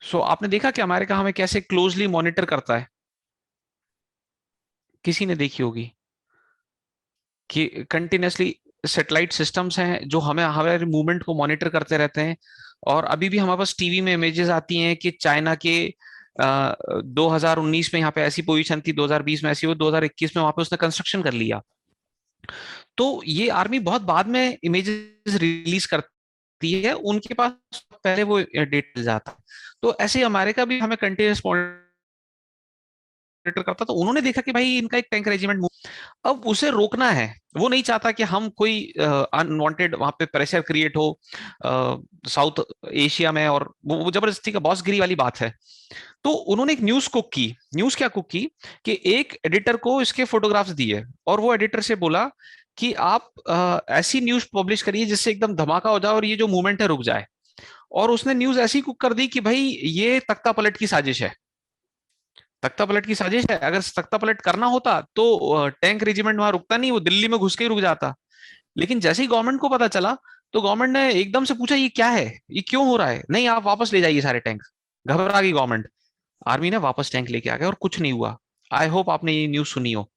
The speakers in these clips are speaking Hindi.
सो आपने देखा कि अमेरिका हमें कैसे क्लोजली मॉनिटर करता है? किसी ने देखी होगी कि कंटिन्यूसली सैटेलाइट सिस्टम्स हैं जो हमें हमारे मूवमेंट को मॉनिटर करते रहते हैं। और अभी भी हमारे पास टीवी में इमेजेस आती हैं कि चाइना के 2019 में यहाँ पे ऐसी पोजीशन थी, 2020 में ऐसी हुई, 2021 में वहां पे उसने कंस्ट्रक्शन कर लिया। तो ये आर्मी बहुत बाद में इमेजेस रिलीज करती है, उनके पास पहले वो डेटा जाता है। तो ऐसे ही अमेरिका भी हमें कंटिन्यूस मॉनिटर करता, तो उन्होंने देखा कि भाई इनका एक टैंक रेजिमेंट, अब उसे रोकना है। वो नहीं चाहता कि हम कोई अनवांटेड वहां पे प्रेशर क्रिएट हो साउथ एशिया में, और वो जबरदस्ती का बॉसगिरी वाली बात है। तो उन्होंने एक न्यूज कुक की। न्यूज क्या कुक की कि एक एडिटर को इसके फोटोग्राफ्स दिए, और वो एडिटर से बोला कि आप ऐसी न्यूज पब्लिश करिए जिससे एकदम धमाका हो जाए और ये जो मूवमेंट है रुक जाए। और उसने न्यूज ऐसी कुक कर दी कि भाई ये तख्ता पलट की साजिश है। तख्ता पलट की साजिश है, अगर तख्ता पलट करना होता तो टैंक रेजिमेंट वहां रुकता नहीं, वो दिल्ली में घुस के ही रुक जाता। लेकिन जैसे ही गवर्नमेंट को पता चला, तो गवर्नमेंट ने एकदम से पूछा ये क्या है, ये क्यों हो रहा है, नहीं आप वापस ले जाइए सारे टैंक। घबरा गई गवर्नमेंट, आर्मी ने वापस टैंक लेके आ गया और कुछ नहीं हुआ। आई होप आपने ये न्यूज सुनी हो।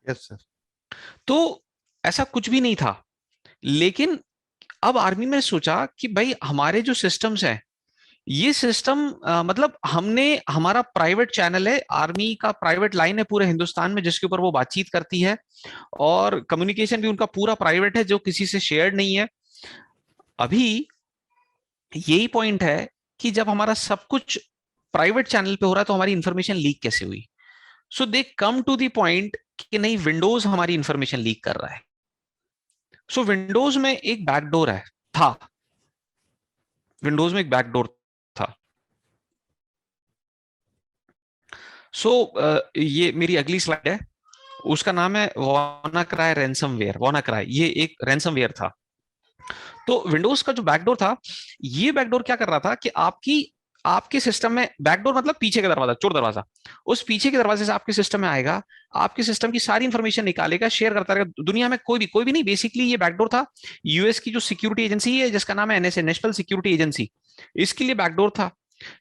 Yes sir. तो ऐसा कुछ भी नहीं था। लेकिन अब आर्मी ने सोचा कि भाई हमारे जो सिस्टम्स हैं, ये सिस्टम मतलब हमने, हमारा प्राइवेट चैनल है, आर्मी का प्राइवेट लाइन है पूरे हिंदुस्तान में जिसके ऊपर वो बातचीत करती है, और कम्युनिकेशन भी उनका पूरा प्राइवेट है जो किसी से शेयर्ड नहीं है। अभी यही पॉइंट है कि जब हमारा सब कुछ प्राइवेट चैनल पे हो रहा है तो हमारी इंफॉर्मेशन लीक कैसे हुई? सो दे कम टू द पॉइंट कि नहीं, विंडोज हमारी इंफॉर्मेशन लीक कर रहा है। सो विंडोज में एक बैकडोर है, था, विंडोज में एक बैकडोर था। सो ये मेरी अगली स्लाइड है, उसका नाम है WannaCry रैंसमवेयर। WannaCry ये एक रैंसमवेयर था। तो विंडोज का जो बैकडोर था, ये बैकडोर क्या कर रहा था कि आपकी, आपके सिस्टम में, बैकडोर मतलब पीछे का दरवाजा, चोर दरवाजा, उस पीछे के दरवाजे से आपके सिस्टम में आएगा, आपके सिस्टम की सारी इंफॉर्मेशन निकालेगा, शेयर करता रहेगा दुनिया में। कोई भी नहीं, बेसिकली ये बैकडोर था यूएस की जो सिक्योरिटी एजेंसी है जिसका नाम है एनएसए, नेशनल सिक्योरिटी एजेंसी, इसके लिए बैकडोर था।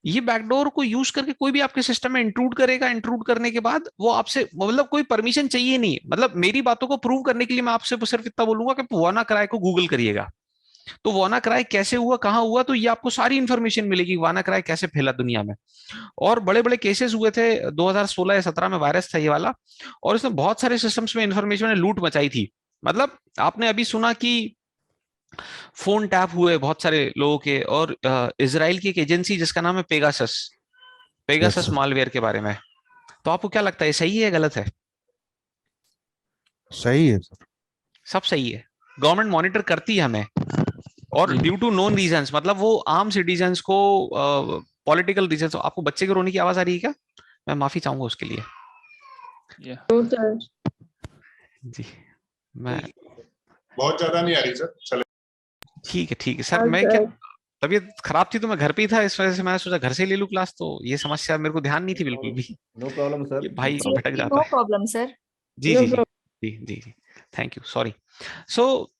ये बैकडोर को यूज करके कोई भी आपके सिस्टम में इंट्रूड करेगा, इंट्रूड करने के बाद वो आपसे, मतलब कोई परमिशन चाहिए नहीं, मतलब मेरी बातों को प्रूव करने के लिए मैं आपसे सिर्फ इतना बोलूंगा कि वाना कराए को गूगल करिएगा। तो वाना क्राई कैसे हुआ, कहाँ हुआ, तो ये आपको सारी इंफॉर्मेशन मिलेगी, वाना क्राई कैसे फैला दुनिया में। और बड़े बड़े केसेस हुए थे 2016 या 17 में, वायरस था ये वाला, और इसने बहुत सारे सिस्टम्स में इंफॉर्मेशन में लूट मचाई थी। मतलब आपने अभी सुना कि फोन टैप हुए बहुत सारे लोगों के, और इसराइल की एक एजेंसी जिसका नाम है Pegasus, yes Pegasus sir. Malware के बारे में। तो आपको क्या लगता है, सही है गलत है? सही है सर। सब सही है। गवर्नमेंट मॉनिटर करती है हमें, और जी। ड्यू टू नोन रीजंस, मतलब वो आम सिटीजन्स को, पॉलिटिकल रीजंस। आपको बच्चे के रोने की आवाज आ रही है क्या? मैं माफी चाहूंगा उसके लिए। Yeah. तो सर जी, मैं, बहुत ज्यादा नहीं आ रही सर, चले। ठीक है सर, हाँ मैं क्या, सर। तबीयत खराब थी तो मैं घर पे ही था, इस वजह से मैंने सोचा घर से ही ले लूं क्लास, तो ये समस्या मेरे को ध्यान नहीं थी बिल्कुल भी। नो प्रॉब्लम ये सर, नो भाई प्रॉब्लम। भटक जाता नो है। Problem sir. जी नो जी जी प्रॉब्लम। जी जी जी, thank you, sorry. So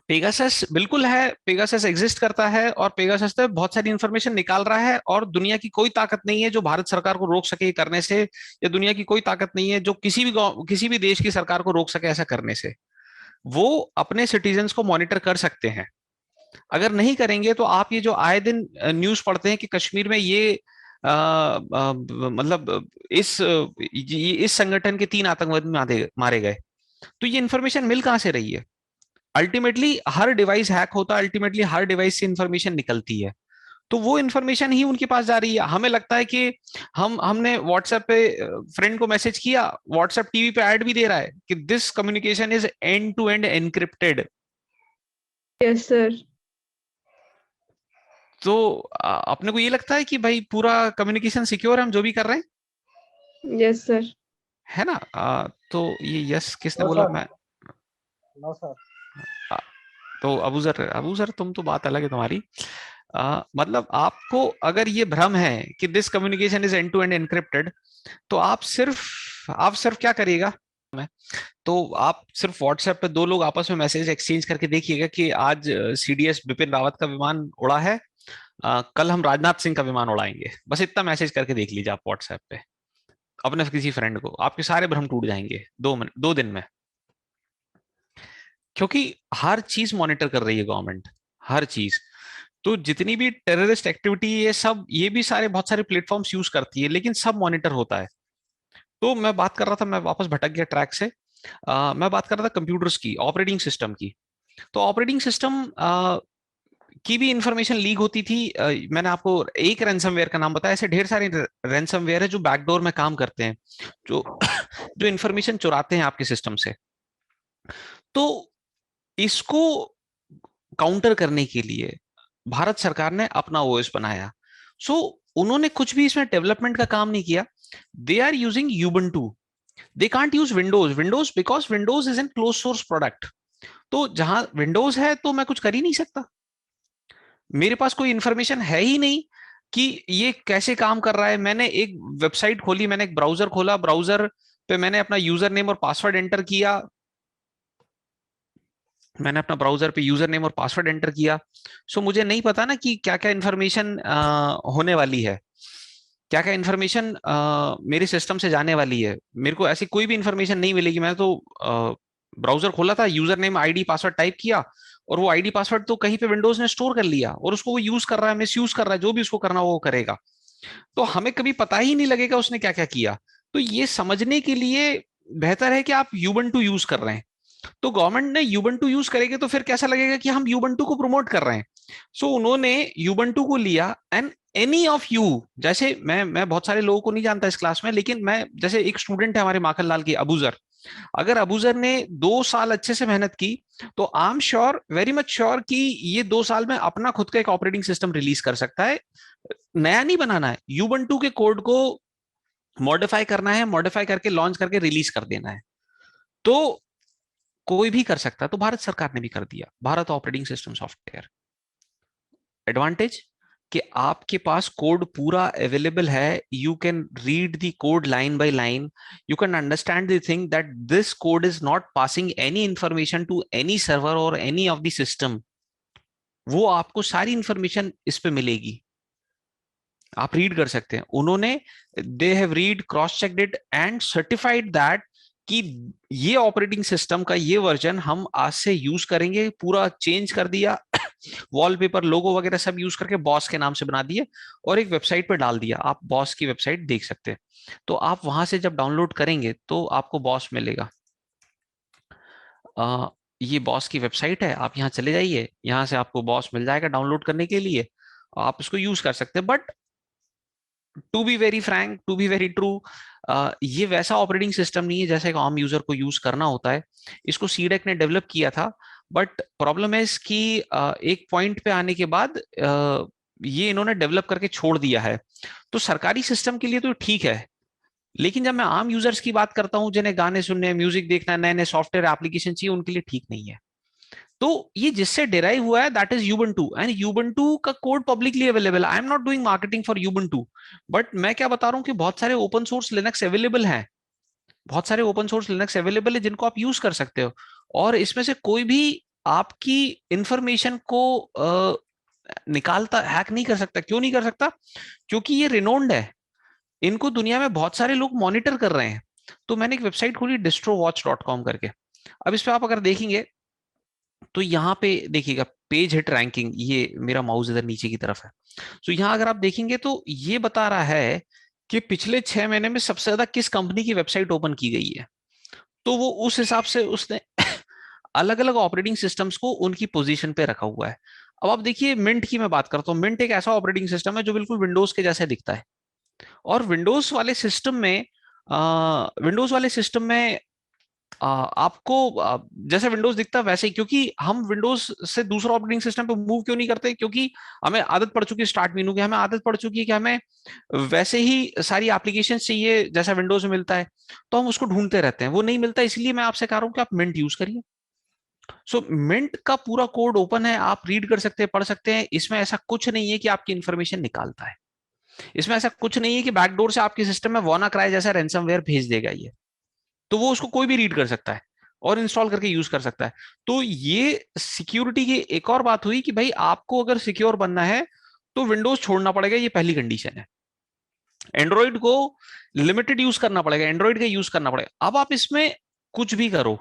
Pegasus बिल्कुल है, पेगासस एग्जिस्ट करता है, और पेगासस से बहुत सारी इंफॉर्मेशन निकाल रहा है, और दुनिया की कोई ताकत नहीं है जो भारत सरकार को रोक सके ये करने से, या दुनिया की कोई ताकत नहीं है जो किसी भी देश की सरकार को रोक सके ऐसा करने से। वो अपने सिटीजन्स को मॉनिटर कर सकते हैं। अगर नहीं करेंगे तो आप ये जो आए दिन न्यूज पढ़ते हैं कि कश्मीर में ये मतलब इस संगठन के 3 आतंकवादी मारे मारे गए, तो ये इन्फॉर्मेशन मिल कहां से रही है? अल्टीमेटली हर डिवाइस हैक होता है, अल्टीमेटली हर डिवाइस से इंफॉर्मेशन निकलती है, तो वो इंफॉर्मेशन ही उनके पास जा रही है। हमें लगता है कि हमने व्हाट्सएप पे फ्रेंड को मैसेज किया, व्हाट्सएप टीवी पे ऐड भी दे रहा है कि this communication is end to end encrypted. Yes sir. तो अपने को ये लगता है कि भाई पूरा कम्युनिकेशन सिक्योर है, हम जो भी कर रहे हैं, यस सर। है ना? तो ये यस किसने नो बोला? सर। मैं, नो सर। आ, तो अबू सर तुम तो बात अलग है तुम्हारी। मतलब आपको अगर ये भ्रम है कि this communication is end to end encrypted, तो आप सिर्फ क्या करिएगा, तो आप सिर्फ व्हाट्सएप पे 2 लोग आपस में मैसेज एक्सचेंज करके देखिएगा कि आज सीडीएस बिपिन रावत का विमान उड़ा है, कल हम राजनाथ सिंह का विमान उड़ाएंगे, बस इतना मैसेज करके देख लीजिए आप व्हाट्सएप पे अपने किसी फ्रेंड को, आपके सारे भ्रम टूट जाएंगे 2 मिनट 2 दिन में। क्योंकि हर चीज मॉनिटर कर रही है गवर्नमेंट, हर चीज। तो जितनी भी टेररिस्ट एक्टिविटी, ये सब, ये भी सारे बहुत सारे प्लेटफॉर्म्स यूज करती है, लेकिन सब मॉनिटर होता है। तो मैं बात कर रहा था, मैं वापस भटक गया ट्रैक से। मैं बात कर रहा था कंप्यूटर्स की, ऑपरेटिंग सिस्टम की। तो ऑपरेटिंग सिस्टम की भी इंफॉर्मेशन लीक होती थी। मैंने आपको एक रैंसमवेयर का नाम बताया, ऐसे ढेर सारे रैंसमवेयर है जो बैकडोर में काम करते हैं, जो जो इंफॉर्मेशन चुराते हैं आपके सिस्टम से। तो इसको काउंटर करने के लिए भारत सरकार ने अपना ओएस बनाया। सो उन्होंने कुछ भी इसमें डेवलपमेंट का काम नहीं किया। They are using Ubuntu, they can't use Windows because Windows is an close source product. तो जहां विंडोज है तो मैं कुछ कर ही नहीं सकता, मेरे पास कोई इंफॉर्मेशन है ही नहीं कि ये कैसे काम कर रहा है। मैंने एक वेबसाइट खोली, मैंने एक ब्राउजर खोला, ब्राउजर पे मैंने अपना यूजर नेम और पासवर्ड एंटर किया, मैंने अपना ब्राउजर पे यूजर नेम और पासवर्ड एंटर किया। सो मुझे नहीं पता ना कि क्या क्या इंफॉर्मेशन होने वाली है, क्या क्या इंफॉर्मेशन मेरे सिस्टम से जाने वाली है। मेरे को ऐसी कोई भी इंफॉर्मेशन नहीं मिलेगी। मैंने तो ब्राउजर खोला था, user name ID password type किया, और वो आईडी पासवर्ड तो कहीं पे विंडोज ने स्टोर कर लिया, और उसको वो यूज कर रहा है, मिस यूज कर रहा है, जो भी उसको करना वो करेगा। तो हमें कभी पता ही नहीं लगेगा उसने क्या क्या किया। तो ये समझने के लिए बेहतर है कि आप यूबंटू यूज कर रहे हैं। तो गवर्नमेंट ने यूबंटू यूज करेंगे तो फिर कैसा लगेगा कि हम यूबंटू को प्रमोट कर रहे हैं। सो उन्होंने यूबंटू को लिया, एंड एनी ऑफ यू, जैसे मैं बहुत सारे लोगों को नहीं जानता इस क्लास में, लेकिन मैं, जैसे एक स्टूडेंट है हमारे माखनलाल की, अबूजर, अगर अबूजर ने 2 साल अच्छे से मेहनत की, तो I am sure, very much sure, कि ये 2 साल में अपना खुद का एक ऑपरेटिंग सिस्टम रिलीज कर सकता है। नया नहीं बनाना है, यूबंटू के कोड को मॉडिफाई करना है, मॉडिफाई करके लॉन्च करके रिलीज कर देना है। तो कोई भी कर सकता है। तो भारत सरकार ने भी कर दिया, Bharat operating system software. Advantage कि आपके पास कोड पूरा अवेलेबल है, you can read the code line by line, you can understand the thing that this code is not passing any information to any server और एनी ऑफ द सिस्टम। वो आपको सारी इंफॉर्मेशन इस पे मिलेगी, आप रीड कर सकते हैं। उन्होंने, they have read, cross checked it and certified that कि ये ऑपरेटिंग सिस्टम का ये वर्जन हम आज से यूज करेंगे, पूरा चेंज कर दिया, वॉलपेपर, लोगो वगैरह सब यूज करके बॉस के नाम से बना दिए, और एक वेबसाइट पे डाल दिया। आप बॉस की वेबसाइट देख सकते हैं। तो आप वहां से जब डाउनलोड करेंगे तो आपको बॉस मिलेगा। ये बॉस की वेबसाइट है, आप यहाँ चले जाइए, यहाँ से आपको बॉस मिल जाएगा डाउनलोड करने के लिए, आप इसको यूज कर सकते हैं। But to be very frank, to be very true, ये वैसा ऑपरेटिंग सिस्टम नहीं है जैसे एक आम यूजर को यूज करना होता है। इसको सीडेक ने डेवलप किया था, बट प्रॉब्लम है इसकी, एक पॉइंट पे आने के बाद ये इन्होंने डेवलप करके छोड़ दिया है। तो सरकारी सिस्टम के लिए तो ठीक है, लेकिन जब मैं आम यूजर्स की बात करता हूँ, जिन्हें गाने सुनने, म्यूजिक देखना, नए नए सॉफ्टवेयर एप्लीकेशन चाहिए, उनके लिए ठीक नहीं है। तो ये जिससे डिराइव हुआ है, that is Ubuntu, and Ubuntu का कोड पब्लिकली अवेलेबल है। I am not doing marketing for Ubuntu, but मैं क्या बता रहा हूँ कि बहुत सारे ओपन सोर्स लिनक्स अवेलेबल हैं, बहुत सारे ओपन सोर्स लिनक्स अवेलेबल है जिनको आप यूज कर सकते हो, और इसमें से कोई भी आपकी इंफॉर्मेशन को निकालता, हैक नहीं कर सकता। क्यों नहीं कर सकता? क्योंकि ये रिनोन्ड है, इनको दुनिया में बहुत सारे लोग मॉनिटर कर रहे हैं। तो मैंने एक वेबसाइट खोली distrowatch.com करके। अब इस पे आप अगर देखेंगे तो यहाँ पे देखिएगा पेज हिट रैंकिंग, ये मेरा माउस इधर नीचे की तरफ है। तो यहाँ अगर आप देखेंगे तो ये बता रहा है कि पिछले 6 महीने में सबसे ज्यादा किस कंपनी की वेबसाइट ओपन की गई है। तो वो उस हिसाब से उसने अलग अलग ऑपरेटिंग सिस्टम्स को उनकी पोजीशन पे रखा हुआ है। अब आप देखिए, मिंट की मैं बात करता हूँ। मिंट एक ऐसा ऑपरेटिंग सिस्टम है जो बिल्कुल विंडोज के जैसा दिखता है, और विंडोज वाले सिस्टम में आपको जैसे विंडोज दिखता है वैसे ही, क्योंकि हम विंडोज से दूसरा ऑपरेटिंग सिस्टम पे मूव क्यों नहीं करते? क्योंकि हमें आदत पड़ चुकी है स्टार्ट मेनू की, हमें आदत पड़ चुकी है कि हमें वैसे ही सारी एप्लीकेशन चाहिए जैसा विंडोज में मिलता है, तो हम उसको ढूंढते रहते हैं, वो नहीं मिलता। इसलिए मैं आपसे कह रहा हूं कि आप मिंट यूज करिए। सो मिंट का पूरा कोड ओपन है, आप रीड कर सकते हैं, पढ़ सकते हैं। इसमें ऐसा कुछ नहीं है कि आपकी इंफॉर्मेशन निकालता है, इसमें ऐसा कुछ नहीं है कि बैकडोर से आपके सिस्टम में WannaCry जैसा रैंसमवेयर भेज देगा ये। तो वो उसको कोई भी रीड कर सकता है और इंस्टॉल करके यूज कर सकता है। तो ये सिक्योरिटी की एक और बात हुई कि भाई आपको अगर सिक्योर बनना है तो विंडोज छोड़ना पड़ेगा, ये पहली कंडीशन है। एंड्रॉइड को लिमिटेड यूज करना पड़ेगा, एंड्रॉइड का यूज करना पड़ेगा। अब आप इसमें कुछ भी करो,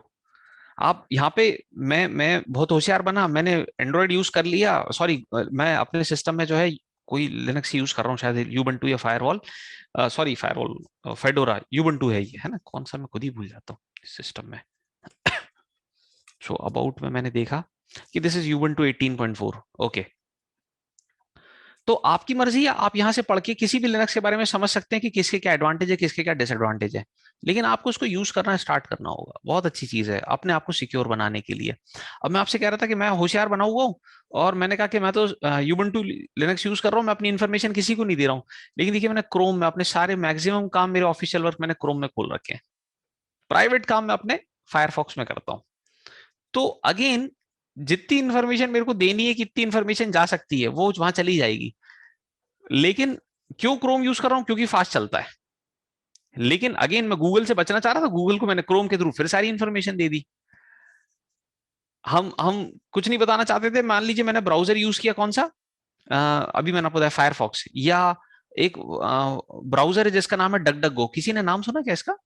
आप यहाँ पे मैं बहुत होशियार बना, मैंने एंड्रॉइड यूज कर लिया, सॉरी मैं अपने सिस्टम में जो है कोई लिनक्स यूज कर रहा हूँ, शायद यूबंटू या firewall, sorry firewall fedora, Ubuntu है ये, है ना, कौन सा मैं खुद ही भूल जाता हूँ सिस्टम में। सो अबाउट में मैंने देखा कि दिस इज यूबंटू 18.4, ओके। तो आपकी मर्जी है, आप यहां से पढ़ के किसी भी लिनक्स के बारे में समझ सकते हैं कि किसके क्या एडवांटेज है, किसके क्या डिसएडवांटेज है, लेकिन आपको उसको यूज करना स्टार्ट करना होगा। बहुत अच्छी चीज है अपने आप को सिक्योर बनाने के लिए। अब मैं आपसे कह रहा था कि मैं होशियार बना हुआ हूं, और मैंने कहा कि मैं तो यूबंटू लिनक्स यूज कर रहा हूं, मैं अपनी इन्फॉर्मेशन किसी को नहीं दे रहा हूं। लेकिन देखिए, मैंने क्रोम में अपने सारे मैक्सिमम काम, मेरे ऑफिशियल वर्क मैंने क्रोम में खोल रखे हैं, प्राइवेट काम मैं अपने फायरफॉक्स में करता हूं। तो अगेन, जितनी इन्फॉर्मेशन मेरे को देनी है, कितनी इन्फॉर्मेशन जा सकती है, वो वहां चली जाएगी। लेकिन क्यों क्रोम यूज कर रहा हूं? क्योंकि फास्ट चलता है। लेकिन अगेन, मैं गूगल से बचना चाह रहा था, गूगल को मैंने क्रोम के थ्रू फिर सारी इंफॉर्मेशन दे दी। हम कुछ नहीं बताना चाहते थे, मान लीजिए मैंने ब्राउजर यूज किया, कौन सा, अभी मैंने आपको बताया फायरफॉक्स, या एक ब्राउजर है जिसका नाम है डक डक गो। किसी ने नाम सुना क्या इसका?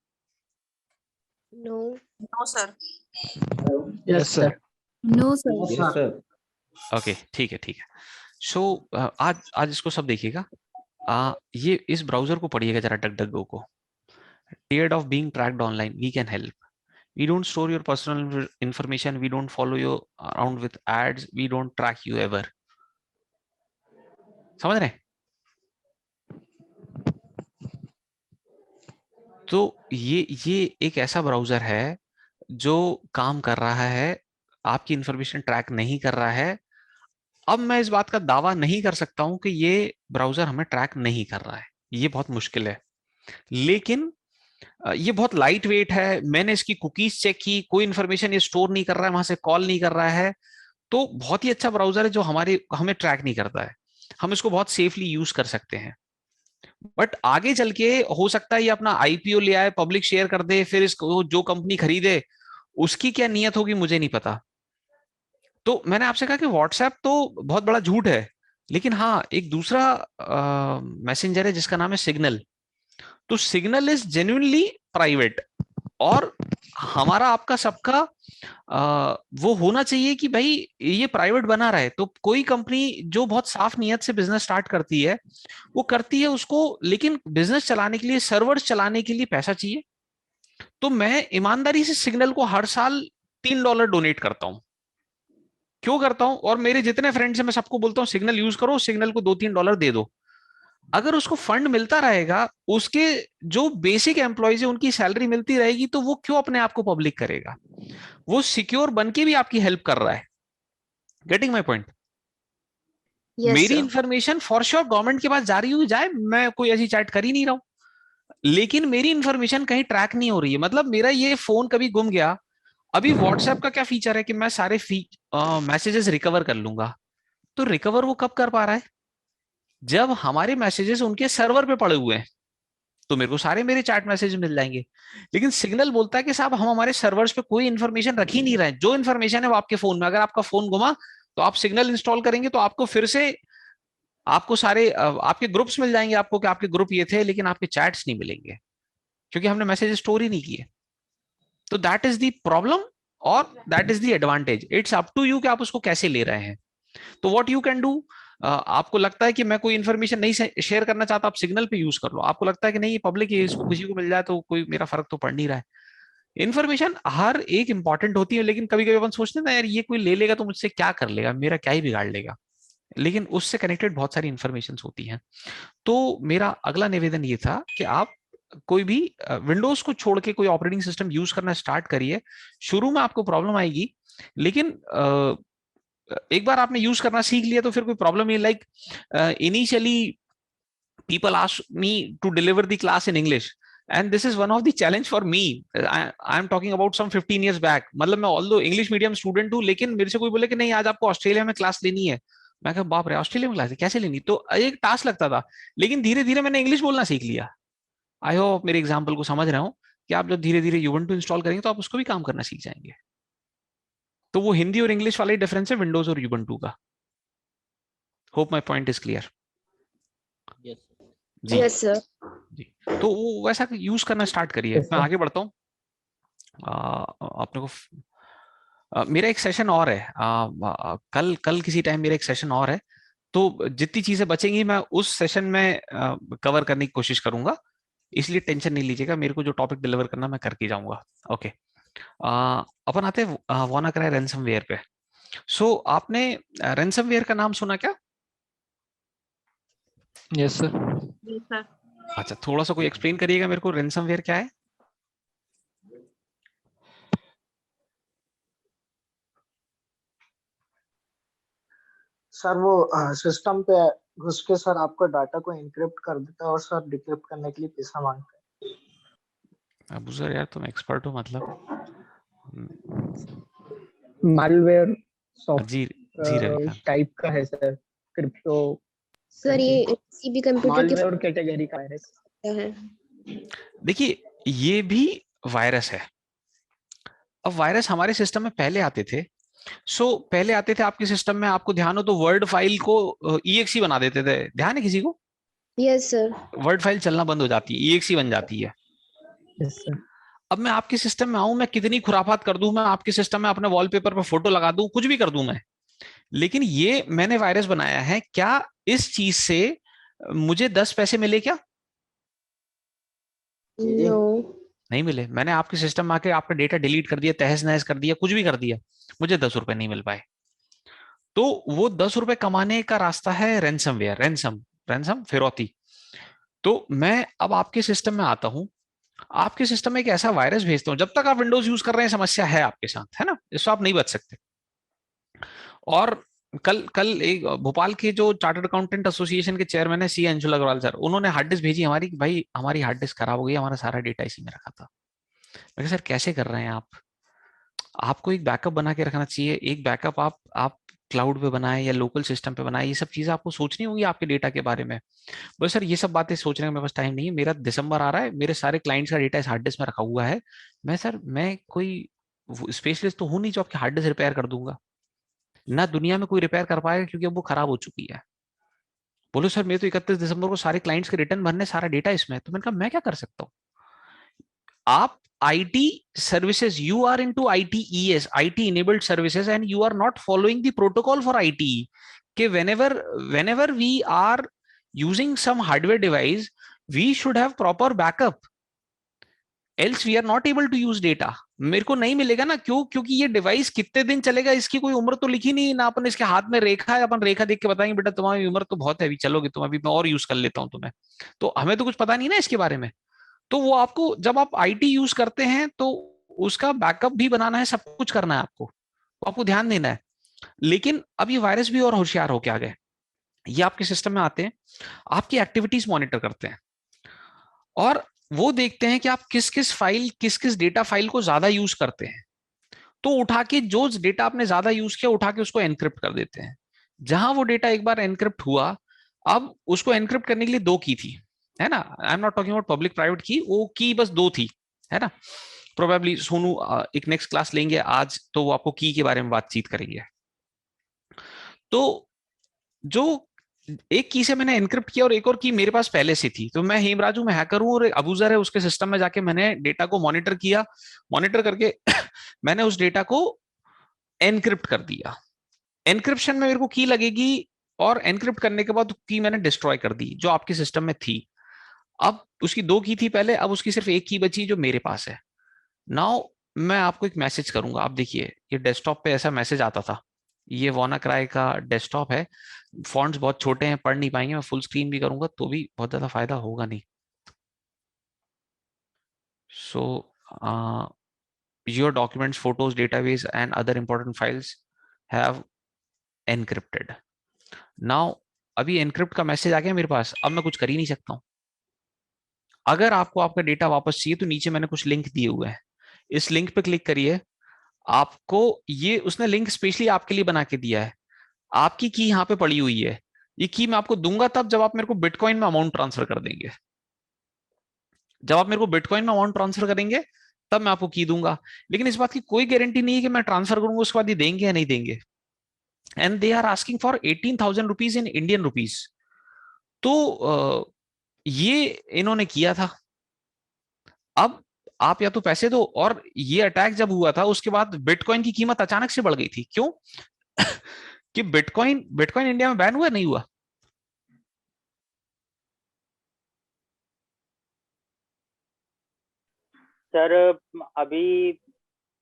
No. No, sir. Yes, sir. No, sir. Yes, sir. Okay, ठीक है, ठीक है। सो आज इसको सब देखिएगा। ये इस ब्राउजर को पढ़िएगा जरा, डक डक गो को। Tired of being tracked online, we can help. We don't store your personal information, we don't follow you around with ads, we don't track you ever. समझ रहे हैं? तो ये एक ऐसा ब्राउजर है जो काम कर रहा है, आपकी इंफॉर्मेशन ट्रैक नहीं कर रहा है। अब मैं इस बात का दावा नहीं कर सकता हूं कि ये ब्राउजर हमें ट्रैक नहीं कर रहा है, ये बहुत मुश्किल है। लेकिन ये बहुत लाइट वेट है, मैंने इसकी कुकीज चेक की, कोई इंफॉर्मेशन ये स्टोर नहीं कर रहा है, वहां से कॉल नहीं कर रहा है। तो बहुत ही अच्छा ब्राउजर है जो हमें ट्रैक नहीं करता है, हम इसको बहुत सेफली यूज कर सकते हैं। बट आगे चल के हो सकता है ये अपना आईपीओ ले आए, पब्लिक शेयर कर दे, फिर इसको जो कंपनी खरीदे उसकी क्या नियत होगी मुझे नहीं पता। तो मैंने आपसे कहा कि व्हाट्सएप तो बहुत बड़ा झूठ है, लेकिन हाँ, एक दूसरा मैसेंजर है जिसका नाम है सिग्नल। तो सिग्नल इज जेन्युइनली प्राइवेट, और हमारा आपका सबका वो होना चाहिए कि भाई ये प्राइवेट बना रहे। तो कोई कंपनी जो बहुत साफ नियत से बिजनेस स्टार्ट करती है, वो करती है उसको, लेकिन बिजनेस चलाने के लिए, सर्वर्स चलाने के लिए पैसा चाहिए। तो मैं ईमानदारी से सिग्नल को हर साल $3 डोनेट करता हूं। क्यों करता हूं? और मेरे जितने फ्रेंड्स हैं मैं सबको बोलता हूं सिग्नल यूज करो, सिग्नल को $2-3 दे दो। अगर उसको फंड मिलता रहेगा, उसके जो बेसिक एम्प्लॉयज है उनकी सैलरी मिलती रहेगी, तो वो क्यों अपने आप को पब्लिक करेगा? वो सिक्योर बन के भी आपकी हेल्प कर रहा है। Getting my point? Yes, मेरी sir. Information for sure government के पास जा रही हुई जाए, मैं कोई ऐसी चैट कर ही नहीं रहा हूं, लेकिन मेरी इंफॉर्मेशन कहीं ट्रैक नहीं हो रही है। मतलब मेरा ये फोन कभी गुम गया, अभी व्हाट्सएप का क्या फीचर है कि मैं सारे मैसेजेस रिकवर कर लूंगा। तो रिकवर वो कब कर पा रहा है? जब हमारे मैसेजेस उनके सर्वर पे पड़े हुए हैं, तो मेरे को सारे मेरे चैट मैसेज मिल जाएंगे। लेकिन सिग्नल बोलता है कि साहब हम हमारे सर्वर्स पे कोई इन्फॉर्मेशन रख ही नहीं रहे, जो इन्फॉर्मेशन है वो आपके फोन में। अगर आपका फोन गुमा तो आप सिग्नल इंस्टॉल करेंगे तो आपको फिर से आपको सारे आपके ग्रुप्स मिल जाएंगे, आपको कि आपके ग्रुप ये थे, लेकिन आपके चैट्स नहीं मिलेंगे क्योंकि हमने मैसेज स्टोर ही नहीं किए। तो दैट इज द प्रॉब्लम, और that is the advantage. It's up to you कि आप उसको कैसे ले रहे हैं। तो व्हाट यू कैन डू, आपको लगता है कि मैं कोई इन्फॉर्मेशन नहीं शेयर करना चाहता, आप सिग्नल पे यूज कर लो। आपको लगता है कि नहीं ये पब्लिक है, इसको किसी को मिल जाए तो कोई मेरा फर्क तो पड़ नहीं रहा है। इन्फॉर्मेशन हर एक इंपॉर्टेंट होती है, लेकिन कभी कभी अपन सोचते हैं ना, यार ये कोई ले लेगा तो मुझसे क्या कर लेगा, मेरा क्या ही बिगाड़ लेगा। लेकिन उससे कनेक्टेड बहुत सारी इंफॉर्मेशन होती हैं। तो मेरा अगला निवेदन ये था कि आप कोई भी विंडोज को छोड़ के कोई ऑपरेटिंग सिस्टम यूज करना स्टार्ट करिए। शुरू में आपको प्रॉब्लम आएगी, लेकिन एक बार आपने यूज करना सीख लिया तो फिर कोई प्रॉब्लम नहीं। Like initially people ask me to deliver the class in English, and this is one of the challenge for me. I'm talking about some 15 years back. मतलब मैं although English medium student हूँ, लेकिन मेरे से कोई बोले कि नहीं आज आपको ऑस्ट्रेलिया में क्लास लेनी है, मैं कहा बाप रे ऑस्ट्रेलिया में क्लास कैसे लेनी, तो एक टास्क लगता था। लेकिन धीरे धीरे मैंने इंग्लिश बोलना सीख लिया। आई होप मेरे एग्जाम्पल को समझ रहे हो कि आप जब धीरे धीरे यूबंटू इंस्टॉल करेंगे तो आप उसको भी काम करना सीख जाएंगे। तो वो हिंदी और इंग्लिश वाला ही डिफरेंस है विंडोज और यूबंटू का। Hope my point is clear. जी Yes, sir. जी। तो वो वैसा यूज करना स्टार्ट करिए। Yes, मैं sir. आगे बढ़ता हूँ। अपने को मेरा एक सेशन और है, कल कल किसी टाइम मेरा एक सेशन और है। तो जितनी चीजें बचेंगी मैं उस सेशन में कवर करने की कोशिश करूंगा, इसलिए टेंशन नहीं लीजिएगा। मेरे को जो टॉपिक डिलीवर करना मैं करके जाऊंगा। ओके। अपन आते हैं वानाक्राई रैंसमवेयर पे। सो आपने रैंसमवेयर का नाम सुना क्या? Yes, sir. Yes, sir. अच्छा, थोड़ा सा कोई एक्सप्लेन करिएगा मेरे को, रैंसमवेयर क्या है? सर वो सिस्टम पे घुस के सर आपको डाटा को एन्क्रिप्ट कर देता है और सर डिक्रिप्ट करने के लिए पैसा मांगता है। अबू सर यार तुम एक्सपर्ट हो मतलब। Malware जी soft जी रविकांत। टाइप का है सर, क्रिप्टो सर ये किसी भी कंप्यूटर के मालवेयर कैटेगरी का वायरस है। देखिए, ये भी वायरस है। अब वायरस हमारे सिस्टम में पहले आते थे। पहले आते थे आपके सिस्टम में, आपको ध्यान हो तो वर्ड फाइल को EXE बना देते थे, ध्यान है किसी को? Yes sir. वर्ड फाइल चलना बंद हो जाती है, EXE बन जाती है। Yes sir. अब मैं आपके सिस्टम में आऊं, मैं कितनी खुराफात कर दूं, मैं आपके सिस्टम में अपने वॉलपेपर पर फोटो लगा दूं, कुछ भी कर दूं मैं, लेकिन ये मैंने वायरस बनाया है, क्या इस चीज से मुझे 10 पैसे मिले क्या? नो। नहीं मिले। मैंने आपके सिस्टम में आके आपका डेटा डिलीट कर दिया, तहस नहस कर दिया, कुछ भी कर दिया, मुझे 10 रुपए नहीं मिल पाए। तो वो 10 रुपए कमाने का रास्ता है रैंसमवेयर, रैंसम रैंसम फिरौती। तो मैं अब आपके सिस्टम में आता हूं, आपके सिस्टम में एक ऐसा वायरस भेजता हूं। जब तक आप विंडोज यूज कर रहे हैं समस्या है आपके साथ, है ना, इससे आप नहीं बच सकते। और कल कल एक भोपाल के जो चार्टर्ड अकाउंटेंट एसोसिएशन के चेयरमैन है सी अंशुल अग्रवाल सर, उन्होंने हार्ड डिस्क भेजी हमारी कि भाई हमारी हार्ड डिस्क खराब हो गई, हमारा सारा डेटा इसी में रखा था। मैं कहा सर कैसे कर रहे हैं आप? आपको एक बैकअप बना के रखना चाहिए। एक बैकअप आप क्लाउड पे बनाए या लोकल सिस्टम पे बनाए, ये सब चीजें आपको सोचनी होंगी आपके डेटा के बारे में। बस सर ये सब बातें सोचने का मेरे पास टाइम नहीं है, मेरा दिसंबर आ रहा है, मेरे सारे क्लाइंट्स का डेटा इस हार्ड डिस्क में रखा हुआ है। मैं कोई स्पेशलिस्ट तो हूं नहीं जो आपकी हार्ड डिस्क रिपेयर कर दूंगा, ना दुनिया में कोई रिपेयर कर पाएगा, क्योंकि अब वो खराब हो चुकी है। बोलो सर मेरे तो 31 दिसंबर को सारे क्लाइंट्स के रिटर्न भरने, सारा डेटा इसमें है। तो मैंने कहा मैं क्या कर सकता हूँ? आप IT services, you are into ITES, IT enabled services, and you are not following the protocol for ITE, कि whenever we are using some hardware device, we should have proper backup, else we are not able to use data। मेरे को नहीं मिलेगा ना, क्यों? क्योंकि ये डिवाइस कितने दिन चलेगा इसकी कोई उम्र तो लिखी नहीं ना, अपन इसके हाथ में रेखा है, अपन रेखा देख के बताएंगे बेटा तुम्हारी उम्र तो बहुत है, अभी चलोगे तुम, अभी मैं और यूज कर लेता हूं तुम्हें। तो हमें तो कुछ पता नहीं ना इसके बारे में। तो वो आपको, जब आप IT यूज करते हैं तो उसका बैकअप भी बनाना है, सब कुछ करना है आपको, तो आपको ध्यान देना है। लेकिन अब ये वायरस भी और होशियार हो के आ गए। ये आपके सिस्टम में आते हैं, आपकी एक्टिविटीज मॉनिटर करते हैं, और वो देखते हैं कि आप किस किस डेटा फाइल को ज्यादा यूज करते हैं। तो उठा के जो डेटा आपने ज्यादा यूज किया, उठा के उसको एनक्रिप्ट कर देते हैं। जहां वो डेटा एक बार एनक्रिप्ट हुआ, अब उसको एनक्रिप्ट करने के लिए दो की थी, है ना, I am not talking about public private की, वो की बस दो थी, है ना। प्रोबेबली सोनू एक नेक्स्ट क्लास लेंगे आज, तो वो आपको की के बारे में बातचीत करेंगे। तो जो एक की से मैंने एनक्रिप्ट किया और एक और की मेरे पास पहले से थी, तो मैं हेमराजू में हैकर हूं और अबूजर है उसके सिस्टम में जाके मैंने डेटा को मॉनिटर किया, मॉनिटर करके मैंने उस डेटा को एनक्रिप्ट कर दिया। एनक्रिप्शन में मेरे को की लगेगी, और एनक्रिप्ट करने के बाद की मैंने डिस्ट्रॉय कर दी जो आपके सिस्टम में थी। अब उसकी दो की थी पहले, अब उसकी सिर्फ एक की बची जो मेरे पास है। नाउ मैं आपको एक मैसेज करूंगा, आप देखिए ये डेस्कटॉप पे ऐसा मैसेज आता था। ये WannaCry का डेस्कटॉप है, फॉन्ट्स बहुत छोटे हैं, पढ़ नहीं पाएंगे, मैं फुल स्क्रीन भी करूंगा तो भी बहुत ज्यादा फायदा होगा नहीं। So your documents, photos, database and other important files have encrypted. Now अभी एनक्रिप्ट का मैसेज आ गया मेरे पास, अब मैं कुछ कर ही नहीं सकता हूं। अगर आपको आपका डेटा वापस चाहिए तो नीचे मैंने कुछ लिंक दिए हुए हैं, इस लिंक पे क्लिक करिए। आपको ये उसने लिंक स्पेशली आपके लिए बना के दिया है। आपकी की यहाँ पे पड़ी हुई है, ये की मैं आपको दूंगा तब जब आप मेरे को बिटकॉइन में अमाउंट ट्रांसफर कर देंगे। जब आप मेरे को बिटकॉइन में अमाउंट ट्रांसफर करेंगे तब मैं आपको की दूंगा, लेकिन इस बात की कोई गारंटी नहीं है कि मैं ट्रांसफर करूंगा उसके बाद ये देंगे या नहीं देंगे। And they are asking for 18,000 rupees in Indian rupees. तो ये इन्होंने किया था। अब आप या तो पैसे दो, और ये अटैक जब हुआ था उसके बाद बिटकॉइन की कीमत अचानक से बढ़ गई थी। क्यों? कि बिटकॉइन बिटकॉइन इंडिया में बैन हुआ नहीं हुआ? सर अभी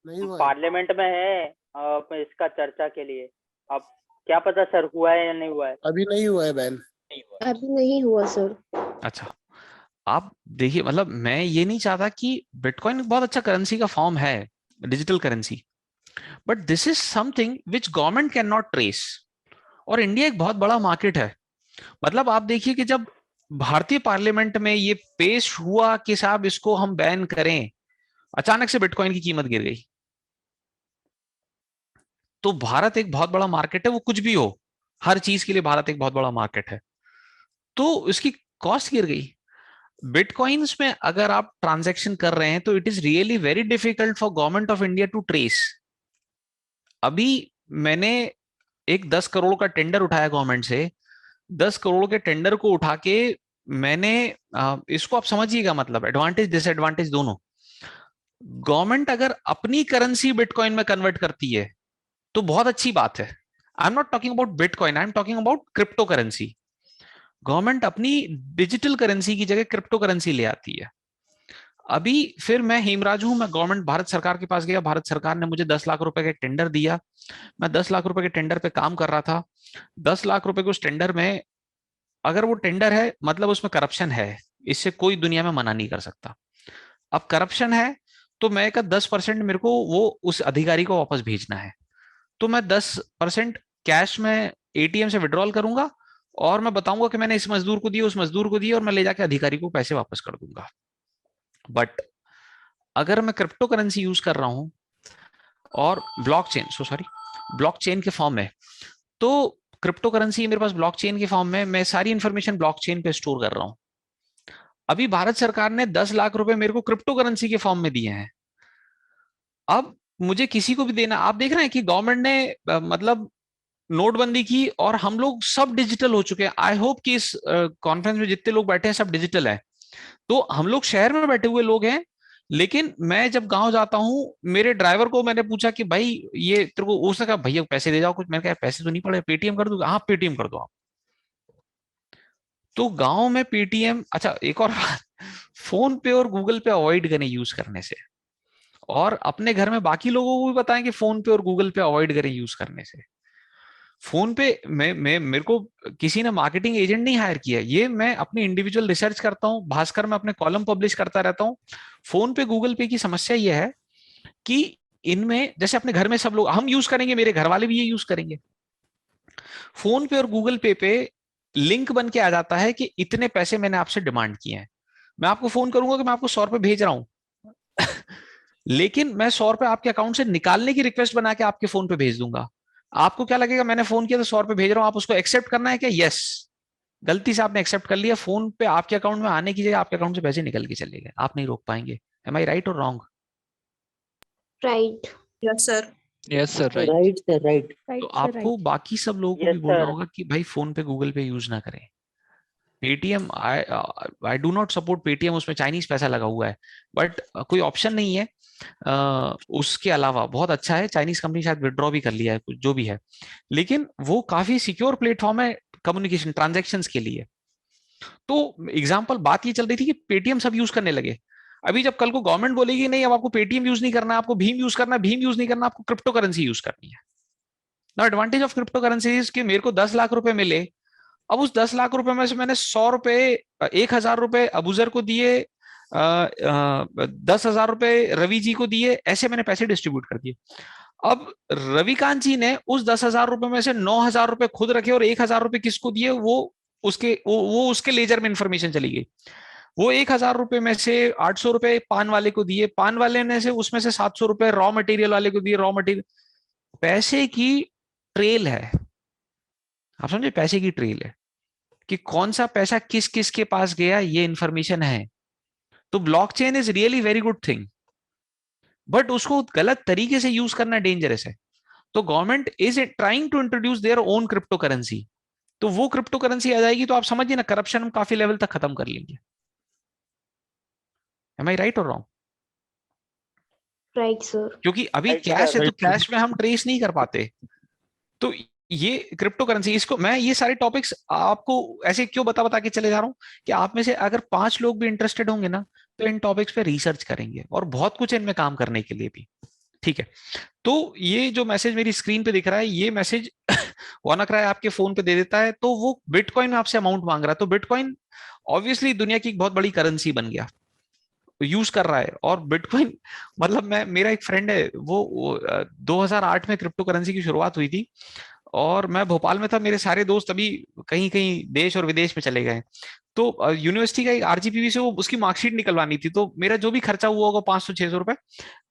नहीं हुआ है। पार्लियामेंट में है इसका चर्चा के लिए। अब क्या पता सर हुआ है या नहीं हुआ है। अभी नहीं हुआ है बैन। अभी नहीं हुआ सर। अच्छा, आप देखिए, मतलब मैं ये नहीं चाहता कि बिटकॉइन बहुत अच्छा करेंसी का फॉर्म है, digital currency, but this is something which government can not trace. और इंडिया एक बहुत बड़ा मार्केट है। मतलब आप देखिए कि जब भारतीय पार्लियामेंट में ये पेश हुआ कि साहब इसको हम बैन करें, अचानक से बिटकॉइन की कीमत गिर गई। तो भारत एक बहुत बड़ा मार्केट है, वो कुछ भी हो, हर चीज के लिए भारत एक बहुत बड़ा मार्केट है। तो इसकी कॉस्ट गिर गई। बिटकॉइंस में अगर आप ट्रांजैक्शन कर रहे हैं तो it is really very difficult for government of India to trace. अभी मैंने एक 10 करोड़ का टेंडर उठाया गवर्नमेंट से। 10 करोड़ के टेंडर को उठा के मैंने इसको आप समझिएगा, मतलब एडवांटेज डिसएडवांटेज दोनों। गवर्नमेंट अगर अपनी करेंसी बिटकॉइन में कन्वर्ट करती है तो बहुत अच्छी बात है। I am not talking about bitcoin, I am talking about crypto currency. Government अपनी डिजिटल करेंसी की जगह क्रिप्टो करेंसी ले आती है। अभी फिर मैं हेमराज हूं, मैं गवर्नमेंट भारत सरकार के पास गया, भारत सरकार ने मुझे 10 लाख रुपए का टेंडर दिया। मैं 10 लाख रुपए के टेंडर पे काम कर रहा था। 10 लाख रुपए के उस टेंडर में, अगर वो टेंडर है मतलब उसमें करप्शन है, इससे कोई दुनिया में मना नहीं कर सकता। अब करप्शन है तो मैं का 10% मेरे को वो उस अधिकारी को वापस भेजना है, तो मैं 10% कैश में एटीएम से विड्रॉल करूंगा और मैं बताऊंगा कि मैंने इस मजदूर को दिए, उस मजदूर को दिए, और मैं ले जाके अधिकारी को पैसे वापस कर दूंगा। बट अगर मैं क्रिप्टो करेंसी यूज कर रहा हूं और ब्लॉकचेन के फॉर्म में, तो क्रिप्टो करेंसी मेरे पास ब्लॉकचेन के फॉर्म में, मैं सारी इंफॉर्मेशन ब्लॉकचेन पे स्टोर कर रहा हूं। अभी भारत सरकार ने 10 लाख रुपए मेरे को क्रिप्टो करेंसी के फॉर्म में दिए हैं। अब मुझे किसी को भी देना, आप देख रहे हैं कि गवर्नमेंट ने मतलब नोटबंदी की और हम लोग सब डिजिटल हो चुके हैं। आई होप कि इस कॉन्फ्रेंस में जितने लोग बैठे हैं सब डिजिटल है। तो हम लोग शहर में बैठे हुए लोग हैं, लेकिन मैं जब गांव जाता हूं, मेरे ड्राइवर को मैंने पूछा कि भाई ये तेरे को, उसने कहा भैया पैसे दे जाओ कुछ। मैंने कहा पैसे तो नहीं पड़े, पेटीएम कर दूंगा। हाँ पेटीएम कर दो आप। तो गांव में पेटीएम। अच्छा एक और बात, फोन पे और गूगल पे अवॉइड करें यूज करने से, और अपने घर में बाकी लोगों को भी बताएं कि फोन पे और गूगल पे अवॉइड करें यूज करने से। फोन पे मैं मेरे को किसी ने मार्केटिंग एजेंट नहीं हायर किया, ये मैं अपनी इंडिविजुअल रिसर्च करता हूँ, भास्कर में अपने कॉलम पब्लिश करता रहता हूँ। फोन पे गूगल पे की समस्या ये है कि इनमें जैसे अपने घर में सब लोग हम यूज करेंगे, मेरे घर वाले भी ये यूज करेंगे। फोन पे और गूगल पे लिंक बन के आ जाता है कि इतने पैसे मैंने आपसे डिमांड किए हैं। मैं आपको फोन करूंगा कि मैं आपको 100 रुपए भेज रहा हूं लेकिन मैं 100 रुपए आपके अकाउंट से निकालने की रिक्वेस्ट बना के आपके फोन पे भेज दूंगा। आपको क्या लगेगा, मैंने फोन किया तो 100 रुपए भेज रहा हूं, आप उसको एक्सेप्ट करना है क्या? यस, गलती से आपने एक्सेप्ट कर लिया, फोन पे आपके अकाउंट में आने की जगह आपके अकाउंट से पैसे निकल के चले गए, आप नहीं रोक पाएंगे। एम आई राइट और wrong? Right. Yes sir. Yes, sir. Right. Right sir right. तो आपको बाकी सब लोगों को Yes, भी बोलना sir. होगा कि भाई फोन पे गूगल पे यूज ना करें। Paytm, I do not support Paytm, उसमें चाइनीज पैसा लगा हुआ है, बट कोई ऑप्शन नहीं है। उसके अलावा बहुत अच्छा है, चाइनीज कंपनी शायद विड्रॉ भी कर लिया है कुछ जो भी है, लेकिन वो काफी सिक्योर प्लेटफॉर्म है कम्युनिकेशन ट्रांजैक्शंस के लिए। तो एग्जांपल बात ये चल रही थी कि पेटीएम सब यूज करने लगे। अभी जब कल को गवर्नमेंट बोलेगी नहीं अब आपको पेटीएम यूज नहीं करना, आपको भीम यूज करना है, भीम यूज नहीं करना, आपको क्रिप्टो करेंसी यूज करनी है। ना advantage of crypto currency is कि मेरे को 10 लाख रुपए मिले, अब उस 10 लाख रुपए में से मैंने 100 रुपए, 1,000 रुपए अबूजर को दिए, 10,000 रुपए रवि जी को दिए, ऐसे मैंने पैसे डिस्ट्रीब्यूट कर दिए। अब रविकांत जी ने उस 10,000 रुपए में से 9,000 रुपए खुद रखे और 1,000 रुपए किसको दिए, वो उसके लेजर में इंफॉर्मेशन चली गई। वो 1,000 रुपए में से 800 रुपए पान वाले को दिए, पान वाले ने से उसमें से 700 रुपए रॉ मटेरियल वाले को दिए, रॉ मटेरियल। पैसे की ट्रेल है, आप समझे, पैसे की ट्रेल है कि कौन सा पैसा किस किस के पास गया, ये इंफॉर्मेशन है। तो blockchain is really very good thing, but उसको गलत तरीके से यूज करना डेंजरस है। तो government is trying to introduce their own crypto currency, तो वो क्रिप्टो करेंसी आ जाएगी, तो आप समझिए ना करप्शन हम काफी लेवल तक खत्म कर लेंगे। एम आई राइट और रॉन्ग? Right, sir. क्योंकि अभी राइट कैश है सर। तो कैश में हम ट्रेस नहीं कर पाते। तो ये क्रिप्टो करेंसी, इसको मैं ये सारे टॉपिक्स आपको ऐसे क्यों बता बता के चले जा रहा हूँ कि आप में से अगर 5 लोग भी इंटरेस्टेड होंगे ना, तो इन टॉपिक्स पे रिसर्च करेंगे और बहुत कुछ है इनमें काम करने के लिए भी। ठीक है, तो ये जो मैसेज मेरी स्क्रीन पे दिख रहा है, ये मैसेज WannaCry आपके फोन पे दे देता है, तो वो बिटकॉइन में आपसे अमाउंट मांग रहा है। तो बिटकॉइन ऑब्वियसली दुनिया की एक बहुत बड़ी करेंसी बन गया, यूज कर रहा है। और बिटकॉइन मतलब मैं, मेरा एक फ्रेंड है, वो 2008 में क्रिप्टो करेंसी की शुरुआत हुई थी, और मैं भोपाल में था, मेरे सारे दोस्त अभी कहीं कहीं देश और विदेश में चले गए। तो यूनिवर्सिटी का एक RGPV से वो उसकी मार्कशीट निकलवानी थी, तो मेरा जो भी खर्चा हुआ होगा 500-600 रुपए,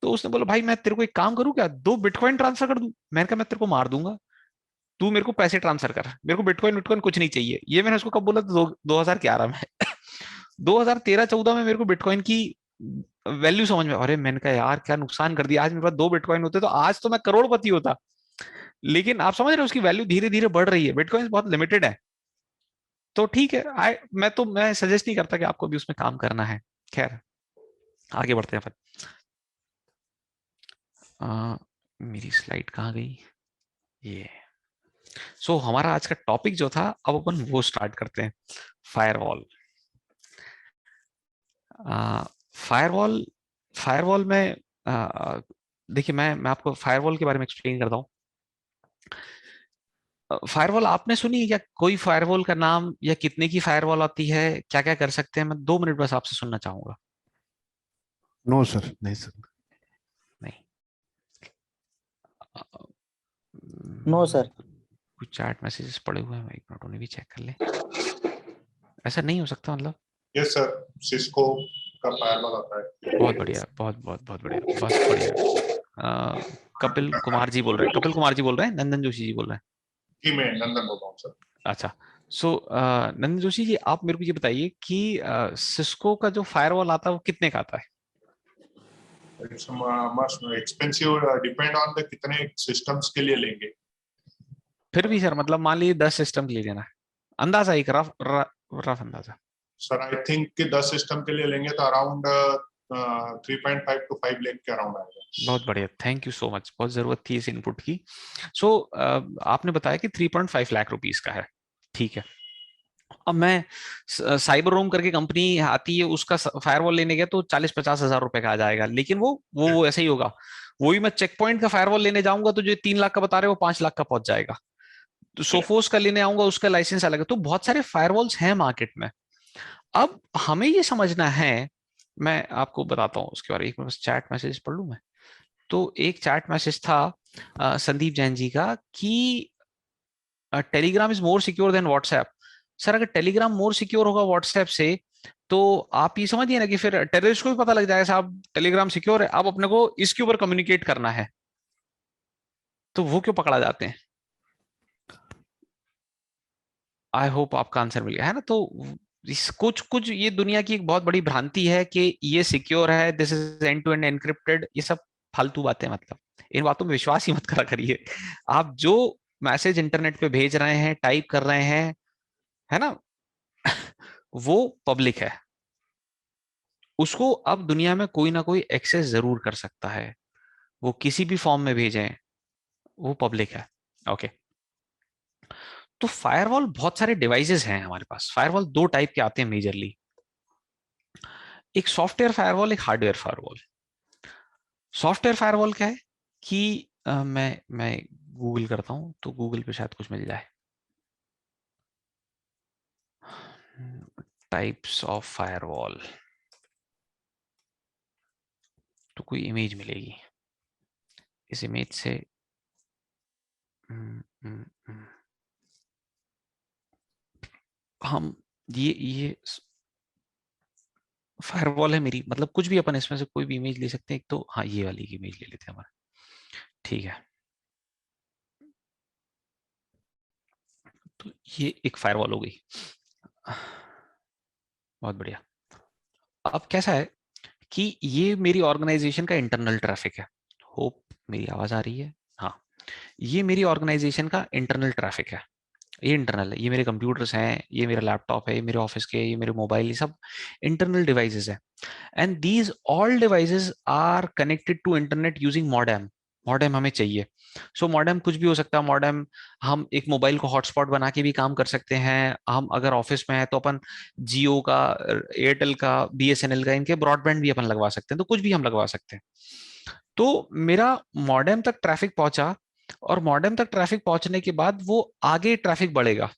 तो उसने बोला भाई मैं तेरे को एक काम करूँ क्या, 2 बिटकॉइन ट्रांसफर कर दूं? मैंने कहा मैं तेरे को मार दूंगा, तू मेरे को पैसे ट्रांसफर कर, मेरे को बिटकॉइन बिटकॉइन कुछ नहीं चाहिए। ये मैंने उसको कब बोला, तो 2011 में 2013-14 में मेरे को बिटकॉइन की वैल्यू समझ में, अरे मैंने कहा यार क्या नुकसान कर दिया, आज मेरे पास 2 बिटकॉइन होते तो आज तो मैं करोड़पति होता। लेकिन आप समझ रहे हो उसकी वैल्यू धीरे धीरे बढ़ रही है, बिटकॉइन बहुत लिमिटेड है। तो ठीक है, मैं सजेस्ट नहीं करता कि आपको भी उसमें काम करना है। खैर आगे बढ़ते हैं फिर। मेरी स्लाइड कहाँ गई, ये। सो हमारा आज का टॉपिक जो था, अब अपन वो स्टार्ट करते हैं, फायरवॉल। फायरवॉल फायरवॉल में देखिए, मैं आपको फायरवॉल के बारे में एक्सप्लेन करता हूँ। फायरवॉल आपने सुनी है क्या, कोई फायरवॉल का नाम, या कितने की फायरवॉल आती है, क्या क्या कर सकते हैं? मैं 2 मिनट बस आपसे सुनना चाहूंगा। नो सर, नहीं सर। नहीं। No sir. कुछ चैट मैसेजेस पड़े हुए हैं, एक मिनट उन्हें भी चेक कर ले। ऐसा नहीं हो सकता मतलब? यस सर, सिस्को का फायरवॉल आता है। बहुत बढ़िया, बहुत बहुत बहुत बढ़िया, बहुत बढ़िया। कपिल कुमार जी बोल रहे हैं, कपिल कुमार जी बोल रहे हैं, नंदन जोशी जी बोल रहे हैं। जी मैं नंदन बोल रहा हूँ सर। अच्छा, सो नंदन जोशी जी, आप मेरे को ये बताइए कि सिस्को का जो फायरवॉल आता है वो कितने का आता है? It's must expensive, depend on the कितने सिस्टम्स के लिए लेंगे। फिर भी सर, मतलब मान लीजिए 10 सिस्टम के लिए लेना है, अंदाजा, एक रफ रफ अंदाजा। सर आई थिंक कि 10 सिस्टम के लिए लेंगे तो अराउंड 3.5 to 5 लाख के अराउंड आएगा। बहुत बढ़िया, थैंक यू सो मच, बहुत जरूरत थी इस इनपुट की। सो आपने बताया कि 3.5 लाख रुपीस का है, ठीक है। अब मैं साइबर रोम करके कंपनी आती है, उसका फायरवॉल लेने गया तो 40-50 हजार रुपए का आ जाएगा, लेकिन वो ऐसा ही होगा। वही मैं चेक पॉइंट का फायरवॉल लेने जाऊंगा तो जो 3 लाख का बता रहे हो, वो 5 लाख का पहुंच जाएगा। तो सोफोस का लेने आऊंगा, उसका लाइसेंस अलग है। तो बहुत सारे फायरवॉल्स हैं मार्केट में। अब हमें ये समझना है, मैं आपको बताता हूँ उसके बारे में। एक मिनट बस चैट मैसेज पढ़ लूं मैं। तो एक चैट मैसेज था संदीप जैन जी का कि Telegram is more secure than WhatsApp. Sir अगर टेलीग्राम मोर सिक्योर होगा व्हाट्सएप से, तो आप ये समझिए ना कि फिर टेररिस्ट को भी पता लग जाएगा साहब टेलीग्राम सिक्योर है, अब अपने को इसके ऊपर कम्युनिकेट करना है, तो वो क्यों पकड़ा जाते हैं? आई होप आपका आंसर मिल गया है ना। तो कुछ कुछ ये दुनिया की एक बहुत बड़ी भ्रांति है कि ये सिक्योर है, this is end to end encrypted, ये सब फालतू बातें। मतलब इन बातों में विश्वास ही मत करा करिए। आप जो मैसेज इंटरनेट पे भेज रहे हैं, टाइप कर रहे हैं, है ना, वो पब्लिक है, उसको अब दुनिया में कोई ना कोई एक्सेस जरूर कर सकता है। वो किसी भी फॉर्म में भेजें, वो पब्लिक है। ओके, तो फायरवॉल बहुत सारे डिवाइसेस हैं हमारे पास। फायरवॉल 2 टाइप के आते हैं मेजरली, एक सॉफ्टवेयर फायरवॉल, एक हार्डवेयर फायरवॉल। सॉफ्टवेयर फायरवॉल क्या है कि मैं गूगल करता हूं तो गूगल पे शायद कुछ मिल जाए। टाइप्स ऑफ फायरवॉल, तो कोई इमेज मिलेगी। इस इमेज से हम ये फायरवॉल है मेरी, मतलब कुछ भी अपन इसमें से कोई भी इमेज ले सकते हैं। एक तो हाँ, ये वाली इमेज ले लेते हैं हमारा, ठीक है। तो ये एक फायरवॉल हो गई, बहुत बढ़िया। अब कैसा है कि ये मेरी ऑर्गेनाइजेशन का इंटरनल ट्रैफिक है। होप मेरी आवाज आ रही है। हाँ, ये मेरी ऑर्गेनाइजेशन का इंटरनल ट्रैफिक है। ये इंटरनल है, ये मेरे कंप्यूटर्स हैं, ये मेरा लैपटॉप है, ये मेरे ऑफिस के, ये मेरे मोबाइल, ये सब इंटरनल डिवाइसेस है। And these all devices are connected to internet using modem. Modem हमें चाहिए। सो मॉडेम कुछ भी हो सकता है। मॉडेम हम एक मोबाइल को हॉटस्पॉट बना के भी काम कर सकते हैं। हम अगर ऑफिस में है तो अपन जियो का, एयरटेल का, बीएसएनएल का, इनके ब्रॉडबैंड भी अपन लगवा सकते हैं, तो कुछ भी हम लगवा सकते हैं। तो मेरा मॉडेम तक ट्रैफिक पहुंचा, और मॉडेम तक ट्रैफिक पहुंचने के बाद वो आगे ट्रैफिक बढ़ेगा,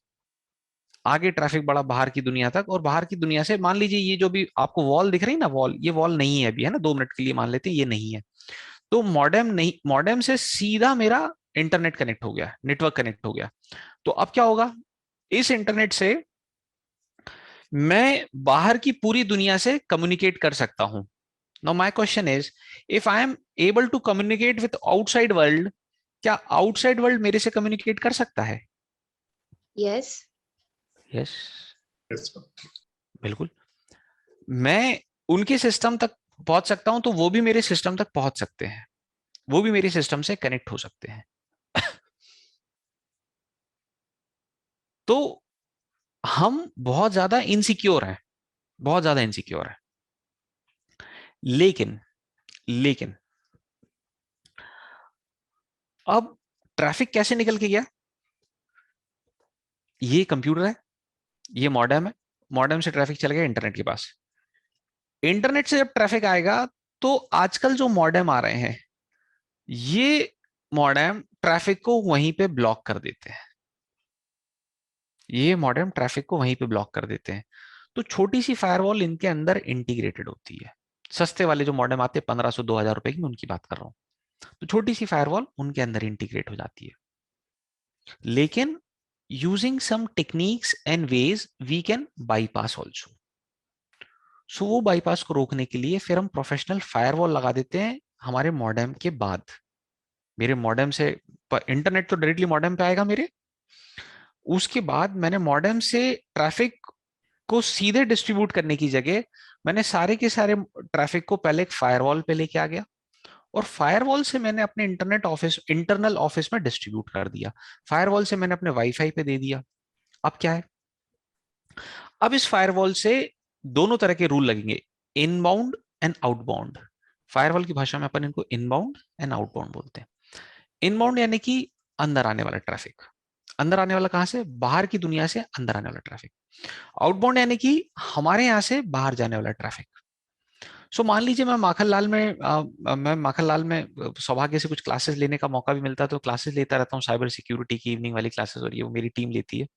आगे ट्रैफिक बढ़ा बाहर की दुनिया तक। और बाहर की दुनिया से मान लीजिए ये जो भी आपको वॉल दिख रही है ना, वॉल, ये वॉल नहीं है अभी, है ना, 2 मिनट के लिए मान लेते हैं ये नहीं है। तो मॉडेम नहीं, मॉडेम से सीधा मेरा इंटरनेट कनेक्ट हो गया, नेटवर्क कनेक्ट हो गया। तो अब क्या होगा, इस इंटरनेट से मैं बाहर की पूरी दुनिया से कम्युनिकेट कर सकता हूं। Now my question is, if I am able to communicate with outside world, क्या आउटसाइड वर्ल्ड मेरे से कम्युनिकेट कर सकता है? Yes. Yes, Yes, sir. बिल्कुल। मैं उनके सिस्टम तक पहुंच सकता हूं, तो वो भी मेरे सिस्टम तक पहुंच सकते हैं, वो भी मेरे सिस्टम से कनेक्ट हो सकते हैं। तो हम बहुत ज्यादा इनसिक्योर हैं, बहुत ज्यादा इनसिक्योर हैं। लेकिन लेकिन अब ट्रैफिक कैसे निकल के गया? ये कंप्यूटर है, ये मॉडेम है, मॉडेम से ट्रैफिक चल गया इंटरनेट के पास। इंटरनेट से जब ट्रैफिक आएगा, तो आजकल जो मॉडेम आ रहे हैं, ये मॉडेम ट्रैफिक को वहीं पे ब्लॉक कर देते हैं, ये मॉडेम ट्रैफिक को वहीं पे ब्लॉक कर देते हैं। तो छोटी सी फायरवॉल इनके अंदर इंटीग्रेटेड होती है। सस्ते वाले जो मॉडेम आते हैं 1500-2000 रुपए की, मैं उनकी बात कर रहा हूँ। तो छोटी सी फायरवॉल उनके अंदर इंटीग्रेट हो जाती है। लेकिन using some techniques and ways we can bypass also. So वो बाईपास को रोकने के लिए फिर हम प्रोफेशनल फायरवॉल लगा देते हैं हमारे मॉडेम के बाद। मेरे मॉडेम से इंटरनेट तो डायरेक्टली मॉडेम पे आएगा मेरे, उसके बाद मैंने मॉडेम से ट्रैफिक को सीधे डिस्ट्रीब्यूट करने की जगह मैंने सारे के सारे ट्रैफिक को पहले एक फायरवॉल पे लेके आ गया, और फायरवॉल से मैंने अपने इंटरनेट ऑफिस, इंटरनल ऑफिस में डिस्ट्रीब्यूट कर दिया। फायरवॉल से मैंने अपने वाईफाई पे दे दिया। अब क्या है, अब इस फायरवॉल से दोनों तरह के रूल लगेंगे, इनबाउंड एंड आउटबाउंड। फायरवॉल की भाषा में अपन इनको इनबाउंड एंड आउटबाउंड बोलते हैं। इनबाउंड यानी कि अंदर आने वाला ट्रैफिक, अंदर आने वाला कहां से, बाहर की दुनिया से अंदर आने वाला ट्रैफिक। आउटबाउंड यानी कि हमारे यहाँ से बाहर जाने वाला ट्रैफिक। सो मान लीजिए मैं माखनलाल में सौभाग्य से कुछ क्लासेस लेने का मौका भी मिलता है, तो क्लासेस लेता रहता हूँ, साइबर सिक्योरिटी की इवनिंग वाली क्लासेस, और ये वो मेरी टीम लेती है।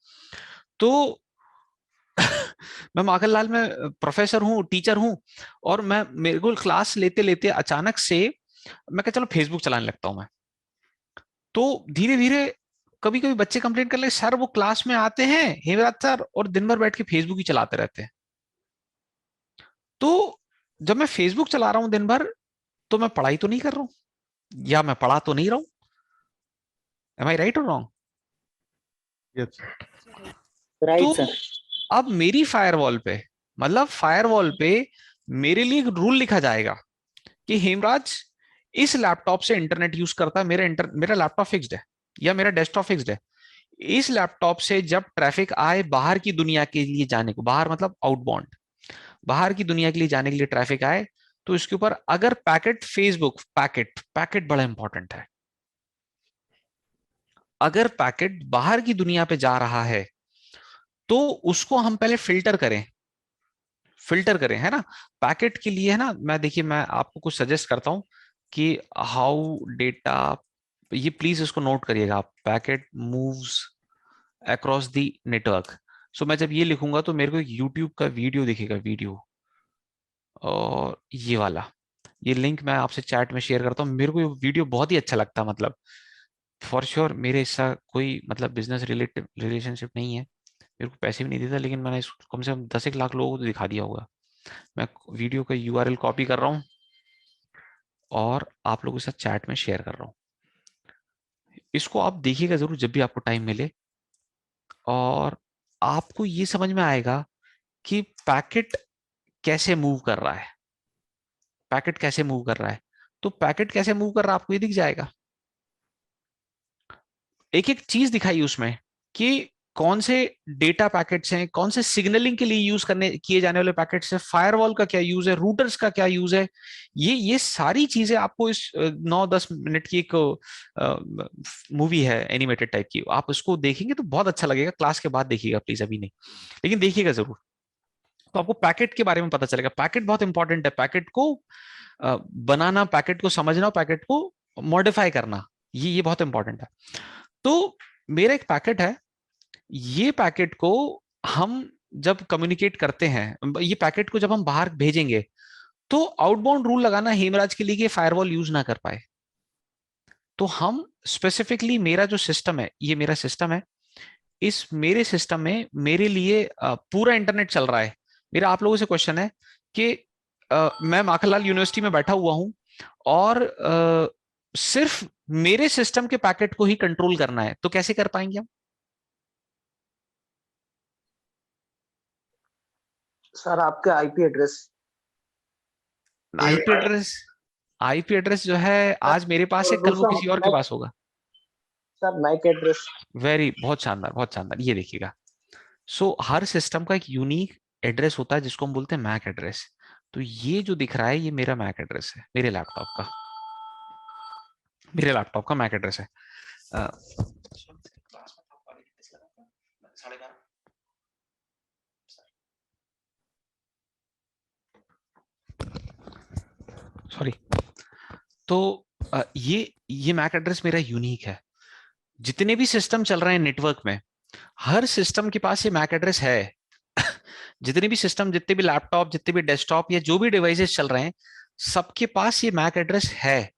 तो मैं माखनलाल में प्रोफेसर हूँ, टीचर हूँ, और मैं, मेरे को क्लास लेते लेते अचानक से मैं कहा चलो फेसबुक चलाने लगता हूँ मैं। तो धीरे धीरे कभी कभी बच्चे कंप्लेंट कर ले, सर वो क्लास में आते हैं हेमराज सर, और दिन भर बैठ के फेसबुक ही चलाते रहते हैं। तो जब मैं फेसबुक चला रहा हूं दिन भर, तो मैं पढ़ाई तो नहीं कर रहा हूं, या मैं पढ़ा तो नहीं रहा हूं। एम आई राइट और रॉन्ग? Yes. राइट तो सर। अब मेरी फायरवॉल पे, मतलब फायरवॉल पे मेरे लिए एक रूल लिखा जाएगा कि हेमराज इस लैपटॉप से इंटरनेट यूज करता है, मेरा लैपटॉप फिक्स्ड है या मेरा डेस्कटॉप फिक्स्ड है। इस लैपटॉप से जब ट्रैफिक आए बाहर की दुनिया के लिए जाने को, बाहर मतलब आउटबाउंड, बाहर की दुनिया के लिए जाने के लिए ट्रैफिक आए, तो इसके ऊपर अगर पैकेट, फेसबुक पैकेट, पैकेट बड़ा इंपॉर्टेंट है, अगर पैकेट बाहर की दुनिया पे जा रहा है, तो उसको हम पहले फिल्टर करें, फिल्टर करें, है ना। पैकेट के लिए, है ना, मैं देखिए मैं आपको कुछ सजेस्ट करता हूं कि हाउ डेटा, ये प्लीज इसको नोट करिएगा आप, packet moves across the network. So मैं जब ये लिखूंगा तो मेरे को एक यूट्यूब का वीडियो दिखेगा, वीडियो, और ये वाला, ये लिंक मैं आपसे चैट में शेयर करता हूँ। मेरे को ये वीडियो बहुत ही अच्छा लगता है, मतलब फॉर श्योर मेरे इसका कोई मतलब बिजनेस रिलेटेड रिलेशनशिप नहीं है, मेरे को पैसे भी नहीं देता, लेकिन मैंने इसको कम से कम 10 एक लाख लोगों को तो दिखा दिया होगा। मैं वीडियो का यूआरएल कॉपी कर रहा हूँ और आप लोगों के साथ चैट में शेयर कर रहा हूँ। इसको आप देखिएगा जरूर जब भी आपको टाइम मिले, और आपको ये समझ में आएगा कि पैकेट कैसे मूव कर रहा है, पैकेट कैसे मूव कर रहा है। तो पैकेट कैसे मूव कर रहा है आपको ये दिख जाएगा, एक एक चीज दिखाई उसमें कि कौन से डेटा पैकेट्स हैं, कौन से सिग्नलिंग के लिए यूज करने किए जाने वाले पैकेट्स है, फायरवॉल का क्या यूज है, रूटर्स का क्या यूज है, ये सारी चीजें आपको इस 9-10 मिनट की एक मूवी है एनिमेटेड टाइप की, आप उसको देखेंगे तो बहुत अच्छा लगेगा। क्लास के बाद देखिएगा प्लीज, अभी नहीं, लेकिन देखिएगा जरूर। तो आपको पैकेट के बारे में पता चलेगा। पैकेट बहुत इंपॉर्टेंट है, पैकेट को बनाना, पैकेट को समझना, पैकेट को मॉडिफाई करना, ये बहुत इंपॉर्टेंट है। तो मेरा एक पैकेट है, ये पैकेट को हम जब कम्युनिकेट करते हैं, ये पैकेट को जब हम बाहर भेजेंगे तो आउटबाउंड रूल लगाना हेमराज के लिए कि फायरवॉल यूज ना कर पाए। तो हम स्पेसिफिकली, मेरा जो सिस्टम है, ये मेरा सिस्टम है, इस मेरे सिस्टम में मेरे लिए पूरा इंटरनेट चल रहा है। मेरा आप लोगों से क्वेश्चन है कि मैं माखनलाल यूनिवर्सिटी में बैठा हुआ हूं और सिर्फ मेरे सिस्टम के पैकेट को ही कंट्रोल करना है, तो कैसे कर पाएंगे हम? सर आपके आईपी एड्रेस। आईपी एड्रेस जो है आज मेरे पास है, कल वो किसी और के पास होगा। Sir MAC address. बहुत शानदार, बहुत शानदार। ये देखिएगा, सो हर सिस्टम का एक यूनिक एड्रेस होता है जिसको हम बोलते हैं मैक एड्रेस। तो ये जो दिख रहा है ये मेरा मैक एड्रेस है, मेरे लैपटॉप का मैक एड्रेस है। सॉरी। तो ये मैक एड्रेस मेरा यूनिक है। जितने भी सिस्टम चल रहे हैं नेटवर्क में, हर सिस्टम के पास ये मैक एड्रेस है। जितने भी सिस्टम, जितने भी लैपटॉप, जितने भी डेस्कटॉप या जो भी डिवाइसेस चल रहे हैं, सबके पास ये मैक एड्रेस है।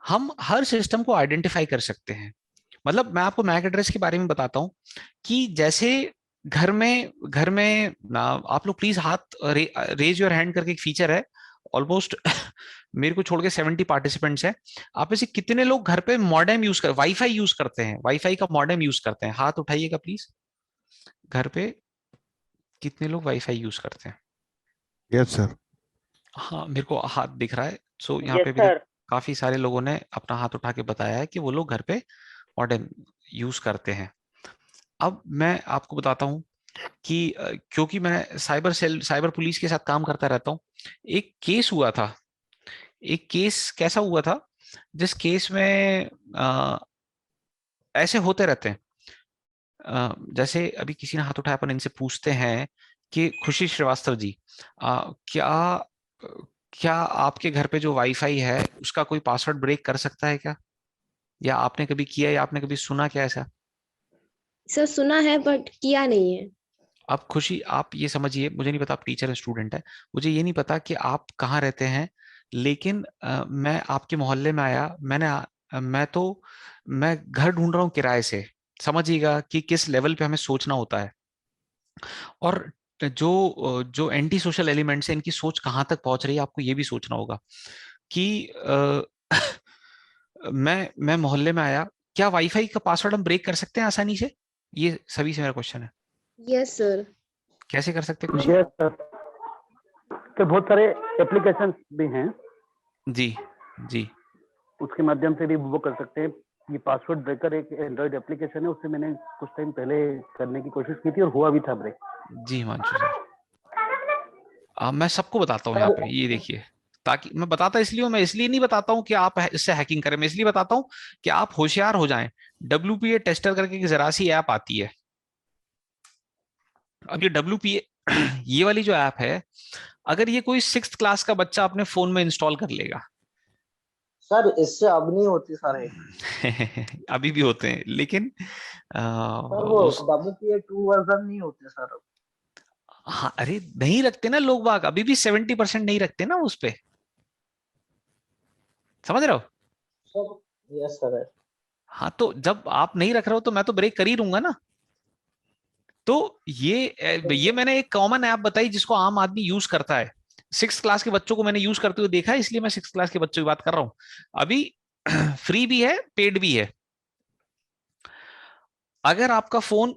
हम हर सिस्टम को आइडेंटिफाई कर सकते हैं। मतलब मैं आपको मैक एड्रेस के बारे में बताता हूं कि जैसे घर में आप लोग प्लीज हाथ रेज योर हैंड करके एक फीचर है, ऑलमोस्ट मेरे को छोड़ के 70 पार्टिसिपेंट्स हैं। आप में से कितने लोग घर पे मॉडेम यूज कर, वाईफाई यूज करते हैं, वाईफाई का मॉडेम यूज करते हैं? हाथ उठाइएगा प्लीज। घर पे कितने लोग वाईफाई यूज करते हैं? Yes sir. हाँ, मेरे को हाथ दिख रहा है। सो यहाँ यस पे भी सर। काफी सारे लोगों ने अपना हाथ उठा के बताया है कि वो लोग घर पे मॉडेम यूज करते हैं। अब मैं आपको बताता हूँ कि क्योंकि मैं साइबर पुलिस के साथ काम करता रहता हूँ, एक केस हुआ था। एक केस कैसा हुआ था, जिस केस में ऐसे होते रहते हैं। जैसे अभी किसी ने हाथ उठाया, अपन इनसे पूछते हैं कि खुशी श्रीवास्तव जी, क्या आपके घर पे जो वाईफाई है उसका कोई पासवर्ड ब्रेक कर सकता है क्या? या आपने कभी किया, या आपने कभी सुना क्या ऐसा? सर सुना है बट किया नहीं है। अब खुशी, आप ये समझिए, मुझे नहीं पता आप टीचर स्टूडेंट है, मुझे ये नहीं पता कि आप कहाँ रहते हैं, लेकिन मैं आपके मोहल्ले में आया, मैं घर ढूंढ रहा हूँ किराए से। समझिएगा कि किस लेवल पे हमें सोचना होता है। और जो एंटी सोशल एलिमेंट्स हैं, इनकी सोच कहाँ तक पहुंच रही है, आपको ये भी सोचना होगा कि मैं मोहल्ले में आया, क्या वाईफाई का पासवर्ड हम ब्रेक कर सकते हैं आसानी से? ये सभी से मेरा क्वेश्चन है। Yes sir. कैसे कर सकते हैं खुशी? यस सर, तो बहुत सारे एप्लीकेशन भी हैं, जी जी। उसके माध्यम से भी वो कर सकते हैं। ये पासवर्ड ब्रेकर एक एंड्रॉइड एप्लीकेशन है, उससे मैंने कुछ टाइम पहले करने की कोशिश की थी और हुआ भी था ब्रेक। जी हिमांशु सर, मैं सबको बताता हूँ यहाँ पे, ये देखिए, ताकि मैं बताता इसलिए हूँ, मैं इसलिए नहीं बताता हूँ कि आप इससे हैकिंग करें, मैं इसलिए बताता हूँ कि आप होशियार हो जाएं। WPA टेस्टर करके एक जरा सी ऐप आती है। अब ये WPA ये वाली जो ऐप है, अगर ये कोई 6th क्लास का बच्चा अपने फोन में इंस्टॉल कर लेगा। सर इससे अब नहीं होती सर एक। अभी भी होते हैं, लेकिन सर वो WPA 2 वर्जन नहीं होते सर अब। हाँ, अरे नहीं रखते ना लोग बाग, अभी भी 70% नहीं रखते ना उस पे, समझ रहे हो? Sir yes sir. हाँ, तो जब आप नहीं रख रहे हो तो मैं तो ब्रेक कर ही दूंगा ना। तो ये मैंने एक कॉमन ऐप बताई जिसको आम आदमी यूज करता है। 6th क्लास के बच्चों को मैंने यूज करते हुए देखा है, इसलिए मैं 6th क्लास के बच्चों की बात कर रहा हूं। अभी फ्री भी है, पेड भी है। अगर आपका फोन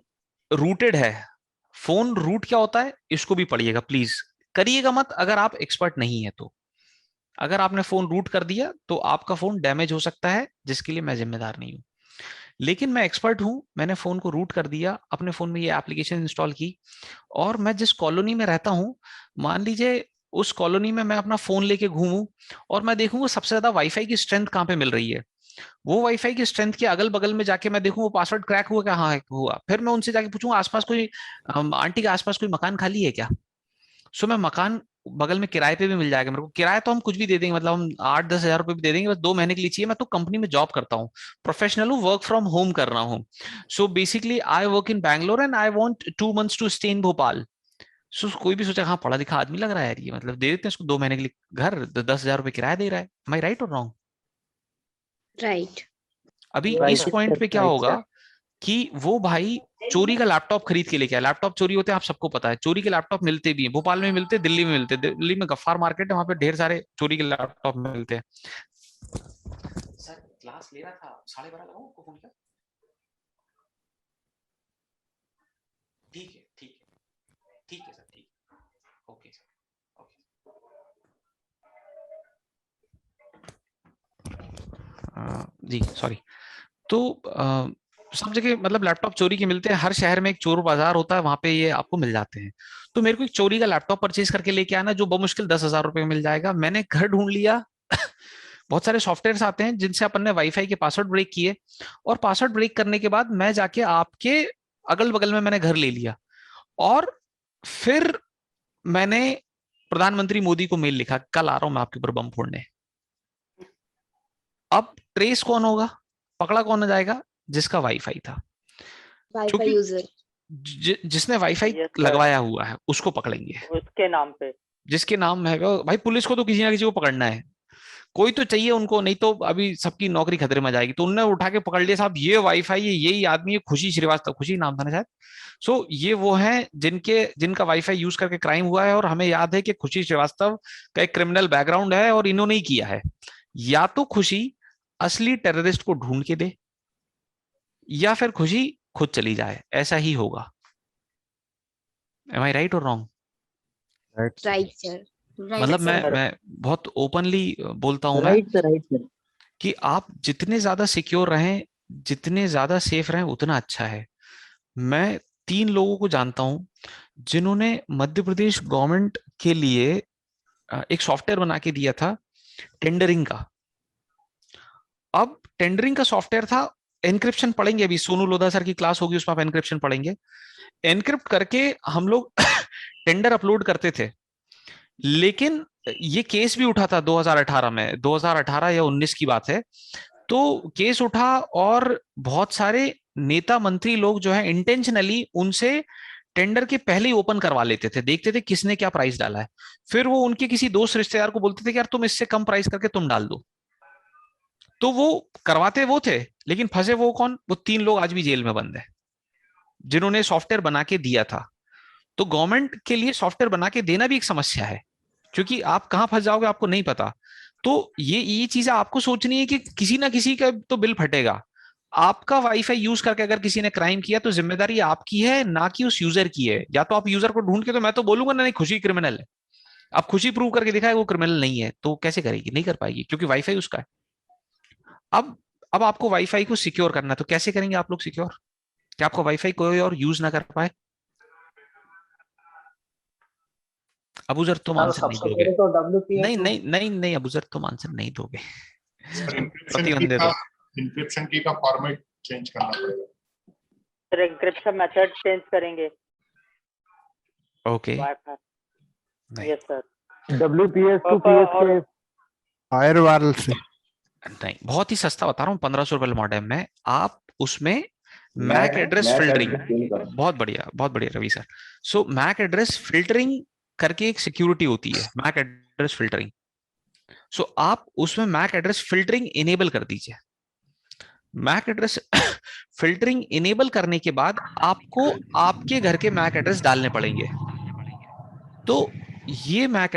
रूटेड है, फोन रूट क्या होता है इसको भी पढ़िएगा प्लीज, करिएगा मत अगर आप एक्सपर्ट नहीं है तो। अगर आपने फोन रूट कर दिया तो आपका फोन डैमेज हो सकता है, जिसके लिए मैं जिम्मेदार नहीं हूं। लेकिन मैं एक्सपर्ट हूं, मैंने फोन को रूट कर दिया, अपने फोन में ये एप्लीकेशन इंस्टॉल की, और मैं जिस कॉलोनी में रहता हूं, मान लीजिए उस कॉलोनी में मैं अपना फोन लेके घूमूं और मैं देखूंगा सबसे ज्यादा वाईफाई की स्ट्रेंथ कहाँ पे मिल रही है। वो वाईफाई की स्ट्रेंथ के अगल बगल में जाके मैं देखूं वो पासवर्ड क्रैक हुआ क्या, हाँ हुआ, फिर मैं उनसे जाके पूछूंगा आसपास कोई आंटी के आसपास कोई मकान खाली है क्या। सो मैं मकान बगल में किराए पे भी मिल जाएगा मेरे को, किराया तो हम कुछ भी दे देंगे, मतलब हम 8-10 हज़ार रुपए भी दे देंगे, बस 2 महीने के लिए चाहिए। मैं तो कंपनी में जॉब करता हूँ, प्रोफेशनल हूँ, वर्क फ्रॉम होम कर रहा हूँ। So basically I work in Bangalore and I want 2 months to stay in Bhopal. So कोई भी सोचा हाँ पढ़ा लिखा आदमी लग रहा है यार ये, मतलब दे देते हैं इसको 2 महीने के लिए घर, 10 हज़ार रुपए किराया दे रहा है। एम आई राइट और रॉन्ग? राइट। अभी Right, इस पॉइंट पे क्या right, होगा sir. कि वो भाई चोरी का लैपटॉप खरीद के लेके आया, लैपटॉप चोरी होते हैं आप सबको पता है, चोरी के लैपटॉप मिलते भी हैं, भोपाल में मिलते, दिल्ली में मिलते, दिल्ली में गफ्फार मार्केट है, वहां पे ढेर सारे चोरी के लैपटॉप मिलते हैं। सर क्लास ले रहा था, 12:30 लगाऊं आपको फोन किया? ठीक है ठीक है ठीक है सर, ठीक है, ओके सर, ओके। जी सॉरी। तो सब जगह मतलब लैपटॉप चोरी के मिलते हैं, हर शहर में एक चोर बाजार होता है, वहां पे ये आपको मिल जाते हैं। तो मेरे को एक चोरी का लैपटॉप परचेज करके लेके आना जो बमुश्किल 10 हज़ार रुपए में मिल जाएगा। मैंने घर ढूंढ लिया बहुत सारे सॉफ्टवेयर आते हैं जिनसे अपन ने वाईफाई के पासवर्ड ब्रेक किए, और पासवर्ड ब्रेक करने के बाद मैं जाके आपके अगल बगल में मैंने घर ले लिया, और फिर मैंने प्रधानमंत्री मोदी को मेल लिखा, कल आ रहा हूं मैं आपके ऊपर बम फोड़ने। अब ट्रेस कौन होगा, पकड़ा कौन जाएगा? जिसका वाईफाई था, वाईफाई क्योंकि यूजर। जिसने वाईफाई Yes, sir. लगवाया हुआ है उसको पकड़ेंगे, उसके नाम पे। जिसके नाम है भाई। पुलिस को तो किसी ना किसी को पकड़ना है, कोई तो चाहिए उनको, नहीं तो अभी सबकी नौकरी खतरे में जाएगी। तो उनने उठा के पकड़ लिया, साहब ये वाईफाई है, यही आदमी है, खुशी श्रीवास्तव, खुशी नाम था ना शायद। सो ये वो हैं जिनका वाईफाई यूज करके क्राइम हुआ है, और हमें याद है कि खुशी श्रीवास्तव का एक क्रिमिनल बैकग्राउंड है और इन्होंने ही किया है। या तो खुशी असली टेररिस्ट को ढूंढ के दे, या फिर खुशी खुद चली जाए, ऐसा ही होगा। एम आई राइट और रॉन्ग? Right sir. मतलब मैं बहुत ओपनली बोलता हूं मैं Right, sir. Right, sir. कि आप जितने ज्यादा सिक्योर रहें, जितने ज्यादा सेफ रहें, उतना अच्छा है। मैं 3 लोगों को जानता हूं जिन्होंने मध्य प्रदेश गवर्नमेंट के लिए एक सॉफ्टवेयर बना के दिया था टेंडरिंग का। अब टेंडरिंग का सॉफ्टवेयर था, एनक्रिप्शन पढ़ेंगे, अभी सोनू लोधा सर की क्लास होगी उसमें आप एनक्रिप्शन पढ़ेंगे। एनक्रिप्ट करके हम लोग टेंडर अपलोड करते थे, लेकिन ये केस भी उठा था 2018 में, 2018 या 19 की बात है। तो केस उठा और बहुत सारे नेता मंत्री लोग जो है इंटेंशनली उनसे टेंडर के पहले ही ओपन करवा लेते थे, देखते थे किसने क्या प्राइस डाला है, फिर वो उनके किसी दोस्त रिश्तेदार को बोलते थे कि यार तुम इससे कम प्राइस करके तुम डाल दो। तो वो करवाते वो थे, लेकिन फंसे वो कौन? वो 3 लोग आज भी जेल में बंद है जिन्होंने सॉफ्टवेयर बना के दिया था। तो गवर्नमेंट के लिए सॉफ्टवेयर बना के देना भी एक समस्या है, क्योंकि आप कहां फंस जाओगे आपको नहीं पता। तो ये चीजें आपको सोचनी है कि किसी ना किसी का तो बिल फटेगा। आपका वाईफाई यूज करके अगर किसी ने क्राइम किया तो जिम्मेदारी आपकी है, ना कि उस यूजर की है। या तो आप यूजर को ढूंढ के, तो मैं तो बोलूंगा ना नहीं खुशी क्रिमिनल है, अब खुशी प्रूव करके दिखाए वो क्रिमिनल नहीं है, तो कैसे करेगी? नहीं कर पाएगी, क्योंकि वाईफाई उसका है। अब अब आपको वाईफाई को सिक्योर करना है, तो कैसे करेंगे आप लोग सिक्योर कि आपको वाईफाई कोई और यूज ना कर पाए? अबूजर तुम सर आंसर नहीं सबसे दोगे। पहले तो WPA नहीं टू नहीं नहीं नहीं अबूजर तुम आंसर नहीं दोगे। इंक्रिप्शन की प्रतिबंध दे का दो। इंक्रिप्शन की का फॉर्मेट चेंज करना पड़ेगा। फिर एन्क्रिप्शन मेथड चेंज करेंगे ओके वाईफाई। नहीं यस सर। WPS to और- PSK फायरवॉल से नहीं, बहुत ही सस्ता बता रहा हूँ, 1500 रुपए मॉडेम में आप उसमें मैक एड्रेस फिल्टरिंग, बहुत बढ़िया Ravi sir. So MAC address filtering करके एक सिक्योरिटी होती है, मैक एड्रेस फिल्टरिंग। सो आप उसमें मैक एड्रेस फिल्टरिंग इनेबल कर दीजिए। मैक एड्रेस फिल्टरिंग इनेबल करने के बाद आपको आपके घर के मैक एड्रेस डालने पड़ेंगे। तो ये मैक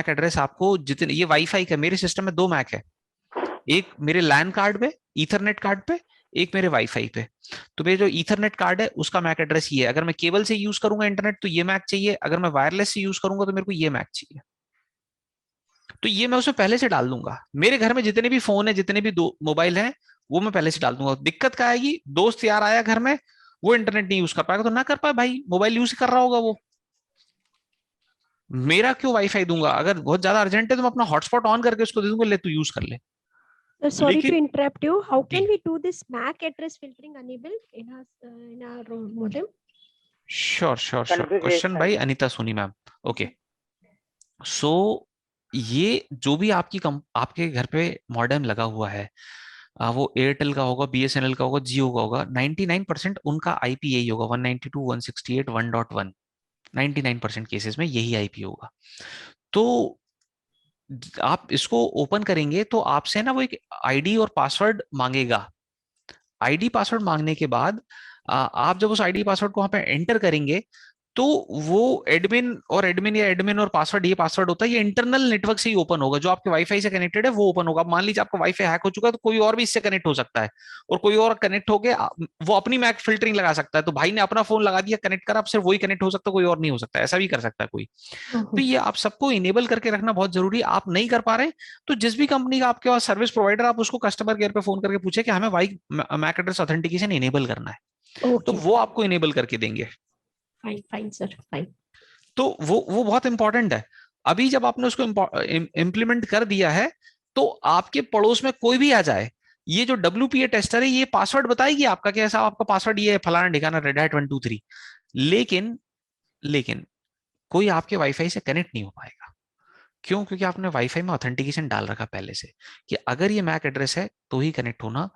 एड्रेस आपको जितने, ये वाईफाई का, मेरे सिस्टम में 2 मैक है, एक मेरे लैन कार्ड पे, ईथरनेट कार्ड पे, एक मेरे वाईफाई पे। तो मेरे जो ईथरनेट कार्ड है उसका मैक एड्रेस ये है। अगर मैं केबल से यूज करूंगा इंटरनेट तो ये मैक चाहिए, अगर मैं वायरलेस से यूज करूंगा तो मेरे को ये मैक चाहिए। तो ये मैं उसमें पहले से डाल दूंगा। मेरे घर में जितने भी फोन है, जितने भी दो मोबाइल हैं, वो मैं पहले से डाल दूंगा। दिक्कत क्या आएगी, दोस्त यार आया घर में, वो इंटरनेट नहीं यूज कर पाएगा तो ना कर पाए भाई, मोबाइल यूज कर रहा होगा वो, मेरा क्यों वाईफाई दूंगा? अगर बहुत ज्यादा अर्जेंट है तो मैं अपना हॉटस्पॉट ऑन करके उसको दे दूंगा, ले तू यूज कर ले। Sorry to लेकिन interrupt you. How can जी, we do this MAC address filtering enabled in our modem? Sure sure sure, question configuration भाई अनीता सोनी मैम। ओके, सो ये जो भी आपके घर पे मॉडेम लगा हुआ है, वो एयरटेल का होगा, बीएसएनएल का होगा, जियो का होगा, 99% उनका आईपी यही होगा, 192.168.1.1। 99% केसेस में यही आईपी होगा। तो आप इसको ओपन करेंगे तो आपसे ना वो एक आईडी और पासवर्ड मांगेगा। आईडी पासवर्ड मांगने के बाद आप जब उस आईडी पासवर्ड को वहां पे एंटर करेंगे तो वो एडमिन और पासवर्ड, ये पासवर्ड होता है, ये इंटरनल नेटवर्क से ही ओपन होगा, जो आपके वाईफाई से कनेक्टेड है वो ओपन होगा। मान लीजिए आपका वाईफाई हैक हो चुका है तो कोई और भी इससे कनेक्ट हो सकता है, और कोई और कनेक्ट होके वो अपनी मैक फिल्टरिंग लगा सकता है। तो भाई ने अपना फोन लगा दिया, कनेक्ट करा, अब सिर्फ वही कनेक्ट हो सकता है, कोई और नहीं हो सकता, ऐसा भी कर सकता है कोई। तो ये आप सबको इनेबल करके रखना बहुत जरूरी है। आप नहीं कर पा रहे तो जिस भी कंपनी का आपके पास सर्विस प्रोवाइडर, आप उसको कस्टमर केयर पे फोन करके पूछे कि हमें मैक एड्रेस ऑथेंटिकेशन इनेबल करना है, तो Okay. वो आपको इनेबल करके देंगे। Fine, sir. Fine. तो वो बहुत इंपॉर्टेंट है। अभी जब आपने उसको इम्प्लीमेंट कर दिया है तो आपके पड़ोस में कोई भी आ जाए, ये जो WPA टेस्टर है ये पासवर्ड बताएगी आपका कि ऐसा आपका पासवर्ड ये है फलाना ठिकाना रेड हैट 123, लेकिन कोई आपके वाईफाई से कनेक्ट नहीं हो पाएगा। क्यों? क्योंकि आपने वाईफाई में ऑथेंटिकेशन डाल रखा पहले से कि अगर ये मैक एड्रेस है तो ही कनेक्ट होना।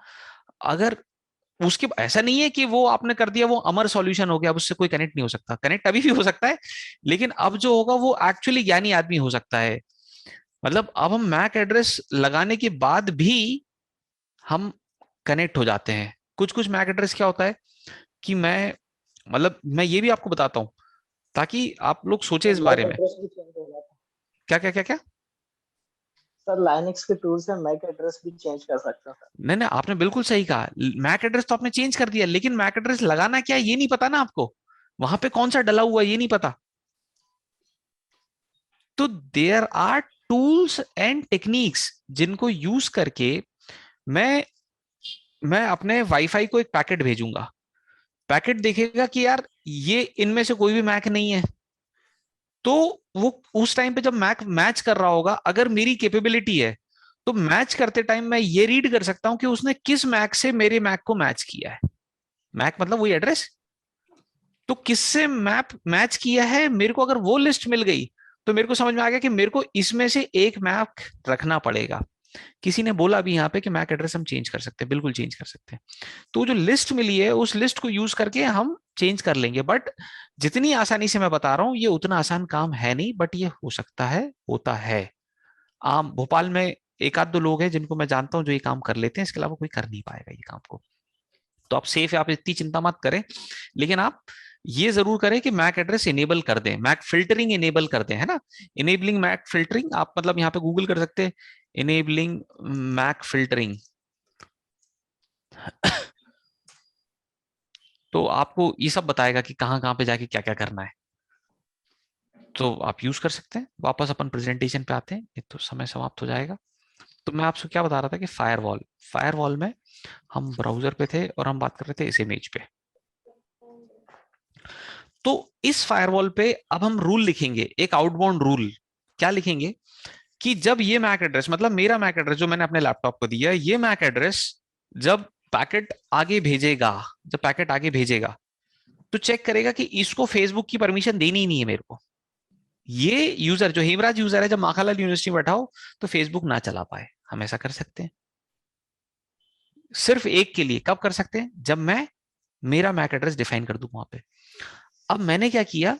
अगर उसके ऐसा नहीं है कि वो आपने कर दिया वो अमर सॉल्यूशन हो गया, अब उससे कोई कनेक्ट नहीं हो सकता, कनेक्ट अभी भी हो सकता है, लेकिन अब जो होगा वो एक्चुअली ज्ञानी आदमी हो सकता है। मतलब अब हम मैक एड्रेस लगाने के बाद भी हम कनेक्ट हो जाते हैं। कुछ कुछ मैक एड्रेस क्या होता है कि मैं ये भी आपको बताता हूं ताकि आप लोग सोचे इस बारे मैक में। एड्रेस भी चेंज हो जाता है क्या क्या क्या क्या? सर, लाइनक्स के टूल से मैक एड्रेस भी चेंज कर सकता था। नहीं नहीं, आपने बिल्कुल सही कहा, मैक एड्रेस तो आपने चेंज कर दिया, लेकिन मैक एड्रेस लगाना क्या है ये नहीं पता ना आपको, वहां पे कौन सा डला हुआ है ये नहीं पता। तो there are tools and techniques जिनको यूज करके मैं मैं अपने वाईफाई को एक पैकेट भेजूंगा, पैकेट देखेगा कि यार ये इनमें से कोई भी मैक नहीं है, तो वो उस टाइम पे जब मैक मैच कर रहा होगा, अगर मेरी कैपेबिलिटी है तो मैच करते टाइम मैं ये रीड कर सकता हूं कि उसने किस मैक से मेरे मैक को मैच किया है। मैक मतलब वही एड्रेस, तो किससे मैप मैच किया है मेरे को अगर वो लिस्ट मिल गई तो मेरे को समझ में आ गया कि मेरे को इसमें से एक मैप रखना पड़ेगा। किसी ने बोला अभी यहाँ पे कि मैक एड्रेस हम चेंज कर सकते हैं, बिल्कुल चेंज कर सकते हैं। तो जो लिस्ट मिली है उस लिस्ट को यूज करके हम चेंज कर लेंगे, बट जितनी आसानी से मैं बता रहा हूँ ये उतना आसान काम है नहीं, बट ये हो सकता है, होता है। आम भोपाल में एक आध दो लोग हैं जिनको मैं जानता हूँ जो ये काम कर लेते हैं, इसके अलावा कोई कर नहीं पाएगा ये काम को। तो आप सेफ है, आप इतनी चिंता मत करें, लेकिन आप ये जरूर करें कि मैक एड्रेस इनेबल कर दें, मैक फिल्टरिंग इनेबल कर दें, है ना। इनेबलिंग मैक फिल्टरिंग, आप मतलब यहाँ पे गूगल कर सकते हैं इनेबलिंग मैक फिल्टरिंग तो आपको ये सब बताएगा कि कहाँ कहाँ पे जाके क्या क्या करना है, तो आप यूज कर सकते हैं। वापस अपन प्रेजेंटेशन पे आते हैं, ये तो समय समाप्त हो जाएगा। तो मैं आपसे क्या बता रहा था कि फायरवॉल में हम ब्राउजर पे थे और हम बात कर रहे थे इस इमेज पे। तो इस फायरवॉल पे अब हम रूल लिखेंगे, एक आउटबाउंड रूल। क्या लिखेंगे कि जब ये मैक एड्रेस, मतलब मेरा मैक एड्रेस जो मैंने अपने लैपटॉप को दिया, ये मैक एड्रेस जब पैकेट आगे भेजेगा तो चेक करेगा कि इसको फेसबुक की परमिशन देनी ही नहीं है मेरे को। ये यूजर जो हेमराज यूजर है, जब माखालाल यूनिवर्सिटी में बैठा हो तो फेसबुक ना चला पाए, हम ऐसा कर सकते हैं। सिर्फ एक के लिए कब कर सकते हैं? जब मैं मेरा मैक एड्रेस डिफाइन कर दूं वहां पे। अब मैंने क्या किया,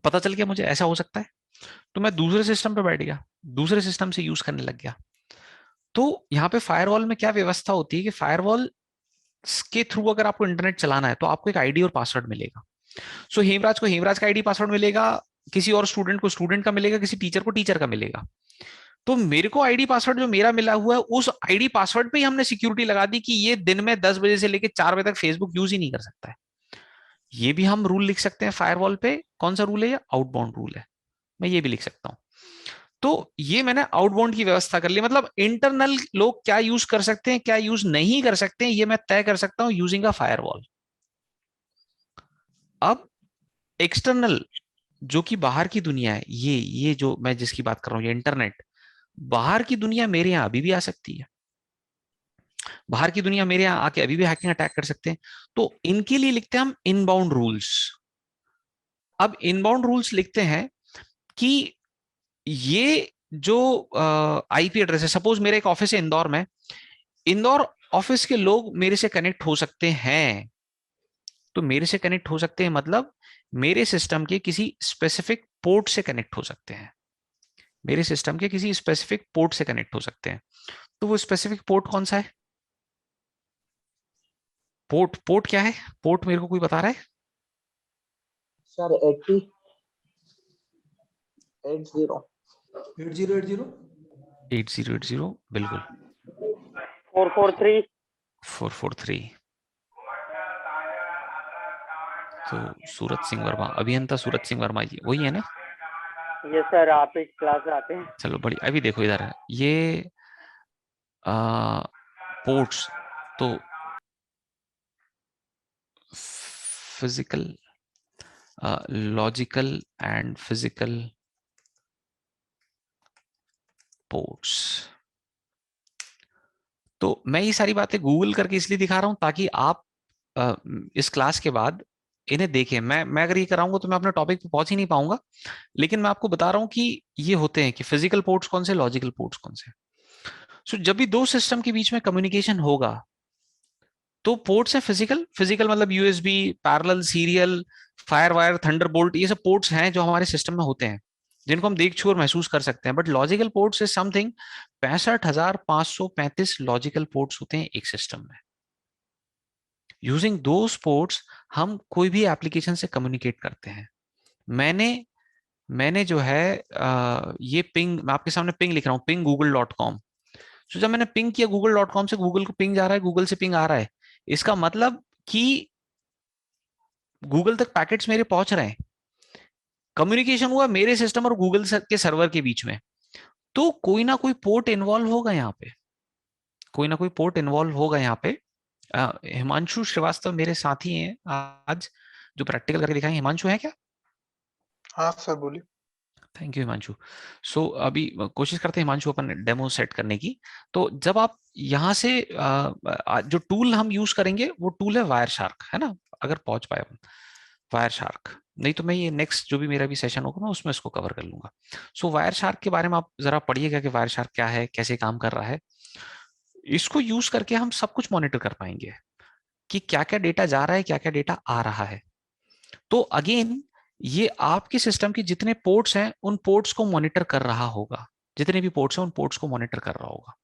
पता चल गया मुझे ऐसा हो सकता है, तो मैं दूसरे सिस्टम पे बैठ गया, दूसरे सिस्टम से यूज करने लग गया। तो यहाँ पे फायरवॉल में क्या व्यवस्था होती है कि फायरवॉल के थ्रू अगर आपको इंटरनेट चलाना है तो आपको एक आईडी और पासवर्ड मिलेगा। सो हेमराज को हेमराज का आईडी पासवर्ड मिलेगा, किसी और स्टूडेंट को स्टूडेंट का मिलेगा, किसी टीचर को टीचर का मिलेगा। तो मेरे को आईडी पासवर्ड जो मेरा मिला हुआ है, उस आईडी पासवर्ड पे ही हमने सिक्योरिटी लगा दी कि ये दिन में 10 बजे से लेकर 4 बजे तक फेसबुक यूज ही नहीं कर सकता है। ये भी हम रूल लिख सकते हैं फायरवॉल पे। कौन सा रूल है? ये आउटबाउंड रूल है, मैं ये भी लिख सकता हूं। तो ये मैंने आउटबाउंड की व्यवस्था कर ली, मतलब इंटरनल लोग क्या यूज कर सकते हैं क्या यूज नहीं कर सकते हैं ये मैं तय कर सकता हूं यूजिंग अ फायरवॉल। अब एक्सटर्नल जो कि बाहर की दुनिया है, ये जो मैं जिसकी बात कर रहा हूं ये इंटरनेट, बाहर की दुनिया मेरे यहां अभी भी आ सकती है, बाहर की दुनिया मेरे यहां आके अभी भी हैकिंग अटैक कर सकते हैं। तो इनके लिए लिखते हैं हम इनबाउंड रूल्स। अब इनबाउंड रूल्स लिखते हैं कि ये जो आईपी एड्रेस है, सपोज मेरे एक ऑफिस है इंदौर में, इंदौर ऑफिस के लोग मेरे से कनेक्ट हो सकते हैं। तो मेरे से कनेक्ट हो सकते हैं मतलब मेरे सिस्टम के किसी स्पेसिफिक पोर्ट से कनेक्ट हो सकते हैं, मेरे सिस्टम के किसी स्पेसिफिक पोर्ट से कनेक्ट हो सकते हैं। तो वो स्पेसिफिक पोर्ट कौन सा है? पोर्ट पोर्ट क्या है? पोर्ट मेरे को कोई बता रहा है? सर 80 80 8080 8080 बिल्कुल 443 443। तो सूरज सिंह वर्मा, अभियंता सूरज सिंह वर्मा जी वही है ना? ये सर आप इस क्लास में आते हैं? चलो बड़ी, अभी देखो इधर है ये पोर्ट्स, तो physical logical and physical ports. तो मैं ये सारी बातें गूगल करके इसलिए दिखा रहा हूं ताकि आप इस क्लास के बाद इन्हें देखें। मैं अगर ये कराऊंगा तो मैं अपने टॉपिक पे पहुंच ही नहीं पाऊंगा, लेकिन मैं आपको बता रहा हूं कि ये होते हैं कि फिजिकल पोर्ट्स कौन से, लॉजिकल पोर्ट्स कौन से। सो जब भी दो सिस्टम के बीच में कम्युनिकेशन होगा तो पोर्ट्स है फिजिकल, फिजिकल मतलब USB, parallel, serial, fire wire, Thunderbolt, ये सब पोर्ट्स हैं जो हमारे सिस्टम में होते हैं जिनको हम देख छू और महसूस कर सकते हैं। But logical ports is something, 65,535 logical ports होते हैं एक सिस्टम में। यूजिंग दोस पोर्ट्स हम कोई भी एप्लीकेशन से कम्युनिकेट करते हैं। मैंने जो है ये पिंग, मैं आपके सामने पिंग लिख रहा हूँ, पिंग google.com। तो जब मैंने पिंग किया google.com से, गूगल को पिंग जा रहा है, गूगल से पिंग आ रहा है, इसका मतलब कि गूगल तक पैकेट्स मेरे पहुंच रहे हैं, कम्युनिकेशन हुआ मेरे सिस्टम और गूगल के सर्वर के बीच में। तो कोई ना कोई पोर्ट इन्वॉल्व होगा यहाँ पे, कोई ना कोई पोर्ट इन्वॉल्व होगा यहाँ पे। हिमांशु श्रीवास्तव मेरे साथी हैं आज जो प्रैक्टिकल करके दिखाएंगे। हिमांशु है क्या? हाँ सर बोलिए। Thank you Himanshu. सो अभी कोशिश करते हैं हिमांशु अपन डेमो सेट करने की। तो जब आप यहाँ से जो टूल हम यूज करेंगे वो टूल है वायर शार्क, है ना? अगर पहुंच पाए अपन वायर शार्क, नहीं तो मैं ये नेक्स्ट जो भी मेरा भी सेशन होगा मैं उसमें इसको कवर कर लूंगा। सो वायर शार्क के बारे में आप जरा पढ़िएगा कि वायर शार्क क्या है, कैसे काम कर रहा है। इसको यूज करके हम सब कुछ मॉनिटर कर पाएंगे कि क्या क्या डेटा जा रहा है, क्या क्या डेटा आ रहा है। तो अगेन ये आपके सिस्टम के जितने पोर्ट्स हैं उन पोर्ट्स को मॉनिटर कर रहा होगा, जितने भी पोर्ट्स हैं उन पोर्ट्स को मॉनिटर कर रहा होगा।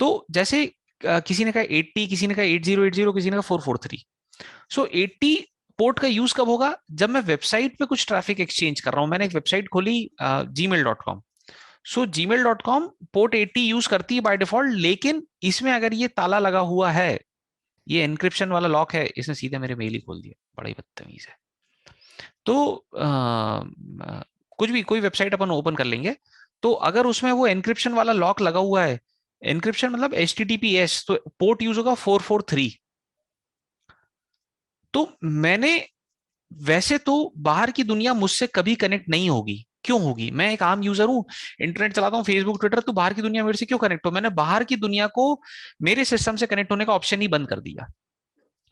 तो जैसे किसी ने कहा 80, किसी ने कहा 8080, किसी ने कहा 443। सो 80 पोर्ट का यूज कब होगा? जब मैं वेबसाइट पे कुछ ट्रैफिक एक्सचेंज कर रहा हूं। मैंने एक वेबसाइट खोली gmail.com। सो gmail.com पोर्ट 80 यूज करती है बाय डिफॉल्ट, लेकिन इसमें अगर ये ताला लगा हुआ है, ये एनक्रिप्शन वाला लॉक है, इसने सीधे मेरे मेल ही खोल दिया, बड़ा ही बदतमीज है। तो कुछ भी कोई वेबसाइट अपन ओपन कर लेंगे, तो अगर उसमें वो एनक्रिप्शन वाला लॉक लगा हुआ है, एनक्रिप्शन मतलब HTTPS, तो पोर्ट यूज होगा 443। तो मैंने, वैसे तो बाहर की दुनिया मुझसे कभी कनेक्ट नहीं होगी, क्यों होगी? मैं एक आम यूजर हूं, इंटरनेट चलाता हूं, फेसबुक, ट्विटर, तो बाहर की दुनिया मेरे से क्यों कनेक्ट हो? मैंने बाहर की दुनिया को मेरे सिस्टम से कनेक्ट होने का ऑप्शन ही बंद कर दिया।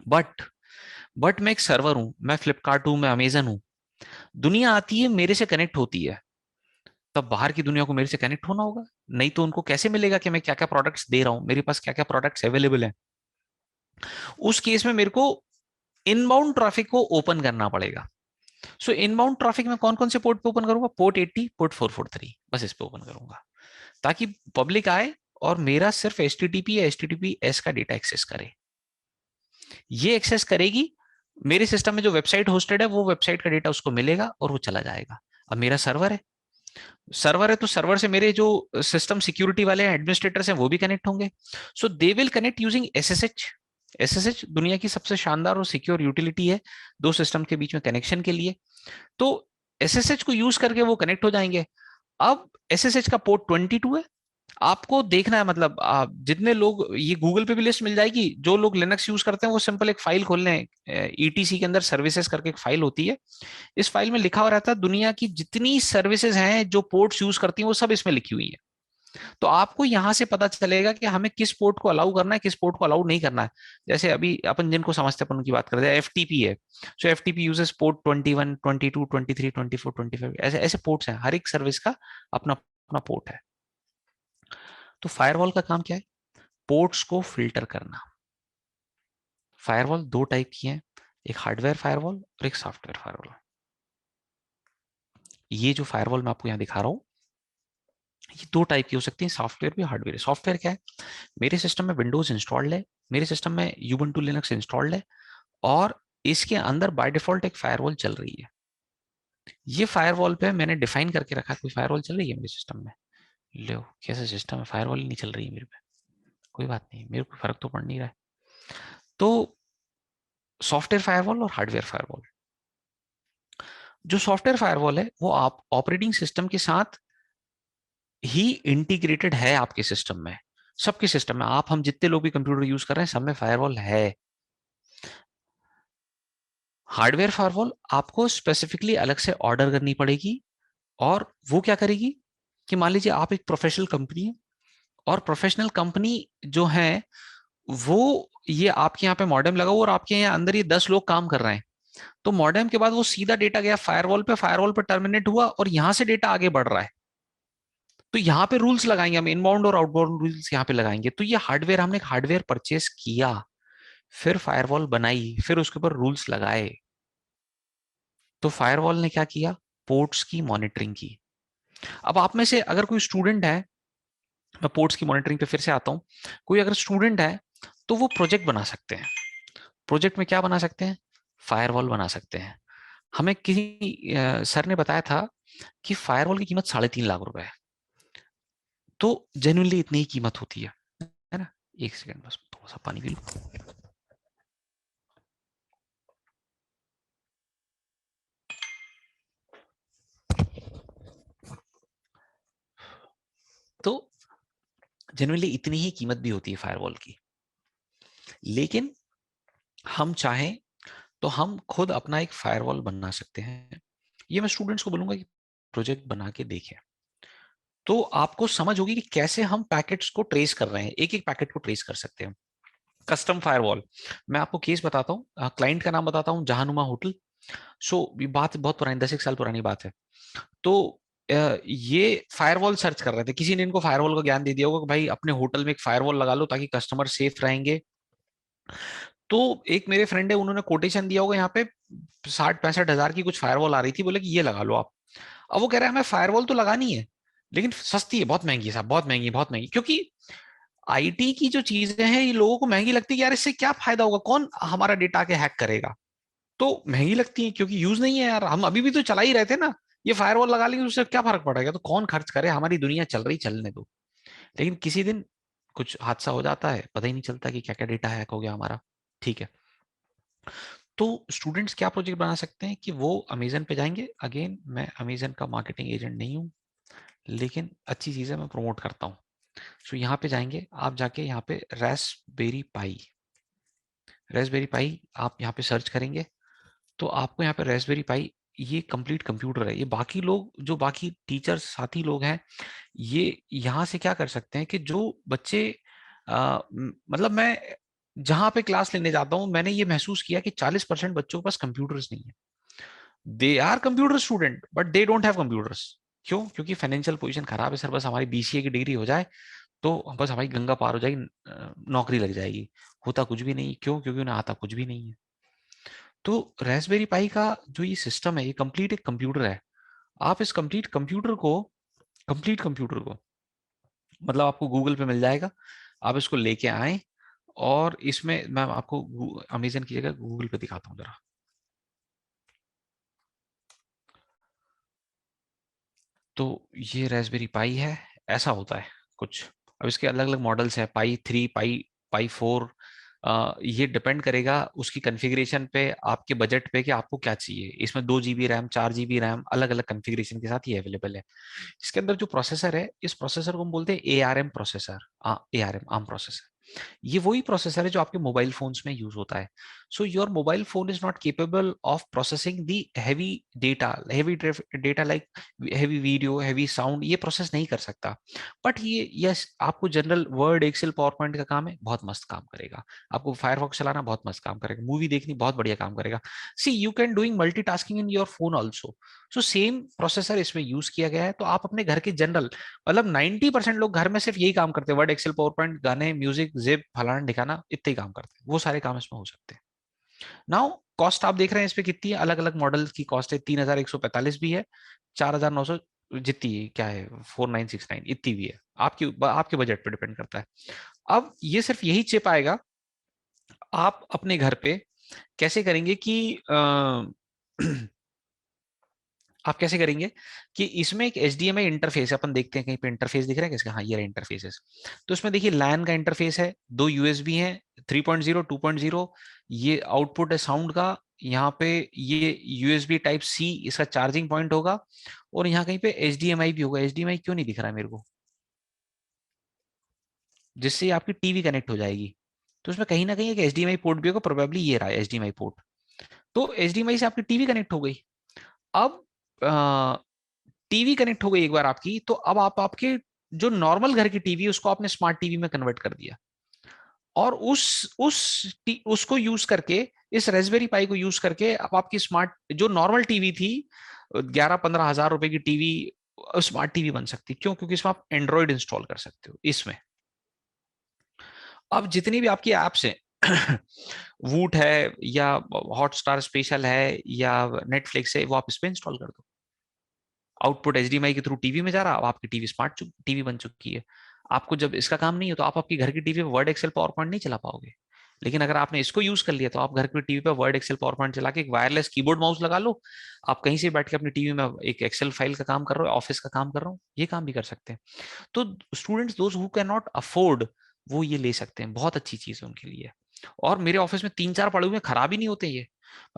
बट मैं एक सर्वर हूं, मैं फ्लिपकार्ट हूं, मैं अमेजन हूं, दुनिया आती है मेरे से कनेक्ट होती है, तब बाहर की दुनिया को मेरे से कनेक्ट होना होगा, नहीं तो उनको कैसे मिलेगा कि मैं क्या क्या प्रोडक्ट्स दे रहा हूं, मेरे पास क्या क्या प्रोडक्ट्स अवेलेबल हैं। उस केस में मेरे को इनबाउंड ट्रैफिक को ओपन करना पड़ेगा। सो इनबाउंड ट्रैफिक में कौन कौन से पोर्ट पे ओपन करूंगा? पोर्ट 80, पोर्ट 443, बस इस पे ओपन करूंगा ताकि पब्लिक आए और मेरा सिर्फ HTTP या HTTPS का डेटा एक्सेस करे। ये एक्सेस करेगी, मेरे सिस्टम में जो वेबसाइट होस्टेड है वो वेबसाइट का डेटा उसको मिलेगा और वो चला जाएगा। अब मेरा सर्वर है, तो सर्वर से मेरे जो सिस्टम सिक्योरिटी वाले एडमिनिस्ट्रेटर्स हैं वो भी कनेक्ट होंगे। So they will connect using SSH। SSH दुनिया की सबसे शानदार और सिक्योर यूटिलिटी है दो सिस्टम के बीच में कनेक्शन के लिए। तो SSH को यूज करके वो कनेक्ट हो जाएंगे। अब SSH का पोर्ट 22 है। आपको देखना है, मतलब आप जितने लोग, ये गूगल पे भी लिस्ट मिल जाएगी, जो लोग लिनक्स यूज करते हैं वो सिंपल एक फाइल खोल लें, ETC के अंदर सर्विसेज करके एक फाइल होती है। इस फाइल में लिखा हुआ रहता है दुनिया की जितनी सर्विसेज हैं जो पोर्ट्स यूज करती हैं वो सब इसमें लिखी हुई है। तो आपको यहां से पता चलेगा कि हमें किस पोर्ट को अलाउ करना है, किस पोर्ट को अलाउ नहीं करना है। जैसे अभी अपन जिनको समझते हैं अपन उनकी बात करते हैं, FTP है, सो FTP यूजेस पोर्ट 21, 22, 23, 24, 25, ऐसे ऐसे पोर्ट्स हैं, हर एक सर्विस का अपना अपना पोर्ट है। तो फायरवॉल का काम क्या है? पोर्ट्स को फिल्टर करना। फायरवॉल दो टाइप की हैं, एक हार्डवेयर फायरवॉल और एक सॉफ्टवेयर फायरवॉल। ये जो फायरवॉल मैं आपको यहां दिखा रहा हूं, ये दो टाइप की हो सकती है, सॉफ्टवेयर भी हार्डवेयर। सॉफ्टवेयर क्या है? मेरे सिस्टम में विंडोज इंस्टॉल्ड है, मेरे सिस्टम में यूबंटू लिनक्स इंस्टॉल्ड है, और इसके अंदर बाय डिफॉल्ट एक फायरवॉल चल रही है। ये फायरवॉल पे मैंने डिफाइन करके रखा है, कोई फायरवॉल चल रही है मेरे सिस्टम में। लो कैसा सिस्टम है, फायरवॉल ही नहीं चल रही है मेरे पे, कोई बात नहीं, मेरे को फर्क तो पड़ नहीं रहा है। तो सॉफ्टवेयर फायरवॉल और हार्डवेयर फायरवॉल। जो सॉफ्टवेयर फायरवॉल है वो आप ऑपरेटिंग सिस्टम के साथ ही इंटीग्रेटेड है, आपके सिस्टम में, सबके सिस्टम में, आप हम जितने लोग भी कंप्यूटर यूज कर रहे हैं सब में फायरवॉल है। हार्डवेयर फायरवॉल आपको स्पेसिफिकली अलग से ऑर्डर करनी पड़ेगी, और वो क्या करेगी कि मान लीजिए आप एक प्रोफेशनल कंपनी है, और प्रोफेशनल कंपनी जो है वो, ये आपके यहाँ पे मॉडेम लगा हुआ और आपके यहाँ अंदर ये 10 लोग काम कर रहे हैं, तो मॉडेम के बाद वो सीधा डेटा गया फायरवॉल पे, फायरवॉल पे टर्मिनेट हुआ और यहां से डेटा आगे बढ़ रहा है। तो यहाँ पे रूल्स लगाएंगे हम, इनबाउंड और आउटबाउंड रूल्स यहाँ पे लगाएंगे। तो ये हार्डवेयर, हमने एक हार्डवेयर परचेस किया, फिर फायरवॉल बनाई, फिर उसके ऊपर रूल्स लगाए। तो फायरवॉल ने क्या किया? पोर्ट्स की मॉनिटरिंग की। अब आप में से अगर कोई स्टूडेंट है, मैं पोर्ट्स की मॉनिटरिंग पे फिर से आता हूं, कोई अगर स्टूडेंट है तो वो प्रोजेक्ट बना सकते हैं। प्रोजेक्ट में क्या बना सकते हैं? फायरवॉल बना सकते हैं। हमें किसी सर ने बताया था कि फायरवॉल की कीमत 3.5 लाख रुपए है। तो जेन्युइनली इतनी ही कीमत होती है ना? एक सेकंड बस, थोड़ा सा पानी पी लूं। तो जेन्युइनली इतनी ही कीमत भी होती है फायरवॉल की। लेकिन हम चाहें तो हम खुद अपना एक फायरवॉल बना सकते हैं। ये मैं स्टूडेंट्स को बोलूंगा कि प्रोजेक्ट बना के देखें, तो आपको समझ होगी कि कैसे हम पैकेट्स को ट्रेस कर रहे हैं, एक एक पैकेट को ट्रेस कर सकते हैं। कस्टम फायरवॉल, मैं आपको केस बताता हूँ, क्लाइंट का नाम बताता हूँ, जहानुमा होटल। सो ये बात बहुत पुरानी, 10 साल पुरानी बात है। तो ये फायरवॉल सर्च कर रहे थे, किसी ने इनको फायरवॉल का ज्ञान दे दिया होगा कि भाई अपने होटल में एक फायरवॉल लगा लो ताकि कस्टमर सेफ रहेंगे। तो एक मेरे फ्रेंड है, उन्होंने कोटेशन दिया होगा यहाँ पे 60-65 हजार की कुछ फायरवॉल आ रही थी, बोले कि ये लगा लो आप। अब वो कह रहा है हमें फायरवॉल तो लगानी है लेकिन सस्ती है, बहुत महंगी है साहब, बहुत महंगी, बहुत महंगी। क्योंकि IT की जो चीजें हैं ये लोगों को महंगी लगती है कि यार इससे क्या फायदा होगा, कौन हमारा डेटा के हैक करेगा। तो महंगी लगती है क्योंकि यूज नहीं है यार, हम अभी भी तो चला ही रहे थे ना, ये फायरवॉल लगा लेंगे उससे क्या फर्क पड़ेगा, तो कौन खर्च करे, हमारी दुनिया चल रही, चलने दो। लेकिन किसी दिन कुछ हादसा हो जाता है, पता ही नहीं चलता कि क्या क्या डेटा हैक हो गया हमारा। ठीक है, तो स्टूडेंट्स क्या प्रोजेक्ट बना सकते हैं कि वो अमेजन पे जाएंगे। अगेन मैं अमेजन का मार्केटिंग एजेंट नहीं हूँ, लेकिन अच्छी चीजें मैं प्रमोट करता हूँ। सो यहाँ पे जाएंगे आप, जाके यहाँ पे रेस्पबेरी पाई, रेस्पबेरी पाई आप यहाँ पे सर्च करेंगे तो आपको यहाँ पे रेस्पबेरी पाई, ये कंप्लीट कंप्यूटर है। ये बाकी लोग, जो बाकी टीचर्स साथी लोग हैं, ये यहाँ से क्या कर सकते हैं कि जो बच्चे मतलब मैं जहाँ पे क्लास लेने जाता हूँ, मैंने ये महसूस किया कि 40% बच्चों के पास कंप्यूटर्स नहीं है। They are computer student but they don't have computers. क्यों? क्योंकि फाइनेंशियल पोजीशन खराब है सर, बस हमारी BCA की डिग्री हो जाए तो बस हमारी गंगा पार हो जाएगी, नौकरी लग जाएगी। होता कुछ भी नहीं। क्यों? क्योंकि उन्हें आता कुछ भी नहीं है। तो रेस्पबेरी पाई का जो ये सिस्टम है, ये कंप्लीट एक कंप्यूटर है। आप इस कंप्लीट कंप्यूटर को मतलब आपको गूगल पे मिल जाएगा, आप इसको लेके आए, और इसमें मैं आपको अमेजन की जगह गूगल पे दिखाता हूँ जरा। तो ये रेस्पबेरी पाई है, ऐसा होता है कुछ। अब इसके अलग अलग मॉडल्स हैं, पाई 3, पाई 4, ये डिपेंड करेगा उसकी कॉन्फ़िगरेशन पे, आपके बजट पे कि आपको क्या चाहिए। इसमें 2 GB रैम, 4 GB रैम, अलग अलग कॉन्फ़िगरेशन के साथ ये अवेलेबल है। इसके अंदर जो प्रोसेसर है, इस प्रोसेसर को हम बोलते हैं ARM processor, ARM arm processor. ये वही प्रोसेसर है जो आपके मोबाइल फोन्स में यूज होता है। So your mobile phone is not capable of processing the heavy data like heavy video, heavy sound, ये प्रोसेस नहीं कर सकता। बट ये यस, आपको general Word, Excel, PowerPoint का काम है, बहुत मस्त काम करेगा। आपको फायरफॉक्स चलाना बहुत मस्त काम करेगा, मूवी देखनी बहुत बढ़िया काम करेगा। See you can doing multitasking in your phone also. So same processor इसमें यूज किया गया है। तो आप अपने घर के जनरल, मतलब 90% लोग घर में सिर्फ यही काम करते हैं, वर्ड, एक्सेल, पावर पॉइंट, गाने, म्यूजिक, जिप, फलाना ढिकाना, इतने ही काम करते हैं। वो सारे काम इसमें हो सकते हैं। नाउ कॉस्ट आप देख रहे हैं इस पे कितनी है, अलग अलग मॉडल की कॉस्ट है। 3145 भी है, 4900 जितनी क्या है, 4969 इतनी भी है। आपके बजट पे डिपेंड करता है। अब ये सिर्फ यही चिप आएगा। आप अपने घर पे कैसे करेंगे कि आप कैसे करेंगे कि इसमें एक HDMI इंटरफेस है। अपन देखते हैं कहीं पे इंटरफेस दिख रहा है किसका, हाँ ये इंटरफेस। तो इसमें देखिए लैन का इंटरफेस है, 2 USB हैं, 3.0, 2.0, ये आउटपुट है साउंड का। यहाँ पे ये USB टाइप C इसका चार्जिंग पॉइंट होगा, और यहाँ कहीं पे HDMI भी होगा। HDMI क्यों नहीं दिख रहा है मेरे को, जिससे आपकी टीवी कनेक्ट हो जाएगी। तो इसमें कहीं ना कहीं एक HDMI पोर्ट भी होगा, प्रोबेबली ये रहा है HDMI पोर्ट। तो HDMI से आपकी टीवी कनेक्ट हो गई। अब टीवी कनेक्ट हो गई एक बार आपकी, तो अब आप आपके जो नॉर्मल घर की टीवी उसको आपने स्मार्ट टीवी में कन्वर्ट कर दिया, और उसको यूज करके, इस रेस्पबेरी पाई को यूज करके अब आपकी स्मार्ट जो नॉर्मल टीवी थी 11-15 हजार रुपए की टीवी स्मार्ट टीवी बन सकती। क्यों? क्योंकि इसमें आप एंड्रॉइड इंस्टॉल कर सकते हो इसमें। अब जितनी भी आपकी एप्स हैं वूट है या हॉटस्टार स्पेशल है या नेटफ्लिक्स है, वो आप इस पे इंस्टॉल कर दो। आउटपुट HDMI के थ्रू टीवी में जा रहा, अब आपकी टीवी स्मार्ट टीवी बन चुकी है। आपको जब इसका काम नहीं हो तो आप आपकी घर की टीवी पे वर्ड, एक्सेल, पावर पॉइंट नहीं चला पाओगे। लेकिन अगर आपने इसको यूज कर लिया तो आप घर की टीवी पे वर्ड, एक्सेल, पावर पॉइंट चला के एक वायरलेस कीबोर्ड माउस लगा लो, आप कहीं से बैठ के अपनी टीवी में एक एक्सेल फाइल का काम कर रहे हो, ऑफिस का काम कर रहा हूँ, ये काम भी कर सकते हैं। तो students those who can not afford, वो ये ले सकते हैं, बहुत अच्छी चीज है उनके लिए। और मेरे ऑफिस में 3-4 पड़े हुए, खराब ही नहीं होते ये,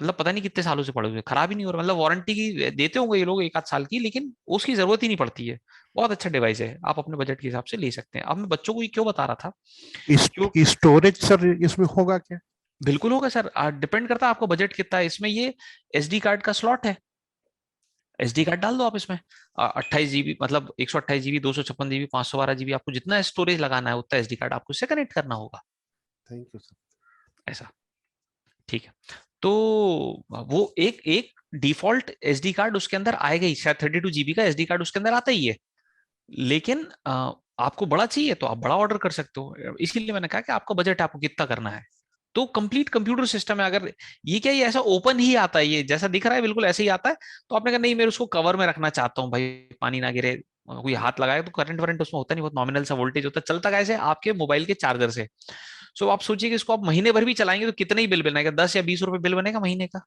मतलब पता नहीं कितने सालों से पड़े हुए, खराब ही नहीं हो रहा। मतलब वारंटी की देते होंगे ये लोग 1-8 साल की, लेकिन उसकी जरूरत ही नहीं पड़ती है। बहुत अच्छा डिवाइस है, आप अपने बजट के हिसाब से ले सकते हैं। अब मैं बच्चों को ये क्यों बता रहा था, स्टोरेज सर इसमें होगा क्या? बिल्कुल होगा सर, डिपेंड करता है आपको बजट कितना है। इसमें ये SD कार्ड का स्लॉट है, SD कार्ड डाल दो आप इसमें। 28 GB, मतलब 128 GB, 256 GB, 512 GB, आपको जितना स्टोरेज लगाना है उतना SD कार्ड आपको इससे कनेक्ट करना होगा। Thank you sir. ऐसा ठीक है। तो वो एक एक डिफॉल्ट SD कार्ड उसके अंदर आएगा ही, शायद 32 GB का SD कार्ड उसके अंदर आता ही है। लेकिन आपको बड़ा चाहिए तो आप बड़ा ऑर्डर कर सकते हो। इसीलिए मैंने कहा कि आपका बजट आपको कितना करना है। तो कंप्लीट कंप्यूटर सिस्टम है। अगर ये क्या, ये ऐसा ओपन ही आता है, ये जैसा दिख रहा है बिल्कुल ऐसे ही आता है। तो आपने कहा नहीं, मैं उसको कवर में रखना चाहता हूँ भाई, पानी ना गिरे, कोई हाथ लगाए तो करंट वरेंट उसमें होता नहीं, बहुत नॉमिनल सा वोल्टेज होता है। चलता कैसे? आपके मोबाइल के चार्जर से। सो आप सोचिए कि इसको आप महीने भर भी चलाएंगे तो कितना ही बिल बनेगा, 10 या 20 रुपए बिल बनेगा महीने का।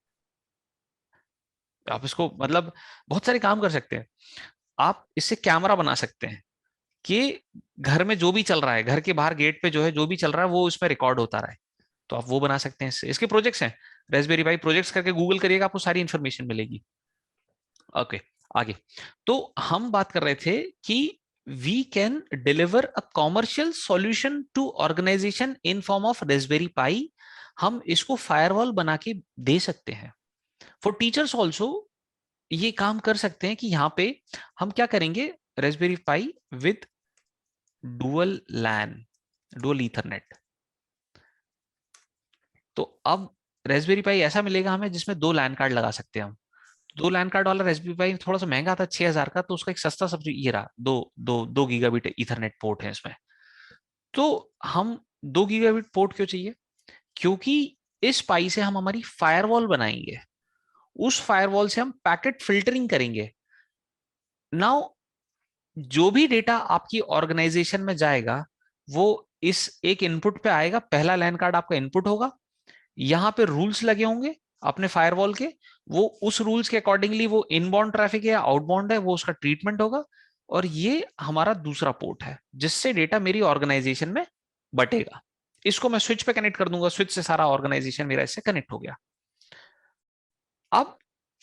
आप इसको मतलब बहुत सारे काम कर सकते हैं। आप इससे कैमरा बना सकते हैं कि घर में जो भी चल रहा है, घर के बाहर गेट पे जो है जो भी चल रहा है वो इसमें रिकॉर्ड होता रहे। तो आप वो बना सकते हैं इससे। इसके प्रोजेक्ट्स हैं, रेस्पबेरी पाई प्रोजेक्ट्स करके गूगल करिएगा, आपको सारी इंफॉर्मेशन मिलेगी। ओके, आगे। तो हम बात कर रहे थे कि we can deliver a commercial solution to organisation in form of Raspberry Pi. हम इसको फायरवॉल बना के दे सकते हैं। फॉर टीचर्स ऑल्सो ये काम कर सकते हैं कि यहाँ पे हम क्या करेंगे, Raspberry Pi with dual LAN, dual Ethernet. तो अब रेस्पबेरी पाई ऐसा मिलेगा हमें जिसमें 2 लैन कार्ड लगा सकते हैं हम। 2 लैन कार्ड वाला रेस्पबेरी पाई थोड़ा सा महंगा था, 6000 का। तो उसका एक सस्ता सब्जी ये रहा, 2 गीगाबिट ईथरनेट पोर्ट है इसमें। तो हम 2 गीगाबिट पोर्ट क्यों चाहिए? क्योंकि इस पाई से हम हमारी फायरवॉल बनाएंगे, उस फायरवॉल से हम पैकेट फिल्टरिंग करेंगे। नाउ जो भी डेटा आपकी ऑर्गेनाइजेशन में जाएगा वो इस एक इनपुट पे आएगा। पहला लैन कार्ड आपका इनपुट होगा, यहाँ पे रूल्स लगे होंगे अपने फायरवॉल के, वो उस रूल्स के अकॉर्डिंगली वो इनबाउंड ट्रैफिक है या आउटबाउंड है वो उसका ट्रीटमेंट होगा। और ये हमारा दूसरा पोर्ट है जिससे डेटा मेरी ऑर्गेनाइजेशन में बटेगा। इसको मैं स्विच पे कनेक्ट कर दूंगा, स्विच से सारा ऑर्गेनाइजेशन मेरा इससे कनेक्ट हो गया। अब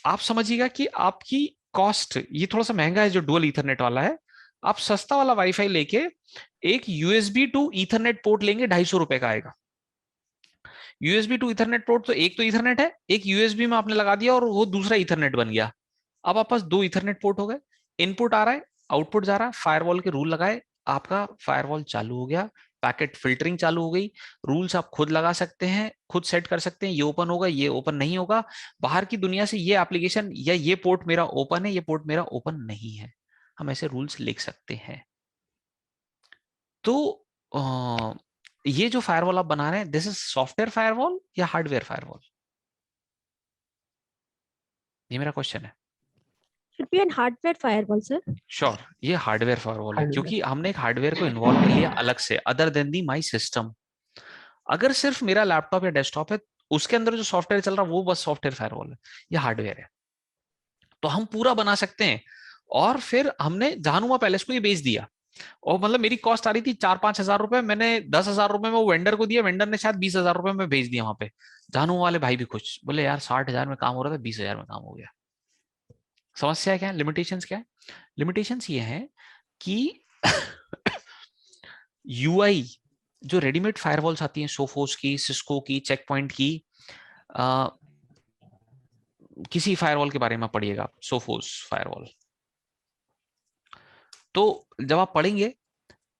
आप समझिएगा कि आपकी कॉस्ट, ये थोड़ा सा महंगा है जो डुअल ईथरनेट वाला है। आप सस्ता वाला वाईफाई लेके एक यूएसबी टू ईथरनेट पोर्ट लेंगे, ₹250 का आएगा। यूएसबी टू ईथरनेट पोर्ट, तो एक तो ईथरनेट है, एक यूएसबी में आपने लगा दिया और वो दूसरा ईथरनेट बन गया। अब आप पास 2 ईथरनेट पोर्ट हो गए, इनपुट आ रहा है, आउटपुट जा रहा है, फायरवॉल के रूल लगाए, आपका फायरवॉल चालू हो गया, पैकेट फिल्टरिंग चालू हो गई। रूल्स आप खुद लगा सकते हैं, खुद सेट कर सकते हैं, ये ओपन होगा, ये ओपन नहीं होगा। बाहर की दुनिया से ये एप्लीकेशन या ये पोर्ट मेरा ओपन है, ये पोर्ट मेरा ओपन नहीं है, हम ऐसे रूल्स लिख सकते हैं। तो ये जो फायरवॉल आप बना रहे हैं, दिस इज सॉफ्टवेयर फायरवॉल या हार्डवेयर फायरवॉल? ये मेरा क्वेश्चन है। Should be an hardware firewall, sir. Sure, ये हार्डवेयर फायरवॉल है, Hardware. क्योंकि हमने एक हार्डवेयर को इन्वॉल्व कर लिया अलग से, other than the my system. अगर सिर्फ मेरा लैपटॉप या डेस्कटॉप है, उसके अंदर जो सॉफ्टवेयर चल रहा है वो बस सॉफ्टवेयर फायरवॉल है, ये हार्डवेयर है। तो हम पूरा बना सकते हैं। और फिर हमने जहानुमा पैलेस को ये बेच दिया, और मतलब मेरी कॉस्ट आ रही थी 4-5 हजार रुपए, मैंने 10,000 रुपए में वो वेंडर को दिया, वेंडर ने शायद 20,000 रुपए में भेज दिया वहां पे। जहानुमा वाले भाई भी खुश, बोले यार 60,000 में काम हो रहा था, 20,000 में काम हो गया। समस्या क्या है, लिमिटेशंस क्या है? लिमिटेशंस ये है कि यूआई जो रेडीमेड फायरवॉल्स आती हैं, सोफोस की, सिस्को की, चेक पॉइंट की, किसी फायरवॉल के बारे में पढ़िएगा, सोफोस फायरवॉल, तो जब आप पढ़ेंगे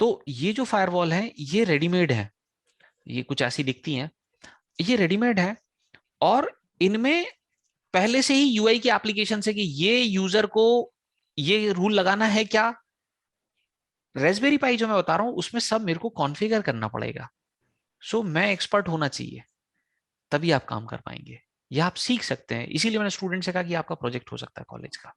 तो ये जो फायरवॉल है ये रेडीमेड है, ये कुछ ऐसी दिखती हैं, ये रेडीमेड है। और इनमें पहले से ही यूआई की एप्लीकेशन है कि ये यूजर को ये रूल लगाना है क्या। रेस्पबेरी पाई जो मैं बता रहा हूं उसमें सब मेरे को कॉन्फ़िगर करना पड़ेगा। सो मैं एक्सपर्ट होना चाहिए, तभी आप काम कर पाएंगे, या आप सीख सकते हैं। इसीलिए मैंने स्टूडेंट से कहा कि आपका प्रोजेक्ट हो सकता है कॉलेज का,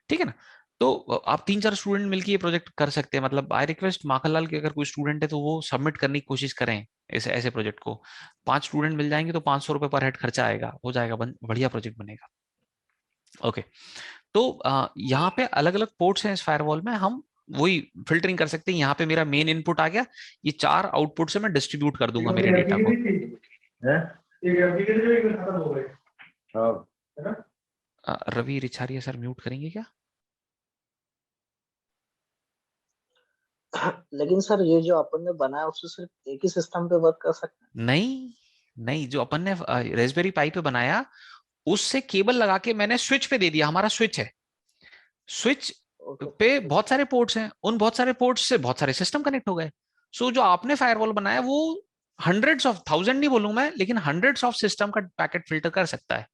ठीक है ना। तो आप 3-4 स्टूडेंट मिलकर ये प्रोजेक्ट कर सकते हैं। मतलब आई रिक्वेस्ट माखनलाल के, अगर कोई स्टूडेंट है तो वो सबमिट करने की कोशिश करें ऐसे ऐसे प्रोजेक्ट को। 5 स्टूडेंट मिल जाएंगे तो 500 रुपए पर हेड खर्चा आएगा, हो जाएगा, बढ़िया प्रोजेक्ट बनेगा। ओके, तो यहाँ पे अलग अलग पोर्ट्स हैं इस फायरवॉल में, हम वही फिल्टरिंग कर सकते हैं। यहाँ पे मेरा मेन इनपुट आ गया, ये 4 आउटपुट से मैं डिस्ट्रीब्यूट कर दूंगा मेरे डेटा को। रवि रिछारिया सर म्यूट करेंगे क्या? लेकिन सर ये जो अपन ने बनाया उससे सिर्फ एक ही सिस्टम पे वर्क कर सकते हैं? नहीं नहीं, जो अपन ने रेस्पबेरी पाई पे बनाया उससे केबल लगा के मैंने स्विच पे दे दिया। हमारा स्विच है, स्विच पे बहुत सारे पोर्ट्स हैं, उन बहुत सारे पोर्ट्स से बहुत सारे सिस्टम कनेक्ट हो गए। सो जो आपने फायरवॉल बनाया वो हंड्रेड्स ऑफ, 1000 नहीं बोलूं मैं, लेकिन हंड्रेड्स ऑफ सिस्टम का पैकेट फिल्टर कर सकता है।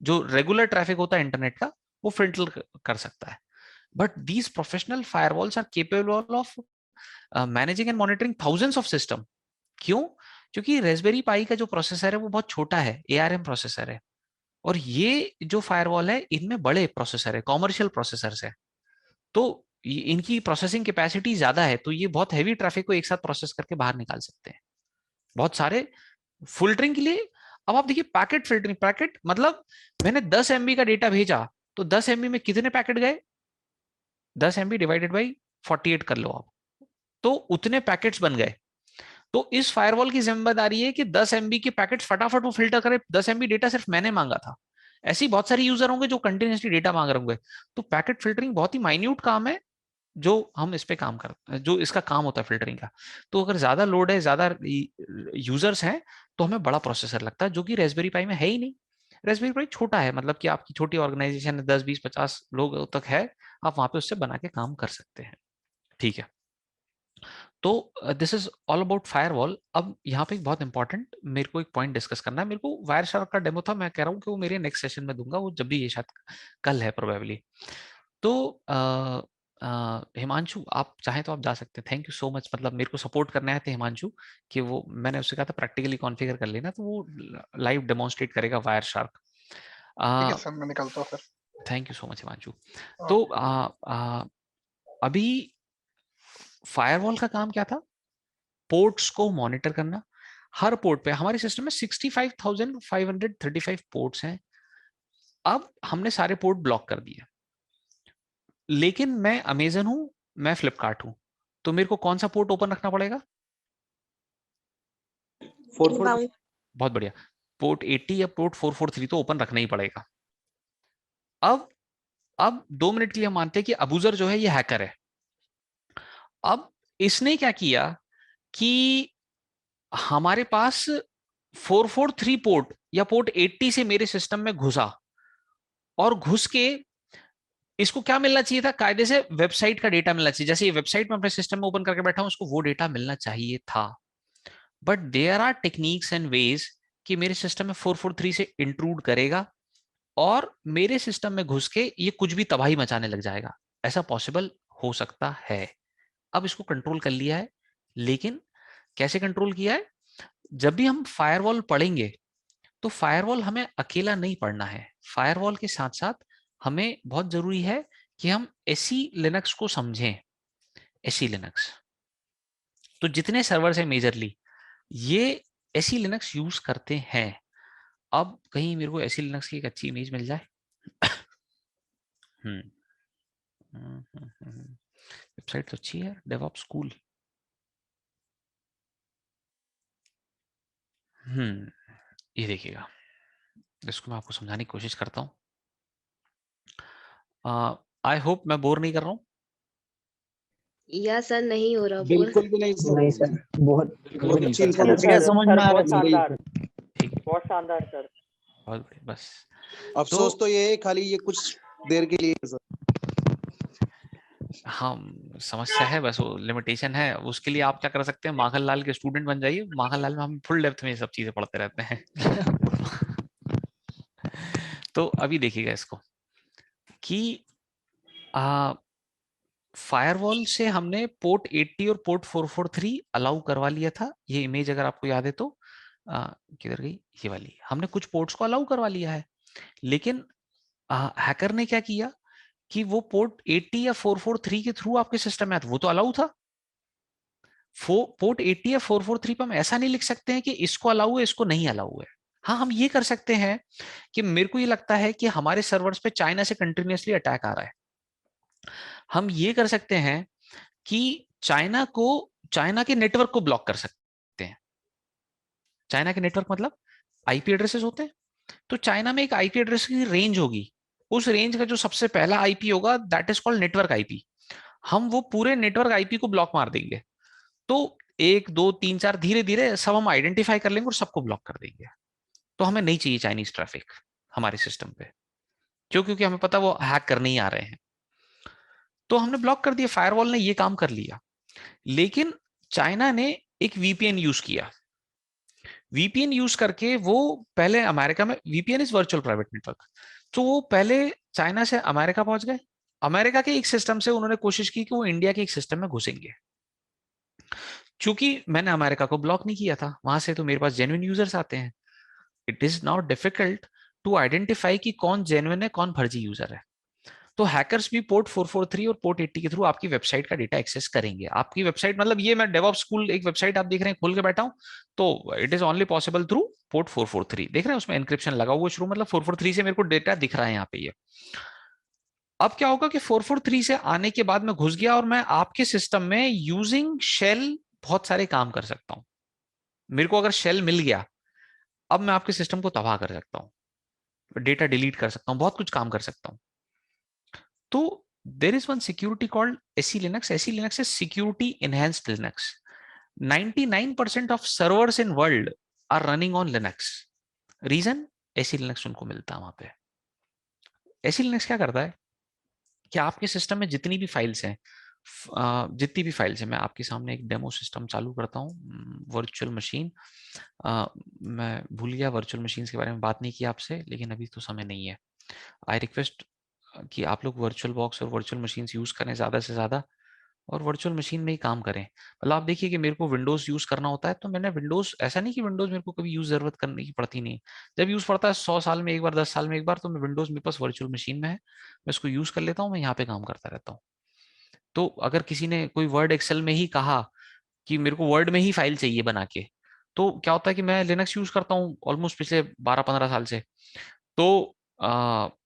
जो रेगुलर ट्रैफिक होता है इंटरनेट का वो फिल्टर कर सकता है। But these professional firewalls are capable of managing and monitoring thousands of system. क्यों? क्योंकि रेस्पबेरी पाई का जो प्रोसेसर है वो बहुत छोटा है, ARM प्रोसेसर है, और ये जो फायरवॉल है इनमें बड़े प्रोसेसर है, कॉमर्शियल प्रोसेसर्स है। तो इनकी प्रोसेसिंग कैपेसिटी ज्यादा है, तो ये बहुत हैवी ट्रैफिक को एक साथ प्रोसेस करके बाहर निकाल सकते हैं बहुत सारे फिल्टरिंग के लिए। अब आप देखिए पैकेट फिल्टरिंग, पैकेट मतलब मैंने 10 MB का डेटा भेजा तो 10 MB में कितने पैकेट गए? 10 MB डिवाइडेड बाई 48 कर लो आप, तो उतने पैकेट्स बन गए। तो इस फायरवॉल की जिम्मेदारी है कि 10 MB के पैकेट्स फटाफट वो फिल्टर करे। 10 MB डेटा सिर्फ मैंने मांगा था, ऐसे ही बहुत सारे यूजर होंगे जो कंटिन्यूसली डेटा मांग रहे होंगे। तो पैकेट फिल्टरिंग बहुत ही माइन्यूट काम है जो हम इस पे काम करते हैं, जो इसका काम होता है फिल्टरिंग का। तो अगर ज्यादा लोड है, ज्यादा यूजर्स हैं, तो हमें बड़ा प्रोसेसर लगता है, जो कि रेस्पबेरी पाई में है ही नहीं। रेस्पबेरी पाई छोटा है, मतलब कि आपकी छोटी ऑर्गेनाइजेशन है, 10, 20, 50 लोग तक है, आप वहां पे उससे बना के काम कर सकते हैं, ठीक है। तो this is all about firewall. अब यहाँ पे एक बहुत इंपॉर्टेंट मेरे को एक पॉइंट डिस्कस करना है। मेरे को वायर शार्क का डेमो था, मैं कह रहा हूँ कि वो मेरे नेक्स्ट सेशन में दूंगा, वो जब भी, ये शायद कल है प्रोबेबली। तो हिमांशु आप चाहें तो आप जा सकते हैं। थैंक यू सो मच, मतलब मेरे को सपोर्ट करने आए थे हिमांशु कि वो, मैंने उससे कहा था प्रैक्टिकली कॉन्फ़िगर कर लेना, तो वो लाइव डेमोन्स्ट्रेट करेगा वायर शार्क। ठीक है सर, मैं निकलता हूँ फिर। Thank you so much Himanshu. तो अभी फायरवॉल का काम क्या था? पोर्ट्स को मॉनिटर करना। हर पोर्ट पे हमारे सिस्टम में 65,535 पोर्ट्स हैं। अब हमने सारे पोर्ट ब्लॉक कर दिए, लेकिन मैं अमेजन हूं, मैं फ्लिपकार्ट हूं, तो मेरे को कौन सा पोर्ट ओपन रखना पड़ेगा? Inbound. बहुत बढ़िया, पोर्ट 80 या पोर्ट 443 तो ओपन रखना ही पड़ेगा। अब 2 मिनट के लिए हम मानते हैं कि अबूजर जो है ये हैकर है। अब इसने क्या किया कि हमारे पास 443 पोर्ट या पोर्ट 80 से मेरे सिस्टम में घुसा, और घुस के इसको क्या मिलना चाहिए था, कायदे से वेबसाइट का डेटा मिलना चाहिए। जैसे ये वेबसाइट में अपने सिस्टम में ओपन करके बैठा हूं, उसको वो डेटा मिलना चाहिए था। But there are techniques and ways कि मेरे सिस्टम में 443 से इंट्रूड करेगा और मेरे सिस्टम में घुस के ये कुछ भी तबाही मचाने लग जाएगा। ऐसा पॉसिबल हो सकता है। अब इसको कंट्रोल कर लिया है, लेकिन कैसे कंट्रोल किया है? जब भी हम फायरवॉल पढ़ेंगे तो फायरवॉल हमें अकेला नहीं पढ़ना है। फायरवॉल के साथ साथ हमें बहुत जरूरी है कि हम एसी लिनक्स को समझें। एसी लिनक्स तो जितने सर्वर्स हैं मेजरली ये एसी लिनक्स यूज करते हैं। अब कहीं मेरे को एसी लिनक्स की एक अच्छी इमेज मिल जाए। वेबसाइट तो अच्छी है, डेवऑप्स स्कूल। ये देखिएगा, इसको मैं आपको समझाने की कोशिश करता हूँ। आई होप मैं बोर नहीं कर रहा हूँ। या सर नहीं हो रहा बोर। बिल्कुल भी नहीं सर। नहीं सर, बहुत बिल्कुल नहीं अच्छी सर। सर इंफॉर्मेशन समझ में आ रहा है। शानदार, ठीक है, बहुत शानदार सर। बहुत बढ़िया। बस अफसोस तो ये है खाली ये कुछ देर के लिए है सर। हाँ, समस्या है, बस वो लिमिटेशन है। उसके लिए आप क्या कर सकते हैं, माखन लाल के स्टूडेंट बन जाइए। माखन लाल में हम फुल डेप्थ में ये सब चीजें पढ़ते रहते हैं। तो अभी देखिएगा इसको कि फायरवॉल से हमने पोर्ट 80 और पोर्ट 443 अलाउ करवा लिया था। ये इमेज अगर आपको याद है तो किधर गई, ये वाली। हमने कुछ पोर्ट्स को अलाउ करवा लिया है, लेकिन हैकर ने क्या किया कि वो पोर्ट 80 या 443 के थ्रू आपके सिस्टम में आता, वो तो अलाउ था। पोर्ट 80 या 443 पर हम ऐसा नहीं लिख सकते हैं कि इसको अलाउ है इसको नहीं अलाउ है। हाँ, हम ये कर सकते हैं कि मेरे को ये लगता है कि हमारे सर्वर्स पे चाइना से कंटिन्यूअसली अटैक आ रहा है। हम ये कर सकते हैं कि चाइना के नेटवर्क को ब्लॉक कर सकते हैं। चाइना के नेटवर्क मतलब आईपी एड्रेसेस होते हैं। तो चाइना में एक आईपी एड्रेस की रेंज होगी, उस रेंज का जो सबसे पहला आईपी होगा that is called network IP. हम वो पूरे नेटवर्क आईपी को ब्लॉक मार देंगे। तो 1 2 3 4 धीरे धीरे सब हम आइडेंटिफाई कर लेंगे और सबको ब्लॉक कर देंगे। तो हमें नहीं चाहिए चाइनीज ट्रैफिक हमारे सिस्टम पे, क्योंकि हमें पता वो हैक करने ही आ रहे हैं। तो हमने ब्लॉक कर दिया, फायरवॉल ने ये काम कर लिया। लेकिन चाइना ने एक वीपीएन यूज किया। वीपीएन यूज करके वो पहले अमेरिका में, VPN is virtual private network, तो वो पहले चाइना से अमेरिका पहुंच गए। अमेरिका के एक सिस्टम से उन्होंने कोशिश की कि वो इंडिया के एक सिस्टम में घुसेंगे। चूंकि मैंने अमेरिका को ब्लॉक नहीं किया था, वहां से तो मेरे पास जेन्युइन यूजर्स आते हैं। It is now difficult to identify कि कौन जेन्युइन है कौन फर्जी यूजर है। तो हैकर्स भी पोर्ट 443 और पोर्ट 80 के थ्रू आपकी वेबसाइट का डेटा एक्सेस करेंगे। आपकी वेबसाइट मतलब ये मैं डेवऑप्स स्कूल एक वेबसाइट आप देख रहे हैं खोल के बैठा हूं, तो it is only possible through port 443। देख रहे हैं उसमें एनक्रिप्शन लगा हुआ शुरू, मतलब 443 से मेरे को डेटा दिख रहा है यहाँ पे। ये अब क्या होगा कि 443 से आने के बाद मैं घुस गया और मैं आपके सिस्टम में यूजिंग शेल बहुत सारे काम कर सकता हूं। मेरे को अगर शेल मिल गया, अब मैं आपके सिस्टम को तबाह कर सकता हूं, डेटा डिलीट कर सकता हूं, बहुत कुछ काम कर सकता हूं। तो there is one security called SE Linux. SE Linux is security enhanced Linux. 99% of servers in world are running on Linux. Reason? SE Linux उनको मिलता है वहां पे। SE Linux क्या करता है कि आपके सिस्टम में जितनी भी फाइल्स हैं, मैं आपके सामने एक डेमो सिस्टम चालू करता हूँ। वर्चुअल मशीन, मैं भूल गया वर्चुअल मशीन के बारे में बात नहीं की आपसे, लेकिन अभी तो समय नहीं है। आई रिक्वेस्ट कि आप लोग वर्चुअल बॉक्स और वर्चुअल मशीन्स यूज करें ज़्यादा से ज़्यादा, और वर्चुअल मशीन में ही काम करें। मतलब आप देखिए कि मेरे को विंडोज़ यूज़ करना होता है, तो मैंने विंडोज़, ऐसा नहीं कि विंडोज़ मेरे को कभी यूज़ ज़रूरत करने की पड़ती नहीं। जब यूज़ पड़ता है 100 साल में एक बार, 10 साल में एक बार, तो मैं विंडोज़ मेरे पास वर्चुअल मशीन में है, मैं इसको यूज़ कर लेता हूँ, मैं यहाँ पे काम करता रहता हूँ। तो अगर किसी ने कोई वर्ड एक्सेल में ही कहा कि मेरे को वर्ड में ही फाइल चाहिए बना के, तो क्या होता है कि मैं लिनक्स यूज़ करता हूँ ऑलमोस्ट पिछले 12-15 साल से। तो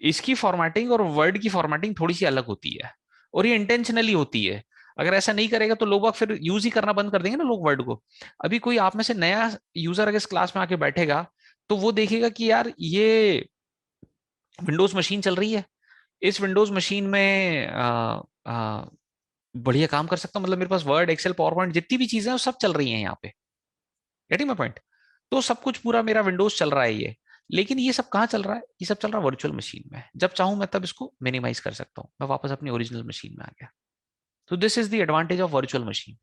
इसकी फॉर्मेटिंग और वर्ड की फॉर्मेटिंग थोड़ी सी अलग होती है, और ये इंटेंशनली होती है। अगर ऐसा नहीं करेगा तो लोग फिर यूज ही करना बंद कर देंगे ना लोग वर्ड को। अभी कोई आप में से नया यूजर अगर इस क्लास में आके बैठेगा तो वो देखेगा कि यार ये विंडोज मशीन चल रही है, इस विंडोज मशीन में बढ़िया काम कर सकता हूँ, मतलब मेरे पास वर्ड एक्सेल पावर पॉइंट जितनी भी चीजें हैं वो सब चल रही हैं यहाँ पे। Getting my point? तो सब कुछ पूरा मेरा विंडोज चल रहा है ये, लेकिन ये सब कहाँ चल रहा है? ये सब चल रहा है वर्चुअल मशीन में। जब चाहूं मैं तब इसको मिनिमाइज कर सकता हूँ, मैं वापस अपनी ओरिजिनल मशीन में आ गया। तो this is the advantage of virtual machine.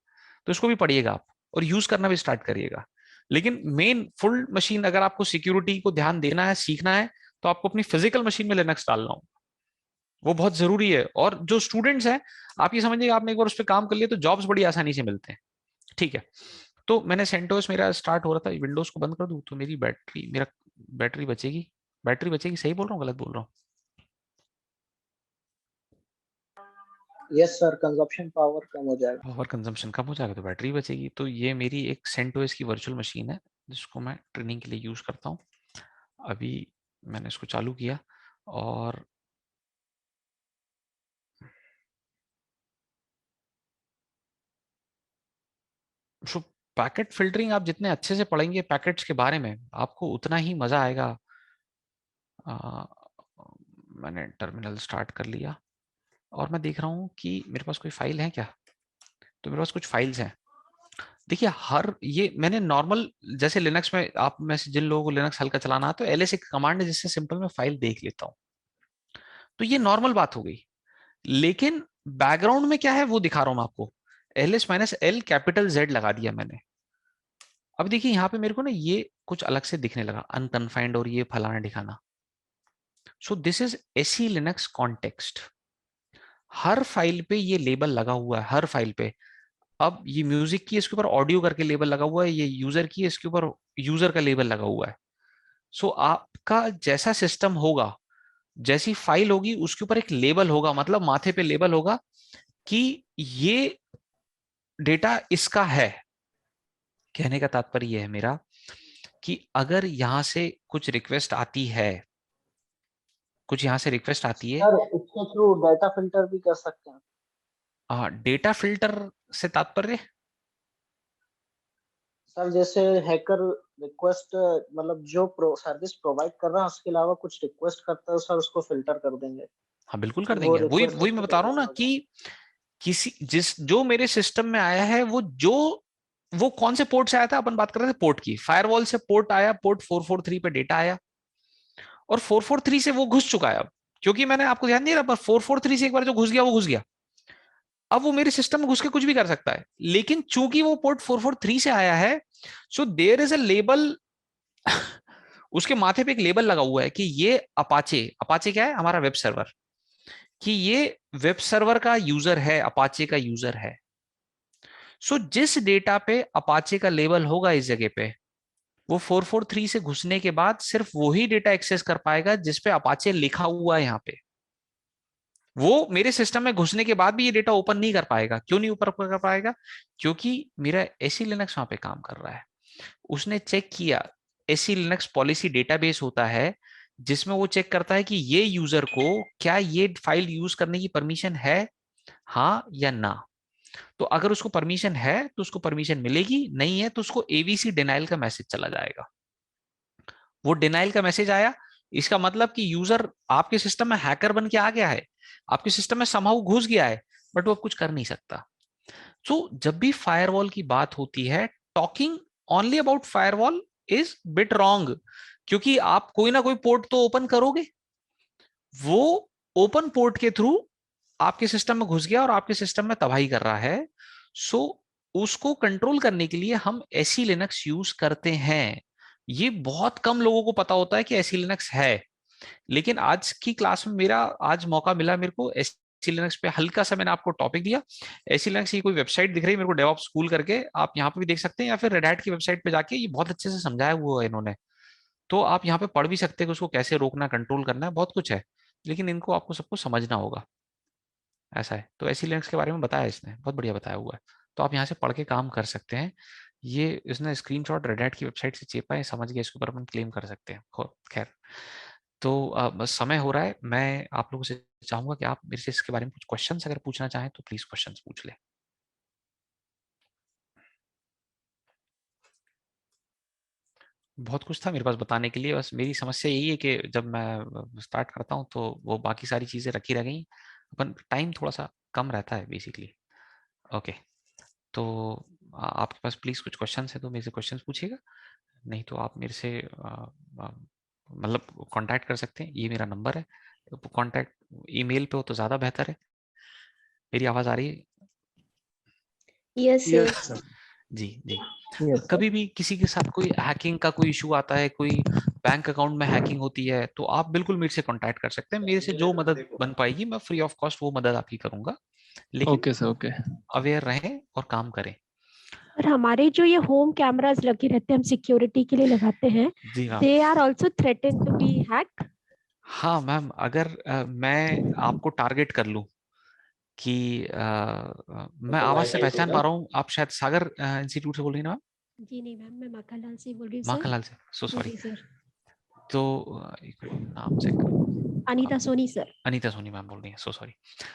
तो इसको भी पढ़िएगा आप और यूज करना भी स्टार्ट करिएगा। लेकिन मेन फुल मशीन अगर आपको सिक्योरिटी को ध्यान देना है, सीखना है, तो आपको अपनी फिजिकल मशीन में लिनक्स डालना होगा, वो बहुत जरूरी है। और जो स्टूडेंट्स हैं, आप ये समझिए आपने एक बार उस पर काम कर लिया तो जॉब्स बड़ी आसानी से मिलते हैं। ठीक है, तो मैंने सेंटोस मेरा स्टार्ट हो रहा था, विंडोज को बंद कर दूं तो मेरा बैटरी बचेगी, बैटरी बचेगी। सही बोल रहा हूँ गलत बोल रहा हूँ? यस सर, कंजप्शन पावर कम हो जाएगा। पावर कंजम्पशन कम हो जाएगा तो बैटरी बचेगी। तो ये मेरी एक सेंटोस की वर्चुअल मशीन है जिसको मैं ट्रेनिंग के लिए यूज करता हूँ। अभी मैंने इसको चालू किया और सो पैकेट फिल्टरिंग आप जितने अच्छे से पढ़ेंगे पैकेट्स के बारे में, आपको उतना ही मजा आएगा। मैंने टर्मिनल स्टार्ट कर लिया और मैं देख रहा हूँ कि मेरे पास कोई फाइल है क्या। तो मेरे पास कुछ फाइल्स हैं। देखिए हर ये मैंने नॉर्मल जैसे लिनक्स में, आप में से जिन लोगों को लिनक्स हल्का चलाना है तो एलएस एक कमांड है जिससे सिंपल मैं फाइल देख लेता हूँ। तो ये नॉर्मल बात हो गई। लेकिन बैकग्राउंड में क्या है वो दिखा रहा हूँ मैं आपको। ls-l कैपिटल Z लगा दिया मैंने। अब देखिए यहाँ पे मेरे को ना ये कुछ अलग से दिखने लगा, अनकन्फाइंड और ये फलाना दिखाना। So this is SE Linux context. Her file पे ये लेबल लगा हुआ है, हर फाइल पे। अब ये म्यूजिक की इसके ऊपर ऑडियो करके लेबल लगा हुआ है, ये यूजर की इसके ऊपर यूजर का लेबल लगा हुआ है। सो आपका जैसा सिस्टम होगा, जैसी फाइल होगी उसके ऊपर एक लेबल होगा, मतलब माथे पे लेबल होगा कि ये डेटा इसका है। कहने का तात्पर्य यह है मेरा कि अगर यहां से कुछ रिक्वेस्ट आती है, कुछ यहां से रिक्वेस्ट आती है। सर इसके थ्रू डाटा फिल्टर भी कर सकते हैं। डेटा फिल्टर से तात्पर्य? सर जैसे हैकर रिक्वेस्ट, मतलब जो सर्विस प्रोवाइड कर रहा है उसके अलावा कुछ रिक्वेस्ट करता है सर, उसको फिल्टर कर देंगे। हाँ बिल्कुल कर वो देंगे। वही रिक्वेस्ट वही मैं बता रहा हूँ ना कि किसी जो मेरे सिस्टम में आया है वो कौन से पोर्ट से आया था। अपन बात कर रहे थे पोर्ट की। फायरवॉल से पोर्ट आया, पोर्ट 443 पे डेटा आया और 443 से वो घुस चुका है। अब क्योंकि मैंने आपको ध्यान नहीं रहा, पर 443 से एक बार जो घुस गया वो घुस गया। अब वो मेरे सिस्टम में घुस के कुछ भी कर सकता है, लेकिन चूंकि वो पोर्ट 443 से आया है, so there is a label. उसके माथे पे एक लेबल लगा हुआ है कि ये अपाचे। अपाचे क्या है? हमारा वेब सर्वर। कि ये वेब सर्वर का यूजर है, अपाचे का यूजर है। सो जिस डेटा पे अपाचे का लेबल होगा इस जगह पे, वो 443 से घुसने के बाद सिर्फ वही डेटा एक्सेस कर पाएगा जिसपे अपाचे लिखा हुआ है यहाँ पे। वो मेरे सिस्टम में घुसने के बाद भी ये डेटा ओपन नहीं कर पाएगा। क्यों नहीं ऊपर कर पाएगा? क्योंकि मेरा SE लिनक्स वहां पे काम कर रहा है। उसने चेक किया, SE लिनक्स पॉलिसी डेटाबेस होता है जिसमें वो चेक करता है कि ये यूजर को क्या ये फाइल यूज करने की परमिशन है, हाँ या ना। तो अगर उसको परमिशन है तो उसको परमिशन मिलेगी, नहीं है तो उसको AVC डिनाइल का मैसेज चला जाएगा। वो डिनाइल का मैसेज आया, इसका मतलब कि यूजर आपके सिस्टम में हैकर बन के आ गया है, आपके सिस्टम में समहाउ घुस गया है, बट वो अब कुछ कर नहीं सकता। सो जब भी फायरवॉल की बात होती है, talking only about firewall is bit wrong. क्योंकि आप कोई ना कोई पोर्ट तो ओपन करोगे, वो ओपन पोर्ट के थ्रू आपके सिस्टम में घुस गया और आपके सिस्टम में तबाही कर रहा है। सो उसको कंट्रोल करने के लिए हम SE लिनक्स यूज करते हैं। ये बहुत कम लोगों को पता होता है कि SE लिनक्स है। लेकिन आज की क्लास में मेरा आज मौका मिला मेरे को SE लिनक्स पे हल्का सा मैंने आपको टॉपिक दिया। SE लिनक्स की कोई वेबसाइट दिख रही है मेरे को, डेवऑप्स स्कूल करके, आप यहाँ पे भी देख सकते हैं, या फिर रेड हैट की वेबसाइट पे जाके ये बहुत अच्छे से समझाया हुआ है इन्होंने। तो आप यहाँ पे पढ़ भी सकते हैं कि उसको कैसे रोकना, कंट्रोल करना है, बहुत कुछ है। लेकिन इनको आपको सबको समझना होगा, ऐसा है। तो SE लिनक्स के बारे में बताया इसने, बहुत बढ़िया बताया हुआ है। तो आप यहाँ से पढ़ के काम कर सकते हैं। ये इसने स्क्रीनशॉट रेड हैट की वेबसाइट से चेपा है, समझ गया, इसके ऊपर अपन क्लेम कर सकते हैं। खैर, तो बस समय हो रहा है। मैं आप लोगों से चाहूंगा कि आप मेरे से इसके बारे में कुछ क्वेश्चंस अगर पूछना चाहें तो प्लीज क्वेश्चंस पूछ लें। बहुत कुछ था मेरे पास बताने के लिए, बस मेरी समस्या यही है कि जब मैं स्टार्ट करता हूँ तो वो बाकी सारी चीजें रखी रह गई, अपन टाइम थोड़ा सा कम रहता है बेसिकली। ओके, तो आपके पास प्लीज कुछ क्वेश्चंस है तो मेरे से क्वेश्चंस पूछिएगा, नहीं तो आप मेरे से मतलब कांटेक्ट कर सकते हैं, ये मेरा नंबर है। कांटेक्ट ईमेल पे हो तो ज्यादा बेहतर है। मेरी आवाज आ रही है? Yes sir. जी जी। यस कभी भी किसी के साथ कोई हैकिंग का कोई इशू आता है, कोई बैंक अकाउंट में हैकिंग होती है, तो आप बिल्कुल मेरे से कांटेक्ट कर सकते हैं। मेरे से जो मदद बन पाएगी मैं फ्री ऑफ कॉस्ट वो मदद आपकी करूंगा, लेकिन ओके सर, ओके। अवेयर रहें और काम करें। और हमारे जो ये होम कैमरास लगे रहते हैं, हम सिक्योरिटी के लिए लगाते हैं, जी हाँ। They are also threatened to be hack. हाँ मैम, अगर मैं आपको टारगेट कर लूं कि मैं आवाज से पहचान पा रहा हूँ आप शायद सागर इंस्टीट्यूट से बोल रही हैं ना मैम? जी नहीं मैम, मैं माखनलाल से बोल रही हूँ सर। माखनलाल से, सो सॉरी। जी सर। तो एक मिनट, नाम चेक करो। अनीता सोनी सर। अनीता सोनी मैम बोल रही हैं, सो सॉरी।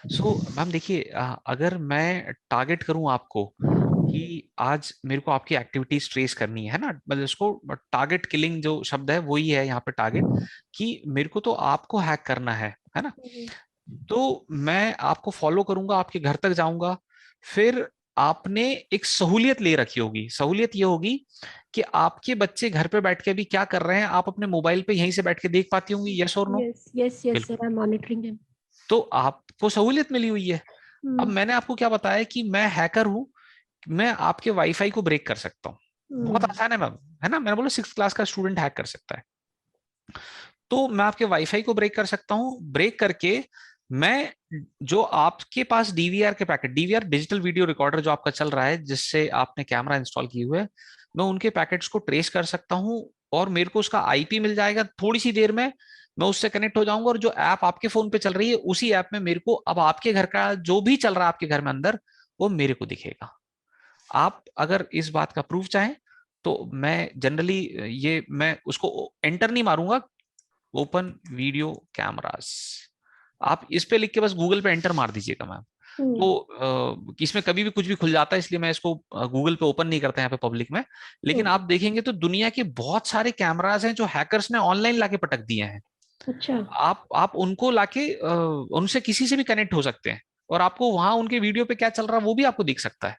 सो मैम देखिए, अगर मैं टारगेट करूं आपको कि आज मेरे को आपकी एक्टिविटीज ट्रेस करनी है ना, मतलब इसको टारगेट किलिंग जो शब्द है वही है यहाँ पे टारगेट, कि मेरे को तो आपको हैक करना है ना, तो मैं आपको फॉलो करूंगा, आपके घर तक जाऊंगा। फिर आपने एक सहूलियत ले रखी होगी, सहूलियत ये होगी कि आपके बच्चे घर पे बैठ के भी क्या कर रहे हैं आप अपने मोबाइल पे यहीं से बैठ के देख पाती होंगी, यस और no? Yes yes yes sir, I am monitoring him. तो आपको सहूलियत मिली हुई है। अब मैंने आपको क्या बताया कि मैं हैकर हूं, मैं आपके वाईफाई को ब्रेक कर सकता हूँ। बहुत आसान है मैम, है ना, मैंने बोला 6th क्लास का स्टूडेंट हैक कर सकता है। तो मैं आपके वाईफाई को ब्रेक कर सकता हूँ, ब्रेक करके मैं जो आपके पास डीवीआर के packet, DVR digital video recorder जो आपका चल रहा है जिससे आपने कैमरा इंस्टॉल किए हुए, मैं उनके पैकेट्स को ट्रेस कर सकता हूँ और मेरे को उसका आईपी मिल जाएगा। थोड़ी सी देर में मैं उससे कनेक्ट हो जाऊंगा और जो ऐप आपके फोन पे चल रही है उसी ऐप में मेरे को अब आपके घर का जो भी चल रहा है आपके घर में अंदर वो मेरे को दिखेगा। आप अगर इस बात का प्रूफ चाहें तो मैं जनरली ये मैं उसको एंटर नहीं मारूंगा, ओपन वीडियो कैमरास आप इस पे लिख के बस गूगल पे एंटर मार दीजिएगा मैम। तो इसमें कभी भी कुछ भी खुल जाता है, इसलिए मैं इसको गूगल पे ओपन नहीं करता यहाँ पे पब्लिक में। लेकिन आप देखेंगे तो दुनिया के बहुत सारे कैमरास हैं जो हैकर्स ने ऑनलाइन लाके पटक दिए हैं। अच्छा। आप उनको लाके उनसे किसी से भी कनेक्ट हो सकते हैं और आपको वहां उनके वीडियो पे क्या चल रहा है वो भी आपको दिख सकता है।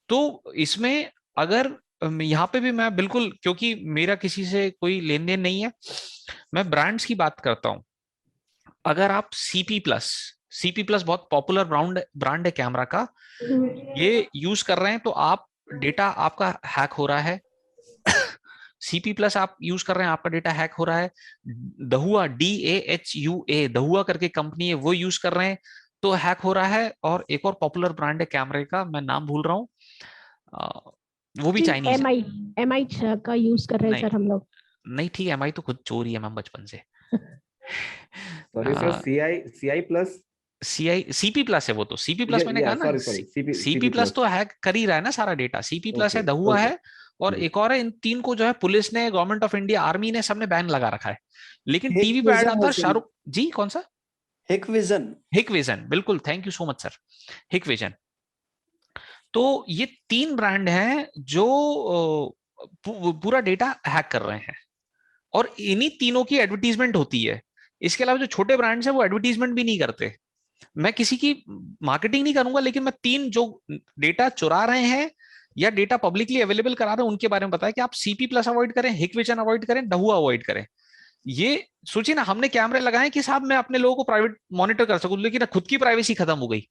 तो इसमें अगर यहाँ पे भी मैं बिल्कुल, क्योंकि मेरा किसी से कोई लेन देन नहीं है, मैं ब्रांड्स की बात करता हूँ। अगर आप सीपी प्लस बहुत पॉपुलर ब्रांड है कैमरा का, ये यूज कर रहे हैं तो आप डेटा आपका हैक हो रहा है। सीपी प्लस आप यूज कर रहे हैं, आपका डेटा हैक हो रहा है। दहुआ DAHUA दहुआ करके कंपनी है, वो यूज कर रहे हैं तो हैक हो रहा है। और एक और पॉपुलर ब्रांड है कैमरे का, मैं नाम भूल रहा हूँ, वो भी चाइनीज है। MI का यूज कर रहे हैं सर हम लोग। नहीं ठीक है, MI तो खुद चोरी है मैम बचपन से। Sorry sir, CI plus CP plus है वो, तो सीपी प्लस मैंने कहा ना, सीपी प्लस तो हैक कर ही रहा है ना सारा डेटा। सीपी प्लस है, दहुआ है और एक और है। इन तीन को जो है पुलिस ने, गवर्नमेंट ऑफ इंडिया, आर्मी ने, सबने बैन लगा रखा है। लेकिन टीवी पे ऐड आता है शाहरुख जी, कौन सा? हिकविजन, बिल्कुल, thank you so much sir, Hikvision. तो ये 3 ब्रांड हैं जो पूरा डेटा हैक कर रहे हैं और इन्हीं तीनों की एडवर्टीजमेंट होती है। इसके अलावा जो छोटे ब्रांड्स हैं वो एडवर्टीजमेंट भी नहीं करते। मैं किसी की मार्केटिंग नहीं करूंगा, लेकिन मैं 3 जो डेटा चुरा रहे हैं या डेटा पब्लिकली अवेलेबल करा रहे हैं उनके बारे में बताया कि आप सीपी प्लस अवॉइड करें, हिकविजन अवॉइड करें, दहुआ अवॉइड करें। ये सोचिए ना, हमने कैमरे लगाए कि साहब मैं अपने लोगों को प्राइवेट मॉनिटर कर सकूं, लेकिन खुद की प्राइवेसी खत्म हो गई।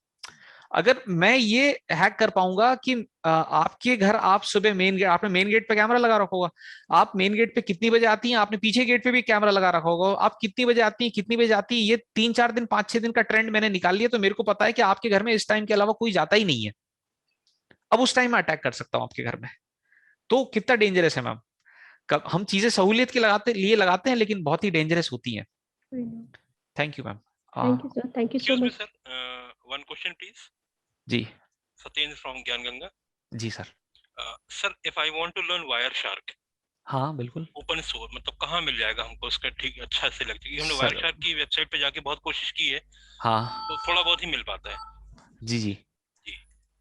अगर मैं ये हैक कर पाऊंगा कि आपके घर, आप सुबह मेन गेट, आपने मेन गेट पे कैमरा लगा रखा होगा, आप मेन गेट पे कितनी बजे आती हैं, आपने पीछे गेट पे भी कैमरा लगा रखा होगा, आप कितनी बजे आती हैं, कितनी बजे आती है, ये 3-4 दिन 5-6 दिन का ट्रेंड मैंने निकाल लिया, तो मेरे को पता है कि आपके घर में इस टाइम के अलावा कोई जाता ही नहीं है। अब उस टाइम मैं अटैक कर सकता हूँ आपके घर में। तो कितना डेंजरस है मैम। हम चीजें सहूलियत के लगाते हैं लेकिन बहुत ही डेंजरस होती हैं। Thank you ma'am. Thank you sir, thank you so much. One question please. जी सत्येंद्र फ्रॉम ज्ञान गंगा। जी sir. Sir, if I want to learn Wireshark, हाँ बिल्कुल, ओपन सोर्स, मतलब कहाँ मिल जाएगा हमको उसका? ठीक, अच्छा से लगता है क्योंकि हमने वायरशार्क की वेबसाइट पे जाके बहुत कोशिश की है। हाँ तो थोड़ा बहुत ही मिल पाता है। जी जी।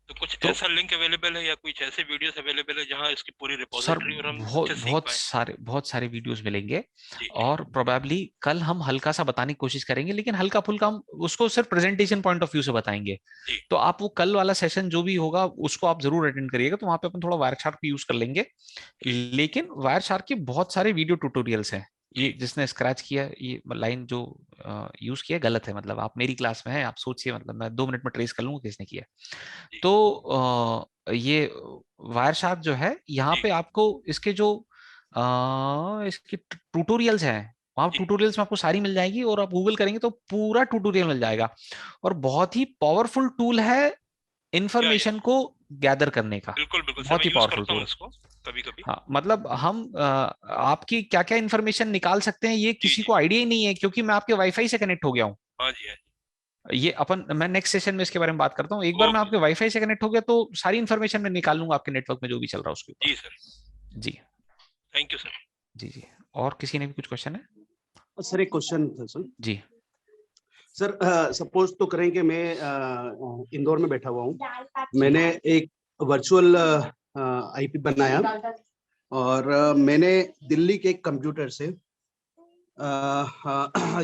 तो तो कुछ तो ऐसा लिंक अवेलेबल है या कुछ ऐसे वीडियोस अवेलेबल है जहां इसकी पूरी सर रिपोजिटरी और हम बहुत अच्छे से सीख बहुत सारे वीडियोस मिलेंगे जी और प्रोबेबली कल हम हल्का सा बताने की कोशिश करेंगे, लेकिन हल्का फुल्का हम उसको सिर्फ प्रेजेंटेशन पॉइंट ऑफ व्यू से बताएंगे। जी तो आप वो कल वाला सेशन जो भी होगा उसको आप जरूर अटेंड करिएगा, तो वहां पे अपन थोड़ा वायरशार्क भी यूज कर लेंगे। लेकिन वायरशार्क के बहुत सारे वीडियो ट्यूटोरियल्स हैं। ये जिसने स्क्रैच किया ये लाइन जो यूज किया गलत है, मतलब आप मेरी क्लास में है, आप सोचिए, मतलब मैं 2 मिनट में ट्रेस कर लूंगा किसने किया। तो ये वायरशार्क जो है यहाँ पे आपको इसके जो इसके ट्यूटोरियल्स हैं, वहाँ ट्यूटोरियल्स में आपको सारी मिल जाएगी, और आप गूगल करेंगे तो पूरा ट्यूटोरियल मिल जाएगा। और बहुत ही पावरफुल टूल है इंफॉर्मेशन को गैदर करने का, बिल्कुल बिल्कुल सर, बहुत मैं ही यूज पावरफुल करता हूँ टूल। इसको कभी कभी। हाँ, मतलब हम आपकी क्या क्या इंफॉर्मेशन निकाल सकते हैं ये किसी को आइडिया ही नहीं है, क्योंकि मैं आपके वाईफाई से कनेक्ट हो गया हूँ। हाँ जी हाँ ये अपन मैं नेक्स्ट सेशन में इसके बारे में बात करता हूँ। एक बार मैं आपके वाईफाई से कनेक्ट हो गया तो सारी इंफॉर्मेशन मैं निकाल लूंगा आपके नेटवर्क में जो भी चल रहा है उसके ऊपर। जी सर, जी थैंक यू सर। जी जी, और किसी ने भी कुछ क्वेश्चन है? सर एक क्वेश्चन था सर। जी सर सपोज तो करें कि मैं इंदौर में बैठा हुआ हूँ, मैंने एक वर्चुअल आईपी बनाया और मैंने दिल्ली के एक कंप्यूटर से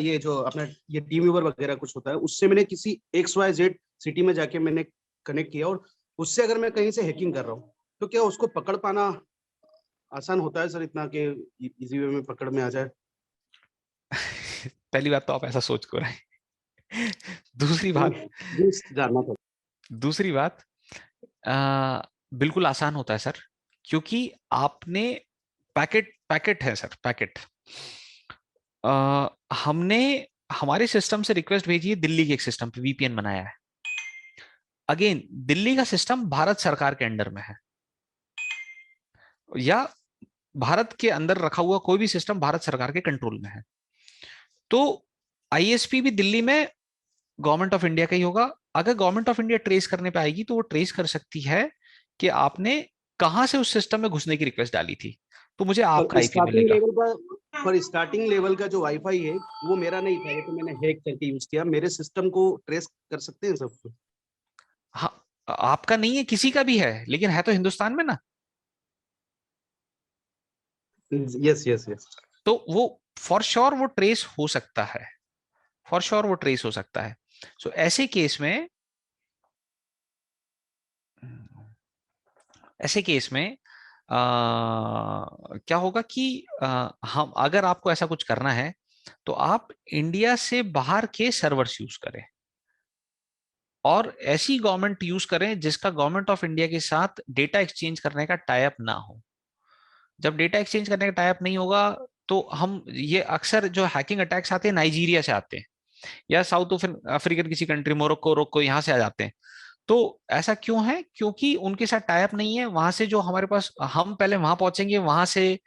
ये जो अपना ये टीम व्यूअर वगैरह कुछ होता है उससे मैंने किसी XYZ सिटी में जाके मैंने कनेक्ट किया, और उससे अगर मैं कहीं से हैकिंग कर रहा हूँ तो क्या उसको पकड़ पाना आसान होता है सर, इतना कि इजी वे में पकड़ में आ जाए? पहली बात तो आप ऐसा सोच को रहे हैं। दूसरी बात बिल्कुल आसान होता है सर, क्योंकि आपने पैकेट है सर, पैकेट हमने हमारे सिस्टम से रिक्वेस्ट भेजी है, दिल्ली के एक सिस्टम पे VPN बनाया है। अगेन दिल्ली का सिस्टम भारत सरकार के अंडर में है, या भारत के अंदर रखा हुआ कोई भी सिस्टम भारत सरकार के कंट्रोल में है। तो ISP भी दिल्ली में गवर्नमेंट ऑफ इंडिया का ही होगा। अगर गवर्नमेंट ऑफ इंडिया ट्रेस करने पे आएगी तो वो ट्रेस कर सकती है कि आपने कहां से उस सिस्टम में घुसने की रिक्वेस्ट डाली थी, तो मुझे आपका IP मिलेगा। स्टार्टिंग लेवल का जो वाईफाई है वो मेरा नहीं था, ये तो मैंने हैक करके यूज किया। मेरे सिस्टम को ट्रेस कर सकते हैं सब? हाँ, आपका नहीं है, किसी का भी है, लेकिन है तो हिंदुस्तान में ना। Yes yes yes. तो वो फॉर श्योर वो ट्रेस हो सकता है, फॉर श्योर वो ट्रेस हो सकता है। सो ऐसे केस में क्या होगा कि हम अगर आपको ऐसा कुछ करना है तो आप इंडिया से बाहर के सर्वर्स यूज करें, और ऐसी गवर्नमेंट यूज करें जिसका गवर्नमेंट ऑफ इंडिया के साथ डेटा एक्सचेंज करने का टाई अप ना हो। जब डेटा एक्सचेंज करने का टाई अप नहीं होगा तो हम ये अक्सर जो हैकिंग अटैक्स आते हैं नाइजीरिया से आते हैं, या साउथ अफ्रीकन किसी कंट्री, मोरक्को यहाँ से आ जाते हैं। तो ऐसा क्यों है? क्योंकि उनके साथ टाई अप नहीं है। वहां से जो हमारे पास, हम पहले वहां पहुंचेंगे, वहां से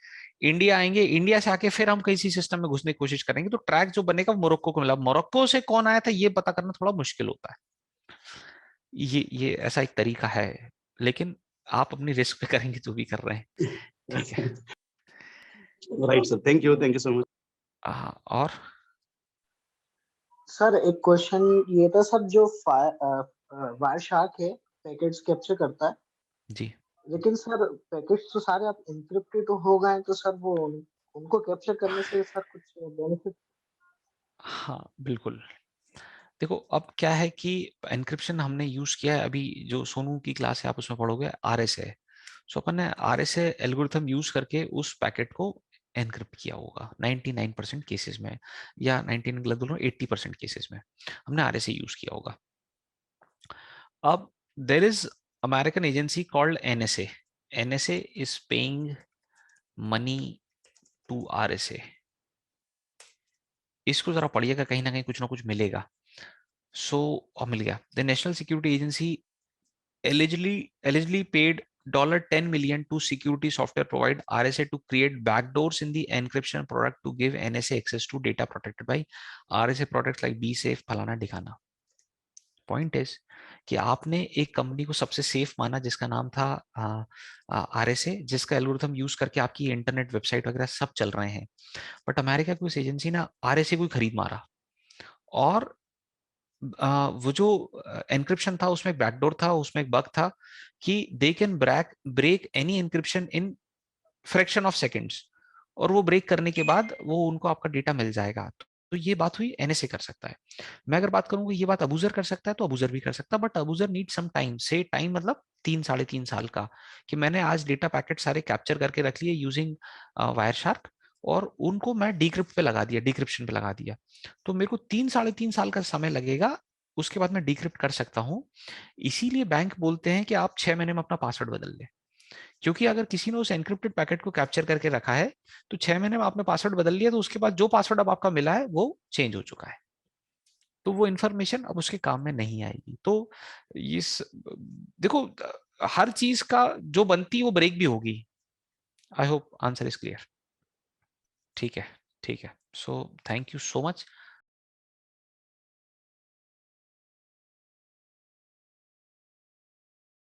इंडिया आएंगे, इंडिया से आके फिर हम किसी सिस्टम में घुसने की कोशिश करेंगे, तो ट्रैक जो बनेगा मोरक्को को मिला। मोरक्को से कौन आया था ये पता करना थोड़ा मुश्किल होता है। ये ऐसा एक तरीका है, लेकिन आप अपनी रिस्क पे करेंगे जो भी कर रहे हैं। ठीक है, right sir, thank you so much. और सर एक क्वेश्चन ये था सर, जो वायरशार्क है पैकेट्स कैप्चर करता है जी, लेकिन सर पैकेट्स तो सारे आप एन्क्रिप्टेड हो गए हैं, तो सर वो उनको कैप्चर करने से सर कुछ बेनिफिट? हाँ बिल्कुल। देखो अब क्या है कि एनक्रिप्शन हमने यूज किया है, अभी जो सोनू की क्लास है आप उसमें पढ़ोगे RSA। सो अपन ने RSA एल्गोरिथम यूज करके उस पैकेट को एनक्रिप्ट किया होगा 99% केसेस में, या 19 गलत बोल रहा हूं, 80% केसेस में हमने RSA यूज किया होगा। अब there is American agency called NSA। NSA is paying money to RSA। इसको जरा पढ़िएगा, कहीं ना कहीं कुछ ना कुछ मिलेगा। सो मिल गया। The national security agency allegedly paid $10 million to security software provider RSA to create backdoors in the encryption product to give NSA access to data protected by RSA products like BSafe फलाना दिखाना। पॉइंट इज कि आपने एक कंपनी को सबसे सेफ माना जिसका नाम था RSA, जिसका एल्गोरिथम यूज करके आपकी इंटरनेट वेबसाइट वगैरह सब चल रहे हैं। बट अमेरिका की उस एजेंसी ने RSA को खरीद मारा और वो जो एनक्रिप्शन था उसमें एक बैकडोर था, उसमें एक बग था कि they can break any encryption in fraction of seconds, और वो ब्रेक करने के बाद वो उनको आपका डेटा मिल जाएगा। तो ये बात हुई एनएसए कर सकता है। मैं अगर बात करूंगा ये बात अबूजर कर सकता है, तो अबूजर भी कर सकता है, but abuser need some time, से टाइम मतलब 3-3.5 साल का, कि मैंने आज डेटा पैकेट सारे कैप्चर करके रख लिए यूजिंग वायर शार्क, और उनको मैं डिक्रिप्ट पे लगा दिया, डिक्रिप्शन पे लगा दिया। तो मेरे को 3-3.5 साल का समय लगेगा, उसके बाद मैं डिक्रिप्ट कर सकता हूँ। इसीलिए बैंक बोलते हैं कि आप 6 महीने में अपना पासवर्ड बदल लें, क्योंकि अगर किसी ने उस एनक्रिप्टेड पैकेट को कैप्चर करके रखा है तो 6 महीने में आपने पासवर्ड बदल लिया, तो उसके बाद जो पासवर्ड अब आपका मिला है वो चेंज हो चुका है, तो वो इन्फॉर्मेशन अब उसके काम में नहीं आएगी। तो इस देखो, हर चीज का जो बनती है वो ब्रेक भी होगी। I hope answer is clear. ठीक है, ठीक है। So thank you so much.